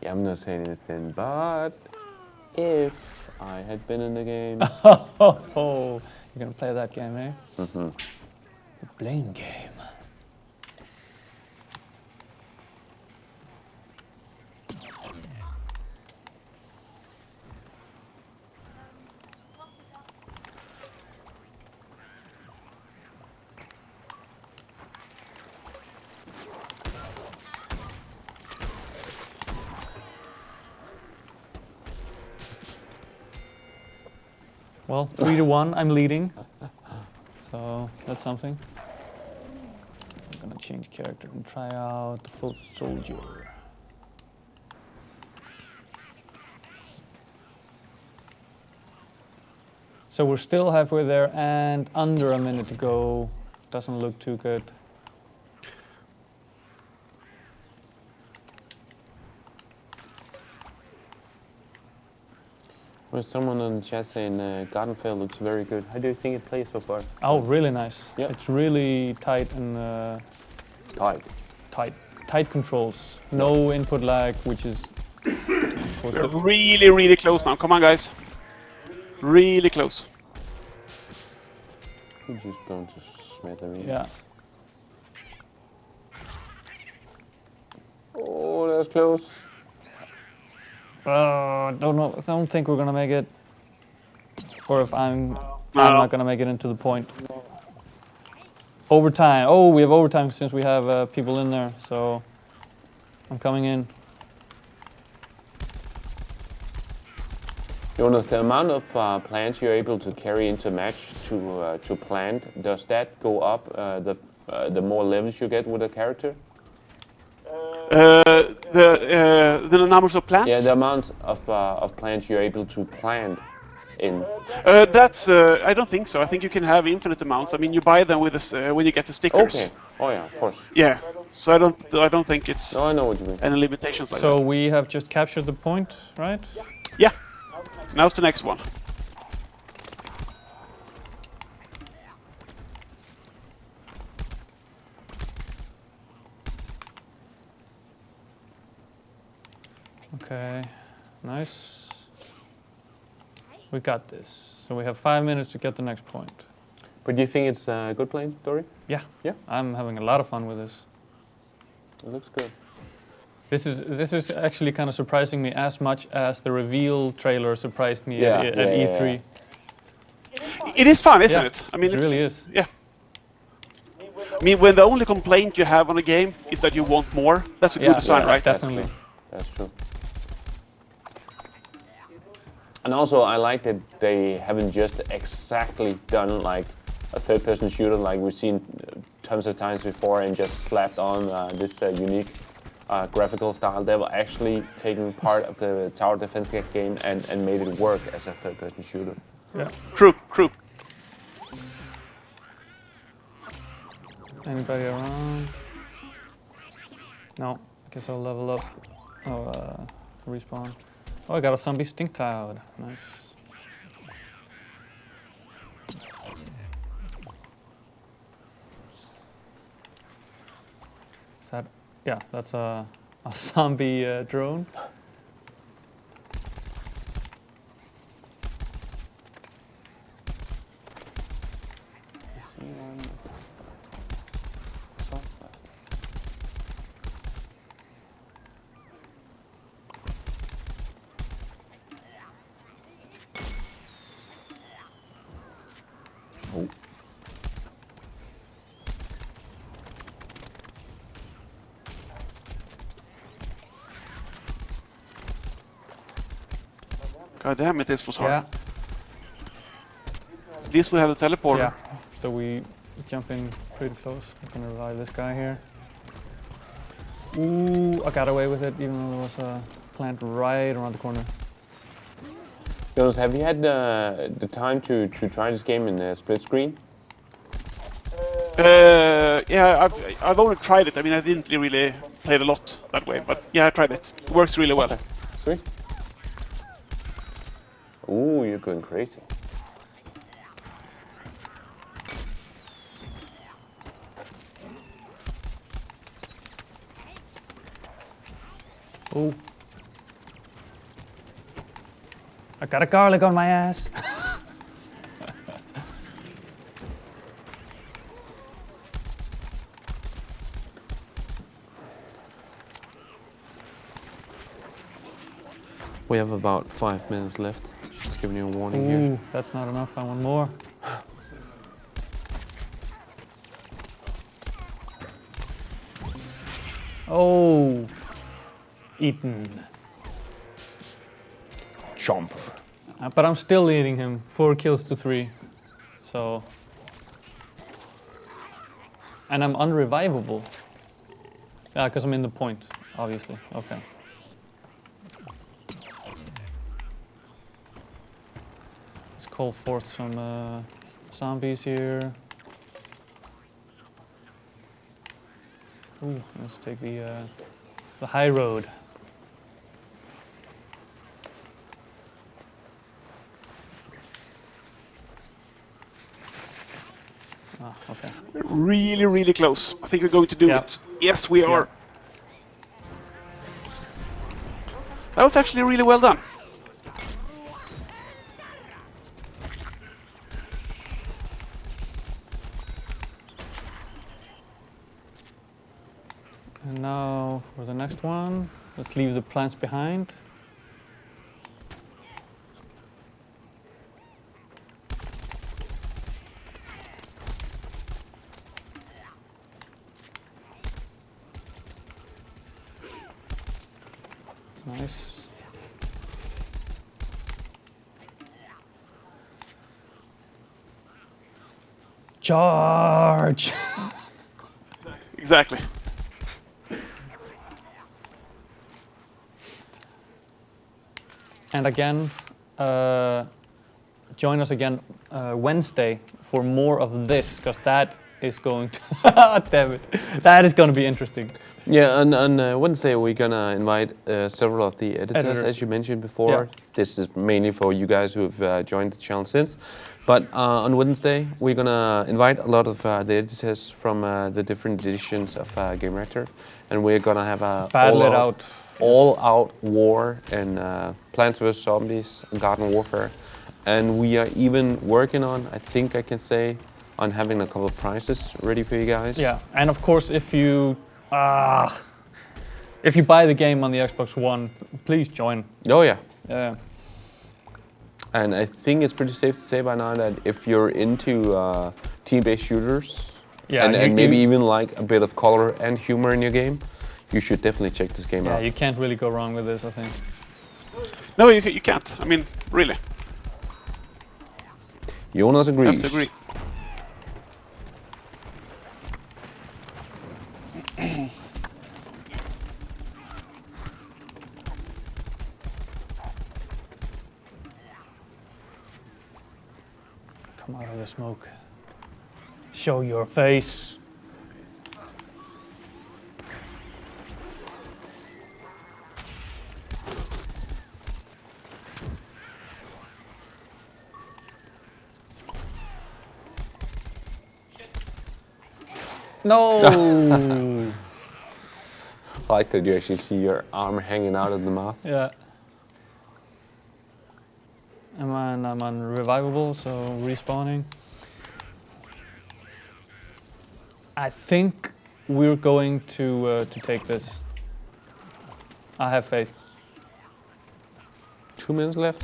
[SPEAKER 2] Yeah, I'm not saying anything, but if I had been in the game.
[SPEAKER 1] Oh, you're gonna play that game, eh?
[SPEAKER 2] Mm-hmm.
[SPEAKER 1] The blame game. Well, 3-1, I'm leading. So that's something. I'm gonna change character and try out the full soldier. So we're still halfway there and under a minute to go. Doesn't look too good.
[SPEAKER 2] There's someone in the chat saying Gardenfell looks very good. How do you think it plays so far?
[SPEAKER 1] Oh, really nice.
[SPEAKER 2] Yeah.
[SPEAKER 1] It's really tight and tight controls. No input lag, which is
[SPEAKER 8] We're really, really close now. Come on, guys. Really close.
[SPEAKER 2] We're just going to smattering.
[SPEAKER 1] yeah.
[SPEAKER 2] Oh, that was close.
[SPEAKER 1] Don't know. I don't think we're gonna make it. Or if I'm not gonna make it into the point. Overtime. Oh, we have overtime since we have people in there. So I'm coming in.
[SPEAKER 2] Jonas, the amount of plants you're able to carry into a match to plant, does that go up the more levels you get with a character?
[SPEAKER 8] The numbers of plants?
[SPEAKER 2] Yeah, the amount of plants you're able to plant in.
[SPEAKER 8] That's I don't think so. I think you can have infinite amounts. I mean, you buy them with this, when you get the stickers.
[SPEAKER 2] Okay. Oh yeah, of course.
[SPEAKER 8] Yeah. So I don't think it's
[SPEAKER 2] No, I know what you mean.
[SPEAKER 8] any limitations like that.
[SPEAKER 1] So we have just captured the point, right?
[SPEAKER 8] Yeah. Now's the next one.
[SPEAKER 1] Okay, nice. We got this. So we have 5 minutes to get the next point.
[SPEAKER 2] But do you think it's a good plane, Dory?
[SPEAKER 1] Yeah.
[SPEAKER 2] Yeah?
[SPEAKER 1] I'm having a lot of fun with this.
[SPEAKER 2] It looks good.
[SPEAKER 1] This is actually kind of surprising me as much as the reveal trailer surprised me
[SPEAKER 2] Yeah,
[SPEAKER 1] at
[SPEAKER 2] yeah,
[SPEAKER 1] E3.
[SPEAKER 8] It is fun, isn't
[SPEAKER 1] Yeah,
[SPEAKER 8] it? I mean,
[SPEAKER 1] it really is.
[SPEAKER 8] Yeah. I mean, when the only complaint you have on a game is that you want more, that's a good design, right?
[SPEAKER 1] Definitely.
[SPEAKER 2] That's true. And also, I like that they haven't just exactly done like a third-person shooter like we've seen tons of times before and just slapped on this unique graphical style. They were actually taking part of the tower defense game and made it work as a third-person shooter.
[SPEAKER 1] Yeah.
[SPEAKER 8] True.
[SPEAKER 1] Anybody around? No. I guess I'll level up. Oh, respawn. Oh, I got a zombie stink cloud. Nice. Is that? Yeah, that's a zombie drone.
[SPEAKER 8] God damn it, this was hard.
[SPEAKER 1] Yeah.
[SPEAKER 8] least we have the teleporter.
[SPEAKER 1] Yeah, so we jump in pretty close. I'm gonna revive this guy here. Ooh, I got away with it, even though there was a plant right around the corner.
[SPEAKER 2] Jonas, have you had the time to try this game in split screen?
[SPEAKER 8] Yeah, I've only tried it. I mean, I didn't really play it a lot that way, but yeah, I tried it. It works really well.
[SPEAKER 2] Okay. Sweet. Ooh, you're going crazy.
[SPEAKER 1] Ooh. I got a garlic on my ass.
[SPEAKER 2] We have about 5 minutes left. Just giving you a warning here.
[SPEAKER 1] Ooh, that's not enough. I want more. Oh, eaten.
[SPEAKER 2] Chomper.
[SPEAKER 1] But I'm still leading him. 4 kills to 3. So. And I'm unrevivable. Yeah, because I'm in the point, obviously. Okay. Let's call forth some zombies here. Ooh, let's take the high road. Ah, okay.
[SPEAKER 8] Really, really close. I think we're going to do it. Yes, we are. That was actually really well done.
[SPEAKER 1] And now for the next one, let's leave the plants behind. Nice. Charge!
[SPEAKER 8] Exactly.
[SPEAKER 1] And again, join us again Wednesday for more of this, because that is going to, damn it, that is going to be interesting.
[SPEAKER 2] Yeah, on Wednesday we're gonna invite several of the editors, as you mentioned before.
[SPEAKER 1] Yeah.
[SPEAKER 2] This is mainly for you guys who've joined the channel since. But on Wednesday we're gonna invite a lot of the editors from the different editions of Gamereactor, and we're gonna have a all-out war in Plants vs Zombies and Garden Warfare, and we are even working on, I think I can say, on having a couple of prizes ready for you guys.
[SPEAKER 1] Yeah, and of course if you buy the game on the Xbox One, please join.
[SPEAKER 2] Oh yeah.
[SPEAKER 1] Yeah.
[SPEAKER 2] And I think it's pretty safe to say by now that if you're into team-based shooters, and maybe even like a bit of color and humor in your game, you should definitely check this game out.
[SPEAKER 1] Yeah, you can't really go wrong with this, I think.
[SPEAKER 8] No, you can't. I mean, really.
[SPEAKER 2] Jonas agrees.
[SPEAKER 8] I have to agree.
[SPEAKER 1] Come out of the smoke. Show your face. No!
[SPEAKER 2] I like that you actually see your arm hanging out of the mouth.
[SPEAKER 1] Yeah. I'm unrevivable, so respawning. I think we're going to take this. I have faith.
[SPEAKER 2] 2 minutes left.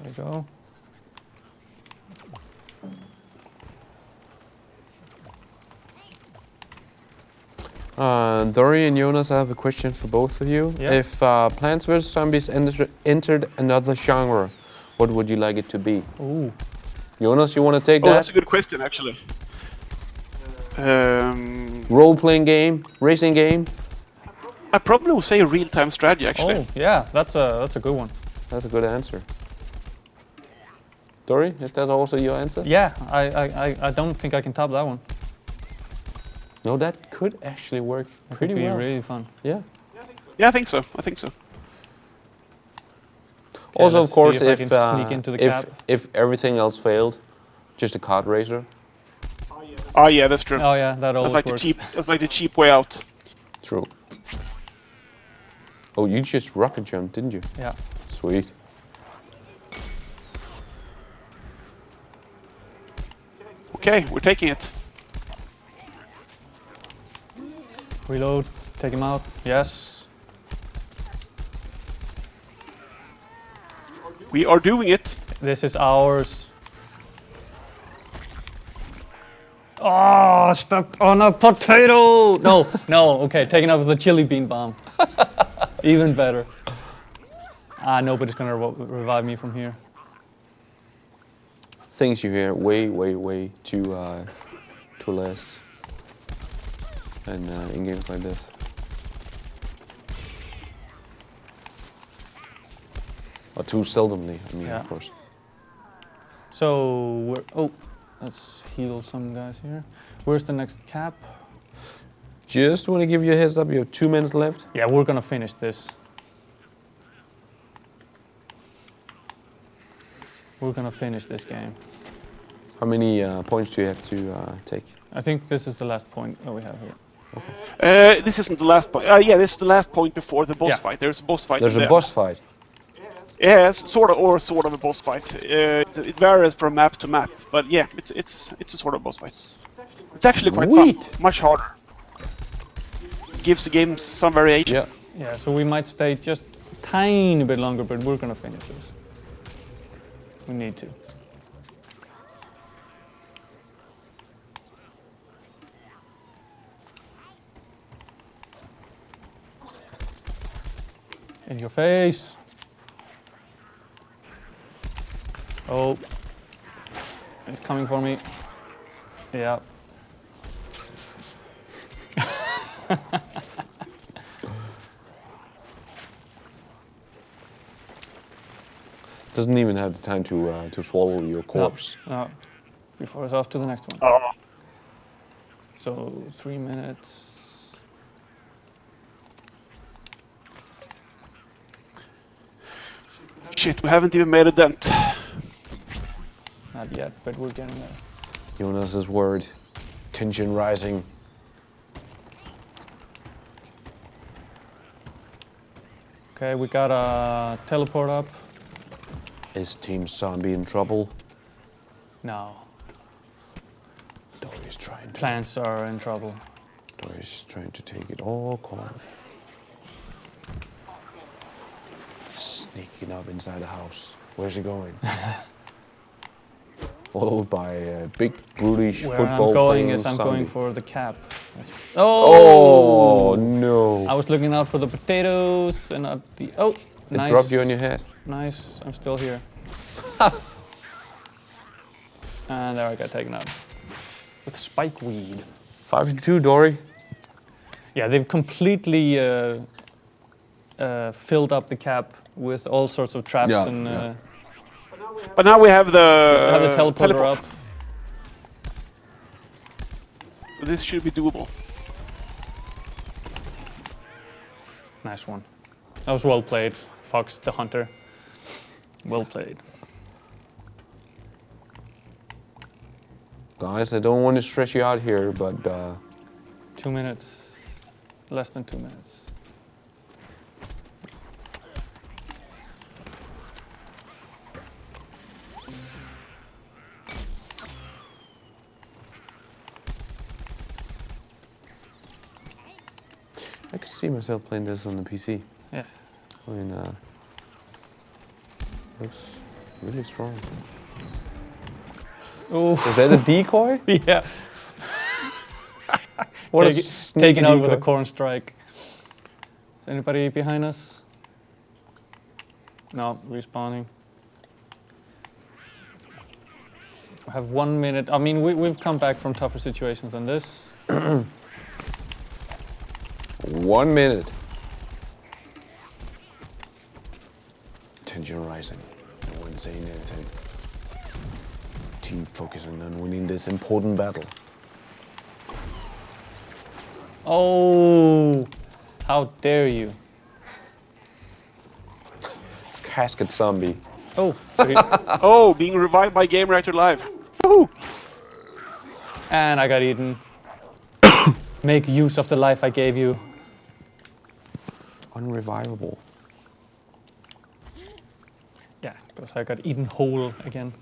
[SPEAKER 1] we go.
[SPEAKER 2] Dory and Jonas, I have a question for both of you.
[SPEAKER 1] Yeah.
[SPEAKER 2] If Plants vs. Zombies entered another genre, what would you like it to be?
[SPEAKER 1] Ooh.
[SPEAKER 2] Jonas, you want to take
[SPEAKER 8] Oh,
[SPEAKER 2] that?
[SPEAKER 8] that's a good question, actually.
[SPEAKER 2] Role-playing game? Racing game?
[SPEAKER 8] I probably would say a real-time strategy, actually.
[SPEAKER 1] Oh, yeah, that's a good one.
[SPEAKER 2] That's a good answer. Dory, is that also your answer?
[SPEAKER 1] Yeah, I don't think I can top that one.
[SPEAKER 2] No, that could actually work pretty
[SPEAKER 1] It'd be
[SPEAKER 2] well.
[SPEAKER 1] really fun.
[SPEAKER 2] Yeah.
[SPEAKER 8] Yeah, I think so. I think so.
[SPEAKER 2] Also,
[SPEAKER 1] let's
[SPEAKER 2] of course,
[SPEAKER 1] see if I can sneak into the cab.
[SPEAKER 2] if everything else failed, just a kart racer.
[SPEAKER 8] Oh yeah, that's true.
[SPEAKER 1] Oh yeah, that always
[SPEAKER 8] That's like
[SPEAKER 1] works.
[SPEAKER 8] that's like the cheap way out.
[SPEAKER 2] True. Oh, you just rocket jumped, didn't you?
[SPEAKER 1] Yeah.
[SPEAKER 2] Sweet.
[SPEAKER 8] Okay, we're taking it.
[SPEAKER 1] Reload, take him out. Yes.
[SPEAKER 8] We are doing it.
[SPEAKER 1] This is ours. Oh, stuck on a potato! No, no, okay, taking out with the chili bean bomb. Even better. Nobody's gonna revive me from here.
[SPEAKER 2] Things you hear way too less. And in games like this. Or too seldomly, I mean,
[SPEAKER 1] Yeah.
[SPEAKER 2] of course.
[SPEAKER 1] So, let's heal some guys here. Where's the next cap?
[SPEAKER 2] Just want to give you a heads up, you have 2 minutes left.
[SPEAKER 1] Yeah, we're gonna finish this. We're gonna finish this game.
[SPEAKER 2] How many points do you have to take?
[SPEAKER 1] I think this is the last point that we have here.
[SPEAKER 8] This isn't the last point. Yeah, this is the last point before the boss
[SPEAKER 1] Yeah.
[SPEAKER 8] fight. There's a boss fight.
[SPEAKER 2] There's
[SPEAKER 8] in
[SPEAKER 2] a
[SPEAKER 8] there.
[SPEAKER 2] boss fight.
[SPEAKER 8] Yes, sort of a boss fight. It varies from map to map, but yeah, it's a sort of boss fight. It's actually quite
[SPEAKER 2] Sweet.
[SPEAKER 8] fun, much harder. It gives the game some variation.
[SPEAKER 2] Yeah.
[SPEAKER 1] Yeah, so we might stay just a tiny bit longer, but we're gonna finish this. We need to. In your face. Oh. It's coming for me. Yeah.
[SPEAKER 2] Doesn't even have the time to swallow your corpse.
[SPEAKER 1] No. Before it's off to the next one.
[SPEAKER 8] Oh.
[SPEAKER 1] So 3 minutes.
[SPEAKER 8] Shit, we haven't even made a dent.
[SPEAKER 1] Not yet, but we're getting there.
[SPEAKER 2] Jonas' word. Tension rising.
[SPEAKER 1] Okay, we got a teleport up.
[SPEAKER 2] Is Team Zombie in trouble?
[SPEAKER 1] No,
[SPEAKER 2] Dory's trying to.
[SPEAKER 1] plants are in trouble.
[SPEAKER 2] Dory's trying to take it all corner. Sneaking up inside the house. Where's he going? Followed by a big brutish
[SPEAKER 1] Where
[SPEAKER 2] football
[SPEAKER 1] I'm going
[SPEAKER 2] playing
[SPEAKER 1] is I'm
[SPEAKER 2] zombie.
[SPEAKER 1] going for the cap.
[SPEAKER 2] Oh no!
[SPEAKER 1] I was looking out for the potatoes and not the. Oh,
[SPEAKER 2] It
[SPEAKER 1] nice.
[SPEAKER 2] dropped you on your head.
[SPEAKER 1] Nice, I'm still here. And there I got taken out. With spike weed.
[SPEAKER 2] 5-2, Dory.
[SPEAKER 1] Yeah, they've completely filled up the cap with all sorts of traps
[SPEAKER 2] Yeah,
[SPEAKER 1] and.
[SPEAKER 2] yeah.
[SPEAKER 8] But now we have the
[SPEAKER 1] Have the teleporter
[SPEAKER 8] teleport.
[SPEAKER 1] up.
[SPEAKER 8] So this should be doable.
[SPEAKER 1] Nice one. That was well played, Fox the Hunter. Well played.
[SPEAKER 2] Guys, I don't want to stress you out here, but
[SPEAKER 1] 2 minutes. Less than 2 minutes.
[SPEAKER 2] I could see myself playing this on the PC.
[SPEAKER 1] Yeah.
[SPEAKER 2] I mean, looks Really strong.
[SPEAKER 1] Oh,
[SPEAKER 2] Is that a decoy?
[SPEAKER 1] yeah.
[SPEAKER 2] What a
[SPEAKER 1] Taken out with a
[SPEAKER 2] decoy.
[SPEAKER 1] corn strike. Is anybody behind us? No, respawning. I have 1 minute. I mean, we've come back from tougher situations than this.
[SPEAKER 2] 1 minute. Tension rising. No one saying anything. Team focusing on winning this important battle.
[SPEAKER 1] Oh, how dare you!
[SPEAKER 2] Casket zombie.
[SPEAKER 1] Oh,
[SPEAKER 8] Oh, being revived by Gamereactor live. Woohoo!
[SPEAKER 1] and I got eaten. Make use of the life I gave you.
[SPEAKER 2] Unrevivable.
[SPEAKER 1] Yeah, because I got eaten whole again.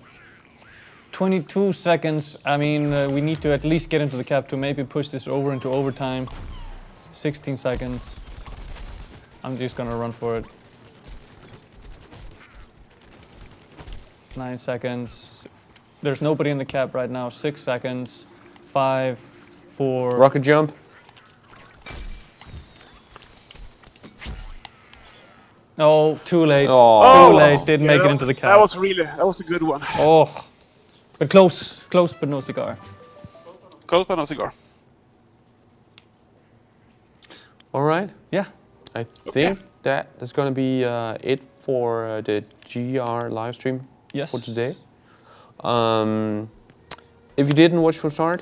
[SPEAKER 1] 22 seconds. I mean, we need to at least get into the cap to maybe push this over into overtime. 16 seconds. I'm just gonna run for it. 9 seconds. There's nobody in the cap right now. 6 seconds. 5, 4.
[SPEAKER 2] Rocket jump.
[SPEAKER 1] Oh, too late.
[SPEAKER 2] Oh.
[SPEAKER 1] Too late. Didn't make it into the cap.
[SPEAKER 8] That was a good one.
[SPEAKER 1] Oh, but close, but no cigar.
[SPEAKER 8] Close but no cigar.
[SPEAKER 2] All right.
[SPEAKER 1] Yeah.
[SPEAKER 2] I think that is going to be it for the GR live stream
[SPEAKER 1] Yes.
[SPEAKER 2] for today. If you didn't watch from start,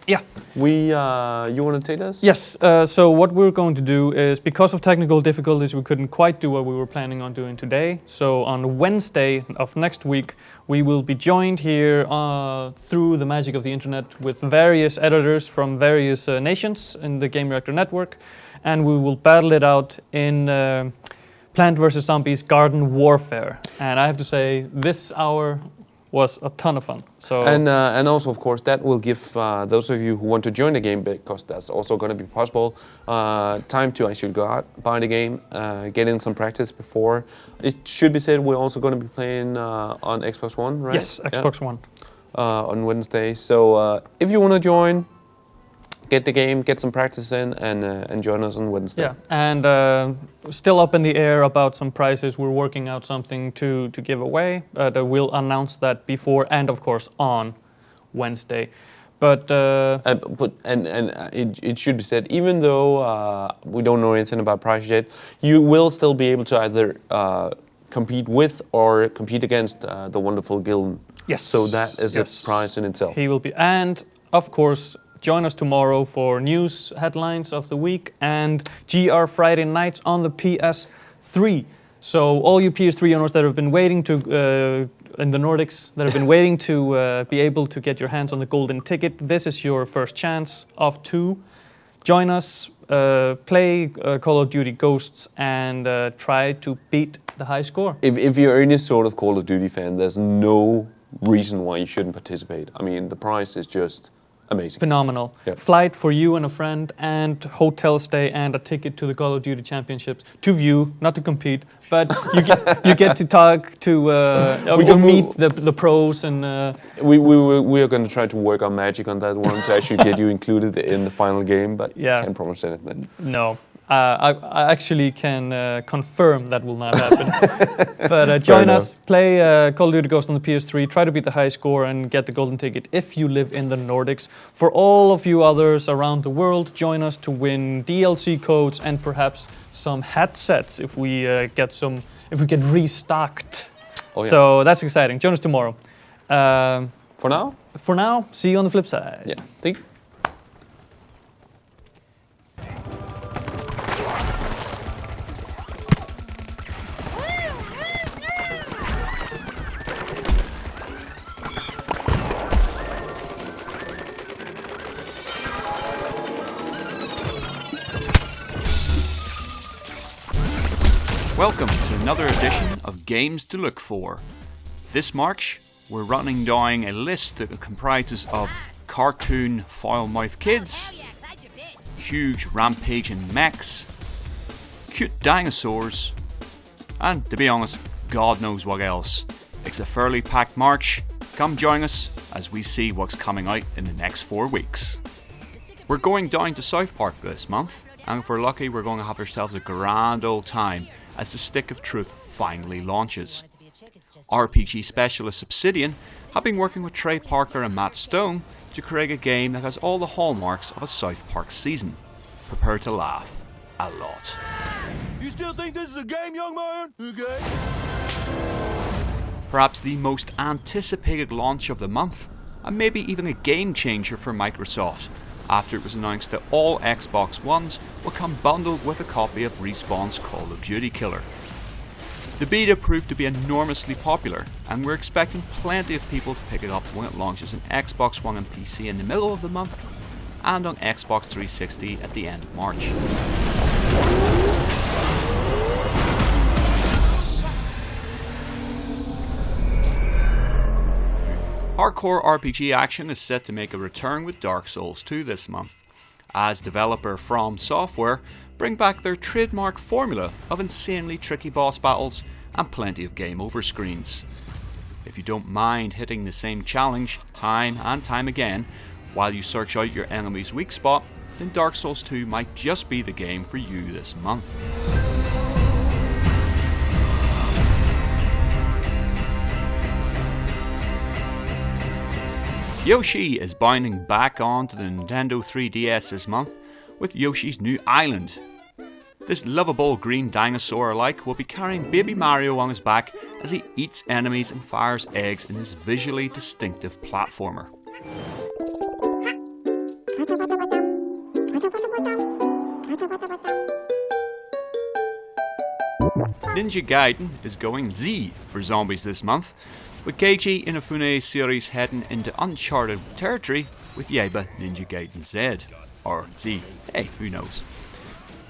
[SPEAKER 1] Yeah.
[SPEAKER 2] you want to take this?
[SPEAKER 1] Yes. So what we're going to do is, because of technical difficulties, we couldn't quite do what we were planning on doing today. So on Wednesday of next week, we will be joined here through the magic of the internet with various editors from various nations in the Gamereactor network, and we will battle it out in Plant vs. Zombies Garden Warfare. And I have to say, this hour was a ton of fun. So
[SPEAKER 2] And also, of course, that will give those of you who want to join the game, because that's also going to be possible, time to actually go out, buy the game, get in some practice before. It should be said we're also going to be playing on Xbox One, right?
[SPEAKER 1] yes, Xbox One.
[SPEAKER 2] On Wednesday. So if you want to join, get the game, get some practice in, and join us on Wednesday.
[SPEAKER 1] Yeah, and still up in the air about some prizes. We're working out something to give away. We'll announce that before and, of course, on Wednesday. But
[SPEAKER 2] it should be said, even though we don't know anything about prizes yet, you will still be able to either compete with or compete against the wonderful Gillen.
[SPEAKER 1] yes.
[SPEAKER 2] So that is
[SPEAKER 1] yes.
[SPEAKER 2] a prize in itself.
[SPEAKER 1] He will be, and of course, join us tomorrow for news headlines of the week and GR Friday nights on the PS3. So all you PS3 owners that have been waiting to, in the Nordics, that have been waiting to be able to get your hands on the golden ticket, this is your first chance of 2. Join us, play Call of Duty Ghosts, and try to beat the high score.
[SPEAKER 2] If you're any sort of Call of Duty fan, there's no reason why you shouldn't participate. I mean, the prize is just amazing.
[SPEAKER 1] Phenomenal.
[SPEAKER 2] Yep.
[SPEAKER 1] Flight for you and a friend, and hotel stay, and a ticket to the Call of Duty Championships to view, not to compete, but you get to talk to, you'll meet the pros and.
[SPEAKER 2] We are going to try to work our magic on that one to actually get you included in the final game, but
[SPEAKER 1] Yeah.
[SPEAKER 2] can't promise anything.
[SPEAKER 1] No. I actually can confirm that will not happen. But join us, play Call of Duty Ghost on the PS3, try to beat the high score and get the golden ticket if you live in the Nordics. For all of you others around the world, join us to win DLC codes and perhaps some headsets if we get restocked.
[SPEAKER 2] Oh, yeah.
[SPEAKER 1] So that's exciting. Join us tomorrow.
[SPEAKER 2] For now?
[SPEAKER 1] For now, see you on the flip side.
[SPEAKER 2] Yeah. Thank you.
[SPEAKER 4] Welcome to another edition of Games to Look For. This March, we're running down a list that comprises of cartoon foul-mouthed kids, huge rampaging mechs, cute dinosaurs, and to be honest, God knows what else, It's a fairly packed March. Come join us as we see what's coming out in the next 4 weeks. We're going down to South Park this month, and if we're lucky we're going to have ourselves a grand old time as the Stick of Truth finally launches. RPG specialist Obsidian have been working with Trey Parker and Matt Stone to create a game that has all the hallmarks of a South Park season. Prepare to laugh a lot.
[SPEAKER 5] You still think this is a game, young man? Okay.
[SPEAKER 4] Perhaps the most anticipated launch of the month, and maybe even a game changer for Microsoft, after it was announced that all Xbox Ones will come bundled with a copy of Respawn's Call of Duty Killer. The beta proved to be enormously popular, and we're expecting plenty of people to pick it up when it launches on Xbox One and PC in the middle of the month, and on Xbox 360 at the end of March. Hardcore RPG action is set to make a return with Dark Souls 2 this month, as developer From Software bring back their trademark formula of insanely tricky boss battles and plenty of game over screens. If you don't mind hitting the same challenge time and time again while you search out your enemy's weak spot, then Dark Souls 2 might just be the game for you this month. Yoshi is bounding back onto the Nintendo 3DS this month with Yoshi's New Island. This lovable green dinosaur-alike will be carrying Baby Mario on his back as he eats enemies and fires eggs in his visually distinctive platformer. Ninja Gaiden is going Z for zombies this month, with Keiji Inafune's series heading into uncharted territory with Yaiba Ninja Gaiden Z, or Z, hey, who knows.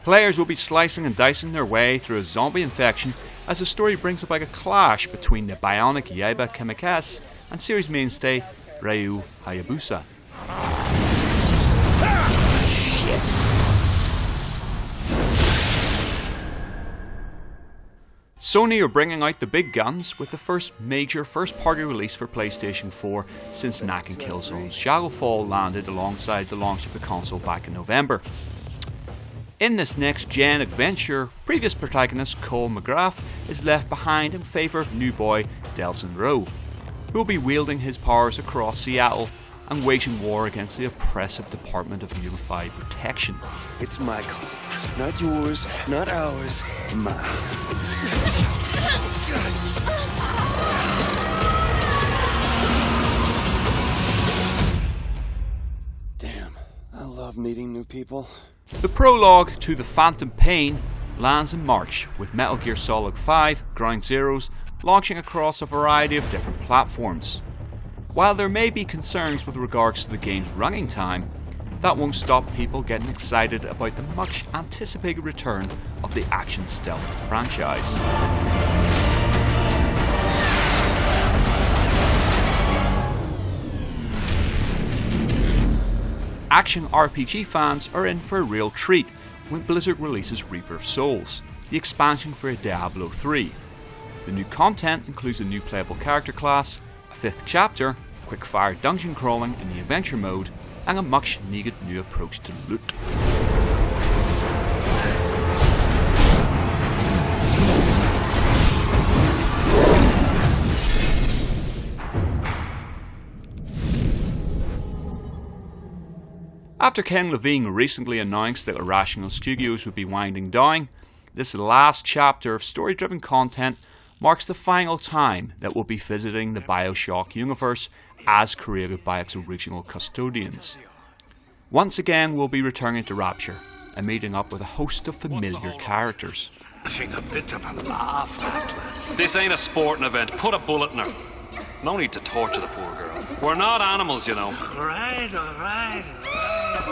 [SPEAKER 4] Players will be slicing and dicing their way through a zombie infection as the story brings about a clash between the bionic Yaiba Kamikaze and series mainstay Ryu Hayabusa. Sony are bringing out the big guns with the first major first-party release for PlayStation 4 since Knack and Killzone's Shadowfall landed alongside the launch of the console back in November. In this next-gen adventure, previous protagonist Cole McGrath is left behind in favour of new boy Delson Rowe, who will be wielding his powers across Seattle and waging war against the oppressive Department of Unified Protection.
[SPEAKER 9] It's my call. Not yours, not ours, mine. Damn, I love meeting new people.
[SPEAKER 4] The prologue to The Phantom Pain lands in March, with Metal Gear Solid 5 Ground Zeroes launching across a variety of different platforms. While there may be concerns with regards to the game's running time, that won't stop people getting excited about the much anticipated return of the action stealth franchise. Action RPG fans are in for a real treat when Blizzard releases Reaper of Souls, the expansion for Diablo 3. The new content includes a new playable character class, a 5th chapter, quick-fire dungeon crawling in the adventure mode, and a much-needed new approach to loot. After Ken Levine recently announced that Irrational Studios would be winding down, this last chapter of story-driven content marks the final time that we'll be visiting the BioShock universe as created by its original custodians. Once again, we'll be returning to Rapture and meeting up with a host of familiar characters.
[SPEAKER 10] Having a bit of a laugh, Atlas.
[SPEAKER 6] This ain't a sporting event. Put a bullet in her. No need to torture the poor girl. We're not animals, you know.
[SPEAKER 10] All right.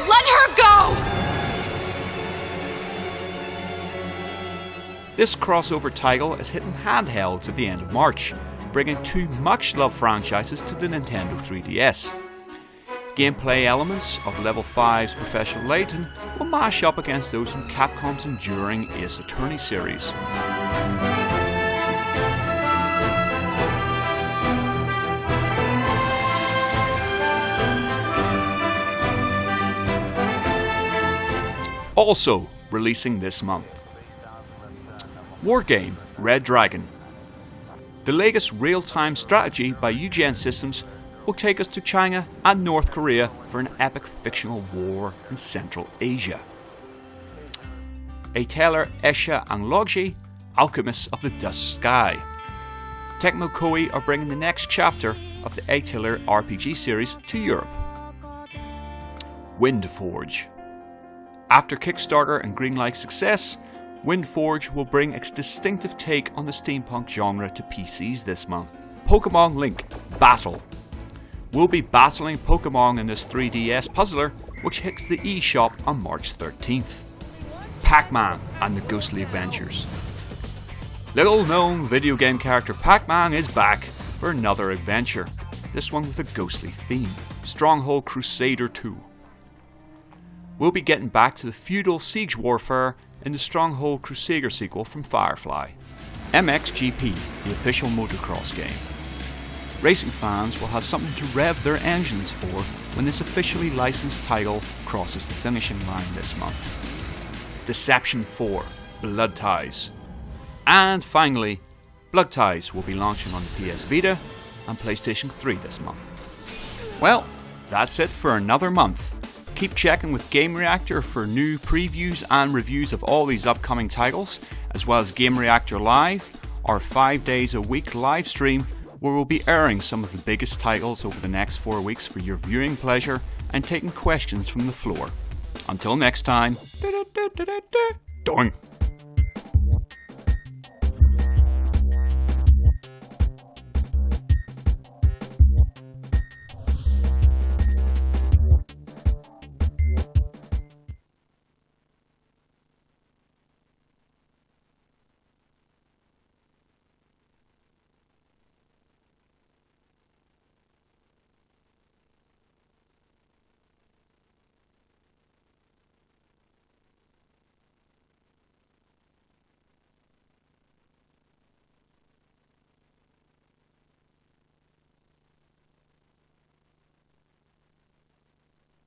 [SPEAKER 7] Let her go!
[SPEAKER 4] This crossover title is hitting handhelds at the end of March, bringing two much-loved franchises to the Nintendo 3DS. Gameplay elements of Level 5's Professional Layton will mash up against those from Capcom's enduring Ace Attorney series. Also releasing this month. Wargame Red Dragon. The latest real-time strategy by UGN Systems will take us to China and North Korea for an epic fictional war in Central Asia. Aether, Esha and Logji, Alchemists of the Dusk Sky. Tecmo Koei are bringing the next chapter of the Aether RPG series to Europe. Windforge. After Kickstarter and Greenlight success, Windforge will bring its distinctive take on the steampunk genre to PCs this month. Pokemon Link Battle. We'll be battling Pokemon in this 3DS puzzler, which hits the eShop on March 13th. Pac-Man and the Ghostly Adventures. Little known video game character Pac-Man is back for another adventure, this one with a ghostly theme. Stronghold Crusader 2. We'll be getting back to the feudal siege warfare in the Stronghold Crusader sequel from Firefly. MXGP, the official motocross game. Racing fans will have something to rev their engines for when this officially licensed title crosses the finishing line this month. Deception 4, Blood Ties. And finally, Blood Ties will be launching on the PS Vita and PlayStation 3 this month. Well, that's it for another month. Keep checking with Gamereactor for new previews and reviews of all these upcoming titles, as well as Gamereactor Live, our 5 days a week live stream where we'll be airing some of the biggest titles over the next 4 weeks for your viewing pleasure and taking questions from the floor. Until next time, doing.